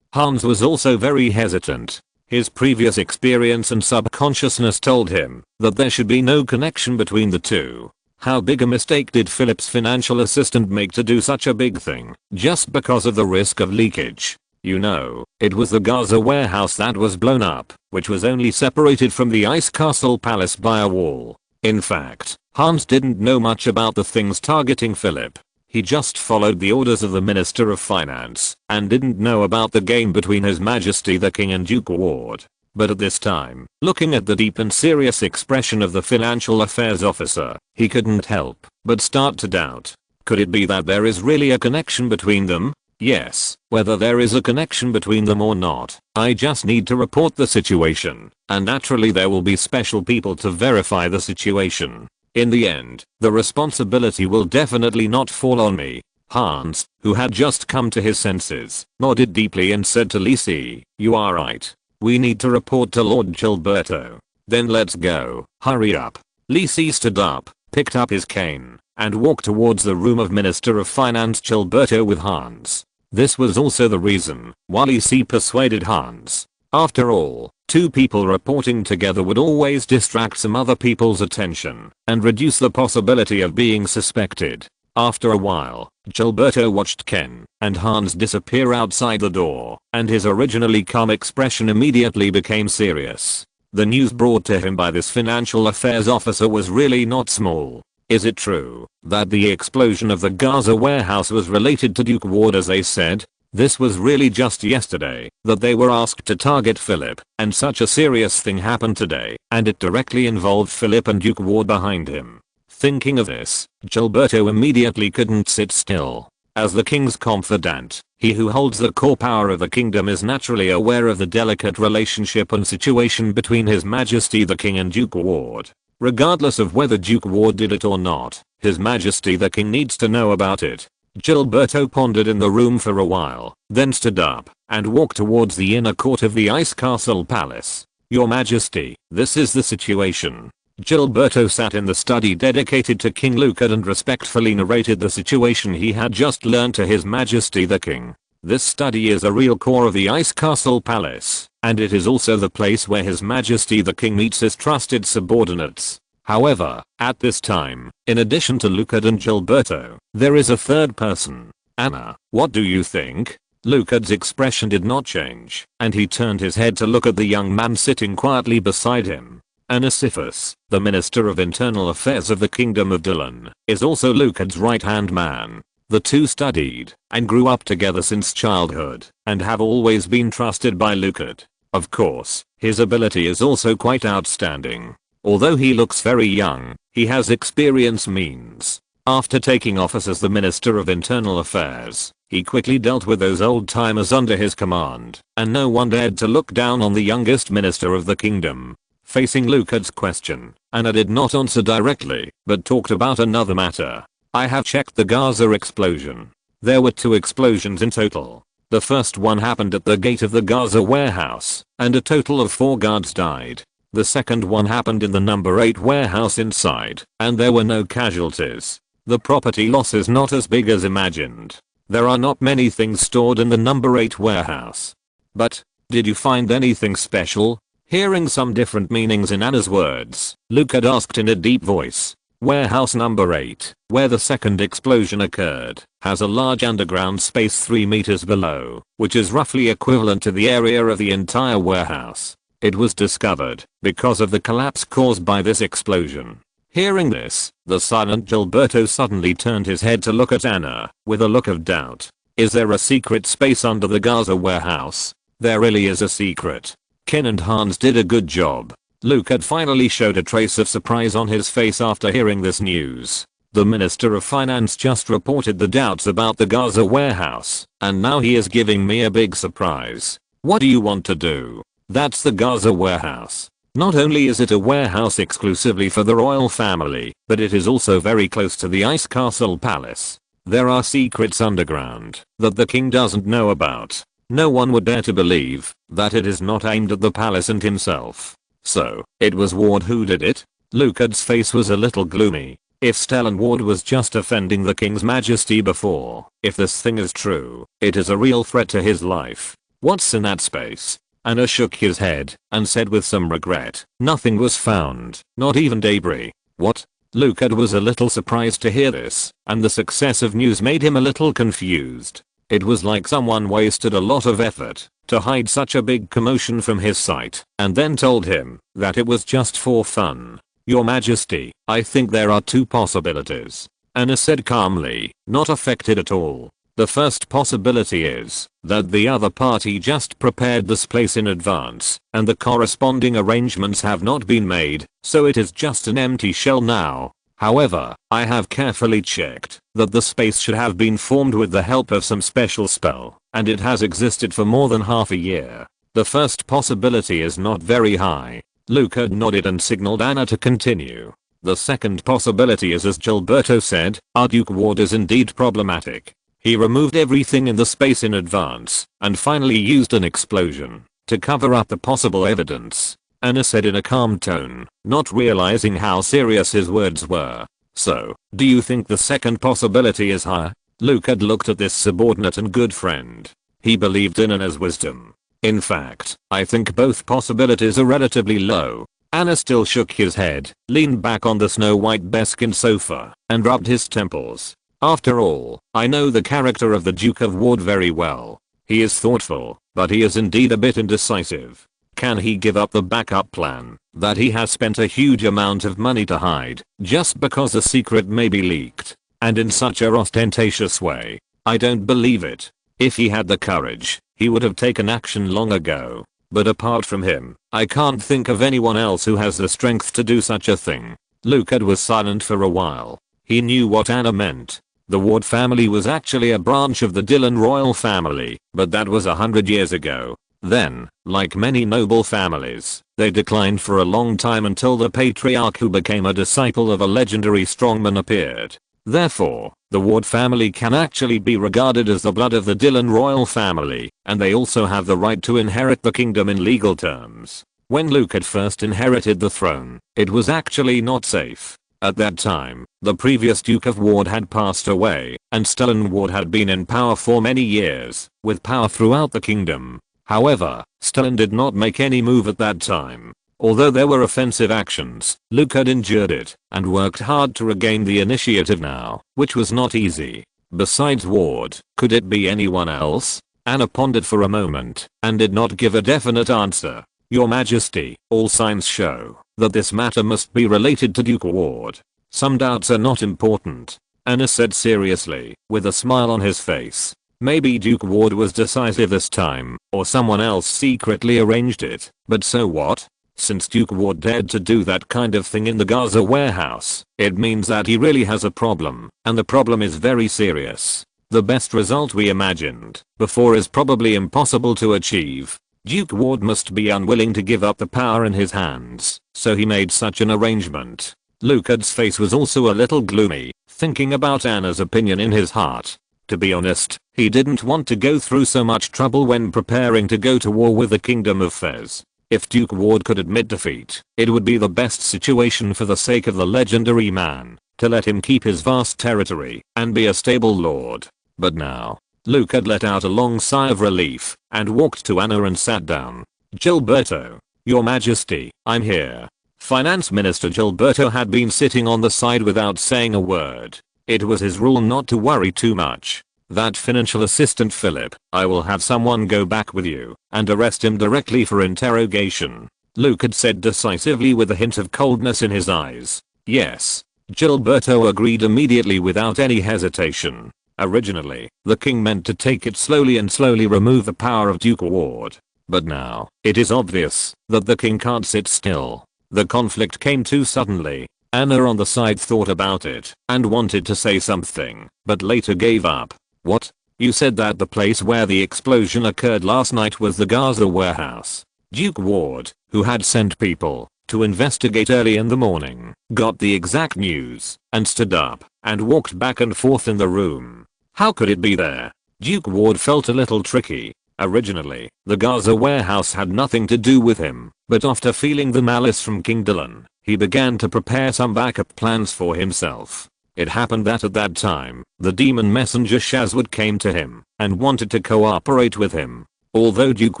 Hans was also very hesitant. His previous experience and subconsciousness told him that there should be no connection between the two. How big a mistake did Philip's financial assistant make to do such a big thing, just because of the risk of leakage? You know, it was the Gaza warehouse that was blown up, which was only separated from the Ice Castle Palace by a wall. In fact, Hans didn't know much about the things targeting Philip. He just followed the orders of the Minister of Finance, and didn't know about the game between His Majesty the King and Duke Ward. But at this time, looking at the deep and serious expression of the financial affairs officer, he couldn't help but start to doubt. Could it be that there is really a connection between them? Yes, whether there is a connection between them or not, I just need to report the situation, and naturally there will be special people to verify the situation. In the end, the responsibility will definitely not fall on me. Hans, who had just come to his senses, nodded deeply and said to Lee Si, "You are right. We need to report to Lord Gilberto. Then let's go. Hurry up." Lee Si stood up, picked up his cane, and walked towards the room of Minister of Finance Gilberto with Hans. This was also the reason why Lee Si persuaded Hans. After all, 2 people reporting together would always distract some other people's attention and reduce the possibility of being suspected. After a while, Gilberto watched Ken and Hans disappear outside the door, and his originally calm expression immediately became serious. The news brought to him by this financial affairs officer was really not small. Is it true that the explosion of the Gaza warehouse was related to Duke Ward as they said? This was really just yesterday that they were asked to target Philip, and such a serious thing happened today, and it directly involved Philip and Duke Ward behind him. Thinking of this, Gilberto immediately couldn't sit still. As the king's confidant, he who holds the core power of the kingdom is naturally aware of the delicate relationship and situation between His Majesty the King and Duke Ward. Regardless of whether Duke Ward did it or not, His Majesty the King needs to know about it. Gilberto pondered in the room for a while, then stood up and walked towards the inner court of the Ice Castle Palace. Your Majesty, this is the situation. Gilberto sat in the study dedicated to King Lucad and respectfully narrated the situation he had just learned to His Majesty the King. This study is a real core of the Ice Castle Palace, and it is also the place where His Majesty the King meets his trusted subordinates. However, at this time, in addition to Lucad and Gilberto, there is a third person. Anna, what do you think? Lucad's expression did not change, and he turned his head to look at the young man sitting quietly beside him. Anasiphus, the Minister of Internal Affairs of the Kingdom of Dylan, is also Lucad's right-hand man. The two studied and grew up together since childhood and have always been trusted by Lucad. Of course, his ability is also quite outstanding. Although he looks very young, he has experience means. After taking office as the Minister of Internal Affairs, he quickly dealt with those old-timers under his command, and no one dared to look down on the youngest minister of the kingdom. Facing Lucad's question, Anna did not answer directly, but talked about another matter. I have checked the Gaza explosion. There were 2 explosions in total. The first one happened at the gate of the Gaza warehouse, and a total of 4 guards died. The second one happened in the number 8 warehouse inside, and there were no casualties. The property loss is not as big as imagined. There are not many things stored in the number 8 warehouse. But, did you find anything special? Hearing some different meanings in Anna's words, Lucad asked in a deep voice. Warehouse number 8, where the second explosion occurred, has a large underground space 3 meters below, which is roughly equivalent to the area of the entire warehouse. It was discovered because of the collapse caused by this explosion. Hearing this, the silent Gilberto suddenly turned his head to look at Anna, with a look of doubt. Is there a secret space under the Gaza warehouse? There really is a secret. Ken and Hans did a good job. Lucad finally showed a trace of surprise on his face after hearing this news. The Minister of Finance just reported the doubts about the Gaza warehouse, and now he is giving me a big surprise. What do you want to do? That's the Gaza warehouse. Not only is it a warehouse exclusively for the royal family, but it is also very close to the Ice Castle Palace. There are secrets underground that the king doesn't know about. No one would dare to believe that it is not aimed at the palace and himself. So, it was Ward who did it? Lucad's face was a little gloomy. If Stellan Ward was just offending the King's Majesty before, if this thing is true, it is a real threat to his life. What's in that space? Anna shook his head and said with some regret, nothing was found, not even debris. What? Lucad was a little surprised to hear this, and the success of news made him a little confused. It was like someone wasted a lot of effort to hide such a big commotion from his sight, and then told him that it was just for fun. Your Majesty, I think there are 2 possibilities. Anna said calmly, not affected at all. The first possibility is that the other party just prepared this place in advance, and the corresponding arrangements have not been made, so it is just an empty shell now. However, I have carefully checked that the space should have been formed with the help of some special spell, and it has existed for more than half a year. The first possibility is not very high. Lucad nodded and signaled Anna to continue. The second possibility is, as Gilberto said, our Duke Ward is indeed problematic. He removed everything in the space in advance, and finally used an explosion to cover up the possible evidence. Anna said in a calm tone, not realizing how serious his words were. So, do you think the second possibility is higher? Lucad looked at this subordinate and good friend. He believed in Anna's wisdom. In fact, I think both possibilities are relatively low. Anna still shook his head, leaned back on the snow-white bearskin sofa, and rubbed his temples. After all, I know the character of the Duke of Ward very well. He is thoughtful, but he is indeed a bit indecisive. Can he give up the backup plan that he has spent a huge amount of money to hide just because a secret may be leaked, and in such a ostentatious way. I don't believe it. If he had the courage, he would have taken action long ago. But apart from him, I can't think of anyone else who has the strength to do such a thing. Lucas was silent for a while. He knew what Anna meant. The Ward family was actually a branch of the Dillon royal family, but that was 100 years ago. Then, like many noble families, they declined for a long time until the patriarch who became a disciple of a legendary strongman appeared. Therefore, the Ward family can actually be regarded as the blood of the Dillon royal family, and they also have the right to inherit the kingdom in legal terms. When Luke had first inherited the throne, it was actually not safe. At that time, the previous Duke of Ward had passed away, and Stellan Ward had been in power for many years, with power throughout the kingdom. However, Stellan did not make any move at that time. Although there were offensive actions, Luke had endured it, and worked hard to regain the initiative now, which was not easy. Besides Ward, could it be anyone else? Anna pondered for a moment, and did not give a definite answer. Your Majesty, all signs show that this matter must be related to Duke Ward. Some doubts are not important, Anna said seriously, with a smile on his face. Maybe Duke Ward was decisive this time, or someone else secretly arranged it, but so what? Since Duke Ward dared to do that kind of thing in the Gaza warehouse, it means that he really has a problem, and the problem is very serious. The best result we imagined before is probably impossible to achieve. Duke Ward must be unwilling to give up the power in his hands, so he made such an arrangement. Lucas's face was also a little gloomy, thinking about Anna's opinion in his heart. To be honest, he didn't want to go through so much trouble when preparing to go to war with the Kingdom of Fez. If Duke Ward could admit defeat, it would be the best situation for the sake of the legendary man, to let him keep his vast territory and be a stable lord. But now, Luke had let out a long sigh of relief and walked to Anna and sat down. Gilberto, Your Majesty, I'm here. Finance Minister Gilberto had been sitting on the side without saying a word. It was his rule not to worry too much. That financial assistant Philip, I will have someone go back with you and arrest him directly for interrogation, Luke had said decisively with a hint of coldness in his eyes. Yes. Gilberto agreed immediately without any hesitation. Originally, the king meant to take it slowly and slowly remove the power of Duke Ward. But now, it is obvious that the king can't sit still. The conflict came too suddenly. Anna on the side thought about it and wanted to say something, but later gave up. What? You said that the place where the explosion occurred last night was the Gaza warehouse. Duke Ward, who had sent people to investigate early in the morning, got the exact news and stood up and walked back and forth in the room. How could it be there? Duke Ward felt a little tricky. Originally, the Gaza warehouse had nothing to do with him, but after feeling the malice from King Dillon, he began to prepare some backup plans for himself. It happened that at that time, the demon messenger Shazwood came to him and wanted to cooperate with him. Although Duke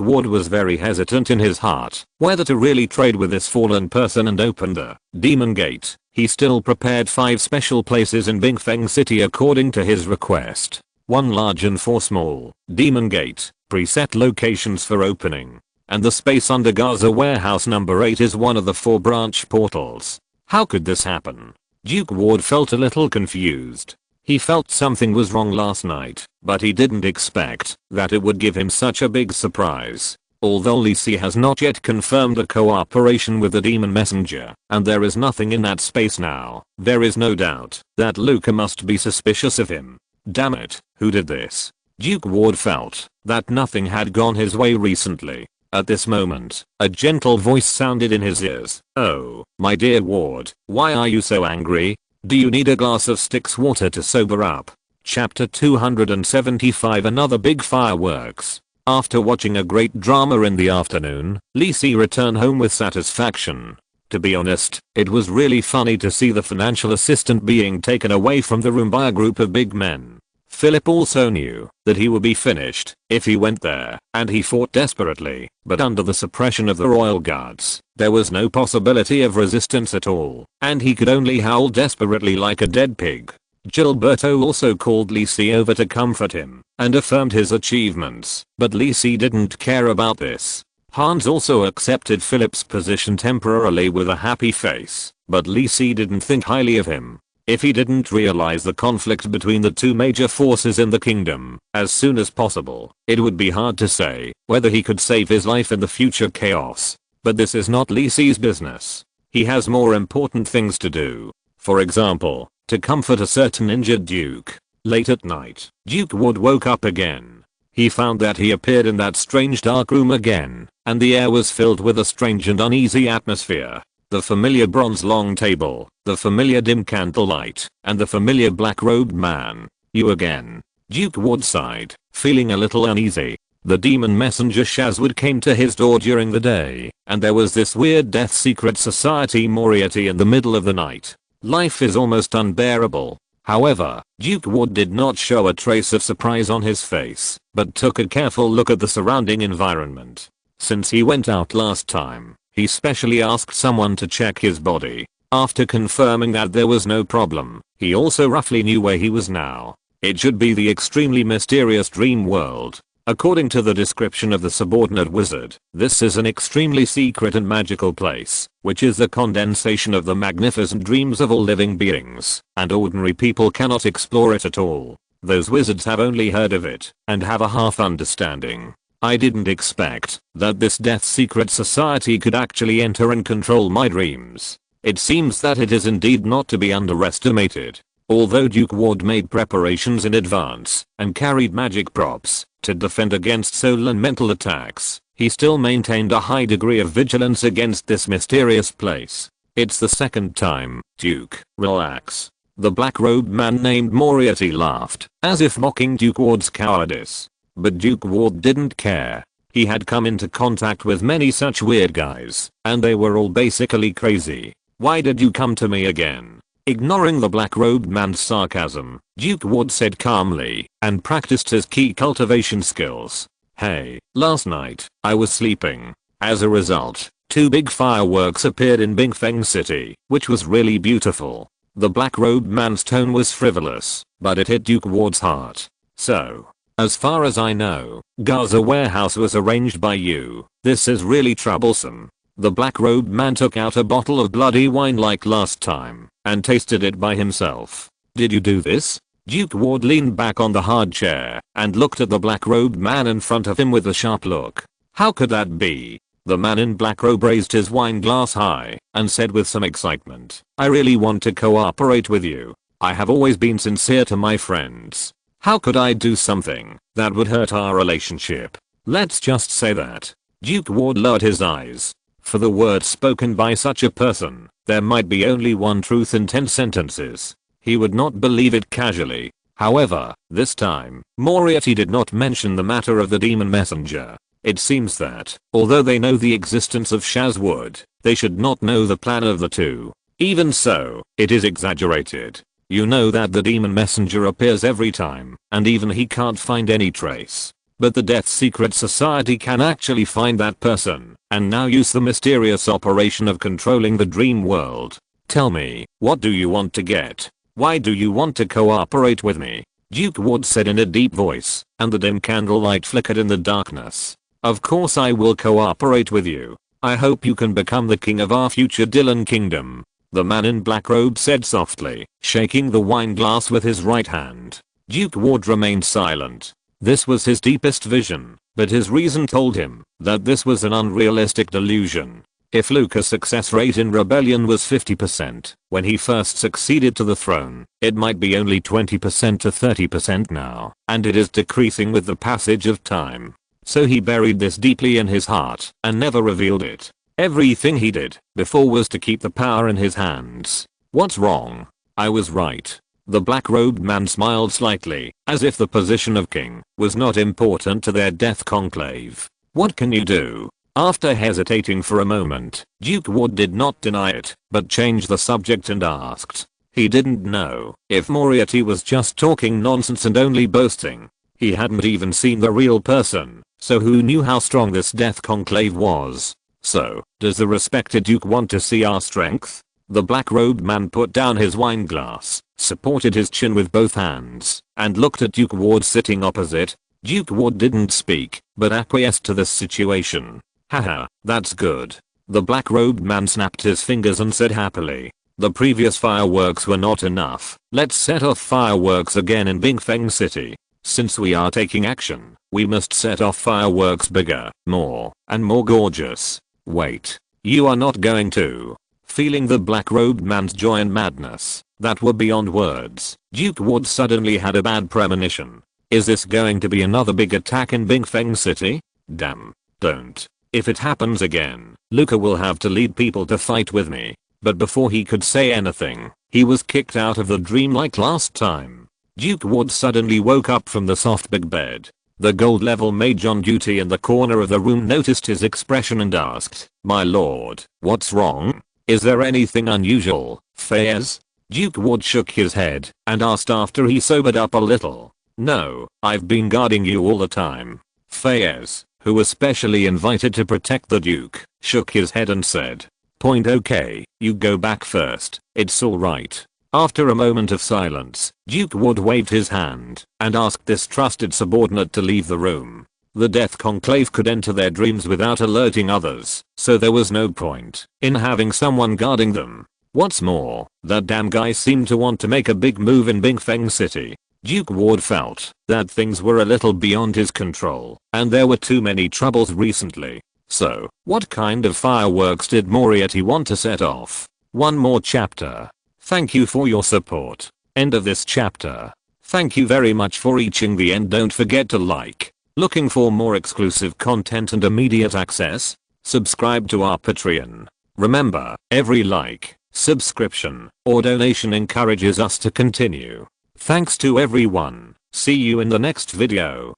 Ward was very hesitant in his heart whether to really trade with this fallen person and open the demon gate, he still prepared 5 special places in Bingfeng City according to his request. 1 large and 4 small, demon gate, preset locations for opening. And the space under Gaza warehouse number 8 is one of the 4 branch portals. How could this happen? Duke Ward felt a little confused. He felt something was wrong last night, but he didn't expect that it would give him such a big surprise. Although Lisi has not yet confirmed a cooperation with the demon messenger, and there is nothing in that space now, there is no doubt that Luca must be suspicious of him. Damn it, who did this? Duke Ward felt that nothing had gone his way recently. At this moment, a gentle voice sounded in his ears. Oh, my dear Ward, why are you so angry? Do you need a glass of Styx water to sober up? Chapter 275 Another big fireworks. After watching a great drama in the afternoon, Lisi returned home with satisfaction. To be honest, it was really funny to see the financial assistant being taken away from the room by a group of big men. Philip also knew that he would be finished if he went there, and he fought desperately, but under the suppression of the royal guards, there was no possibility of resistance at all, and he could only howl desperately like a dead pig. Gilberto also called Lisi over to comfort him and affirmed his achievements, but Lisi didn't care about this. Hans also accepted Philip's position temporarily with a happy face, but Lisi didn't think highly of him. If he didn't realize the conflict between the two major forces in the kingdom as soon as possible, it would be hard to say whether he could save his life in the future chaos. But this is not Lisi's business. He has more important things to do. For example, to comfort a certain injured Duke. Late at night, Duke Wood woke up again. He found that he appeared in that strange dark room again, and the air was filled with a strange and uneasy atmosphere. The familiar bronze long table, the familiar dim candlelight, and the familiar black-robed man. You again. Duke Wood sighed, feeling a little uneasy. The demon messenger Shazwood came to his door during the day, and there was this weird death secret society Moriarty in the middle of the night. Life is almost unbearable. However, Duke Wood did not show a trace of surprise on his face, but took a careful look at the surrounding environment. Since he went out last time, he specially asked someone to check his body. After confirming that there was no problem, he also roughly knew where he was now. It should be the extremely mysterious dream world. According to the description of the subordinate wizard, this is an extremely secret and magical place, which is the condensation of the magnificent dreams of all living beings, and ordinary people cannot explore it at all. Those wizards have only heard of it, and have a half understanding. I didn't expect that this death secret society could actually enter and control my dreams. It seems that it is indeed not to be underestimated. Although Duke Wood made preparations in advance and carried magic props to defend against soul and mental attacks, he still maintained a high degree of vigilance against this mysterious place. It's the second time, Duke. Relax. The black-robed man named Moriarty laughed, as if mocking Duke Wood's cowardice. But Duke Wood didn't care. He had come into contact with many such weird guys, and they were all basically crazy. Why did you come to me again? Ignoring the black-robed man's sarcasm, Duke Wood said calmly, and practiced his key cultivation skills. Hey, last night, I was sleeping. As a result, 2 big fireworks appeared in Bingfeng City, which was really beautiful. The black-robed man's tone was frivolous, but it hit Duke Wood's heart. So, as far as I know, Gaza warehouse was arranged by you. This is really troublesome. The black-robed man took out a bottle of bloody wine like last time, and tasted it by himself. Did you do this? Duke Wood leaned back on the hard chair, and looked at the black-robed man in front of him with a sharp look. How could that be? The man in black robe raised his wine glass high, and said with some excitement, I really want to cooperate with you. I have always been sincere to my friends. How could I do something that would hurt our relationship? Let's just say that. Duke Wood lowered his eyes. For the words spoken by such a person, there might be only one truth in 10 sentences. He would not believe it casually. However, this time, Moriarty did not mention the matter of the demon messenger. It seems that, although they know the existence of Shazwood, they should not know the plan of the two. Even so, it is exaggerated. You know that the demon messenger appears every time, and even he can't find any trace. But the Death Secret Society can actually find that person, and now use the mysterious operation of controlling the dream world. Tell me, what do you want to get? Why do you want to cooperate with me? Duke Wood said in a deep voice, and the dim candlelight flickered in the darkness. Of course I will cooperate with you. I hope you can become the king of our future Dylan kingdom. The man in black robe said softly, shaking the wine glass with his right hand. Duke Wood remained silent. This was his deepest vision, but his reason told him that this was an unrealistic delusion. If Luca's success rate in rebellion was 50% when he first succeeded to the throne, it might be only 20% to 30% now, and it is decreasing with the passage of time. So he buried this deeply in his heart and never revealed it. Everything he did before was to keep the power in his hands. What's wrong? I was right. The black-robed man smiled slightly, as if the position of king was not important to their death conclave. What can you do? After hesitating for a moment, Duke Wood did not deny it, but changed the subject and asked. He didn't know if Moriarty was just talking nonsense and only boasting. He hadn't even seen the real person, so who knew how strong this death conclave was? So, does the respected Duke want to see our strength? The black-robed man put down his wine glass, supported his chin with both hands, and looked at Duke Wood sitting opposite. Duke Wood didn't speak, but acquiesced to the situation. Haha, that's good. The black-robed man snapped his fingers and said happily. The previous fireworks were not enough. Let's set off fireworks again in Bing Feng City. Since we are taking action, we must set off fireworks bigger, more, and more gorgeous. Wait. You are not going to. Feeling the black-robed man's joy and madness that were beyond words, Duke Ward suddenly had a bad premonition. Is this going to be another big attack in Bing Feng City? Damn. Don't. If it happens again, Luca will have to lead people to fight with me. But before he could say anything, he was kicked out of the dream like last time. Duke Ward suddenly woke up from the soft big bed. The gold level mage on duty in the corner of the room noticed his expression and asked, "My lord, what's wrong? Is there anything unusual, Faiz?" Duke Ward shook his head and asked after he sobered up a little. "No, I've been guarding you all the time." Faiz, who was specially invited to protect the Duke, shook his head and said, "Point okay, you go back first, it's alright." After a moment of silence, Duke Ward waved his hand and asked this trusted subordinate to leave the room. The Death Conclave could enter their dreams without alerting others, so there was no point in having someone guarding them. What's more, that damn guy seemed to want to make a big move in Bing Feng City. Duke Ward felt that things were a little beyond his control, and there were too many troubles recently. So, what kind of fireworks did Moriarty want to set off? One more chapter. Thank you for your support. End of this chapter. Thank you very much for reaching the end. Don't forget to like. Looking for more exclusive content and immediate access? Subscribe to our Patreon. Remember, every like, subscription, or donation encourages us to continue. Thanks to everyone. See you in the next video.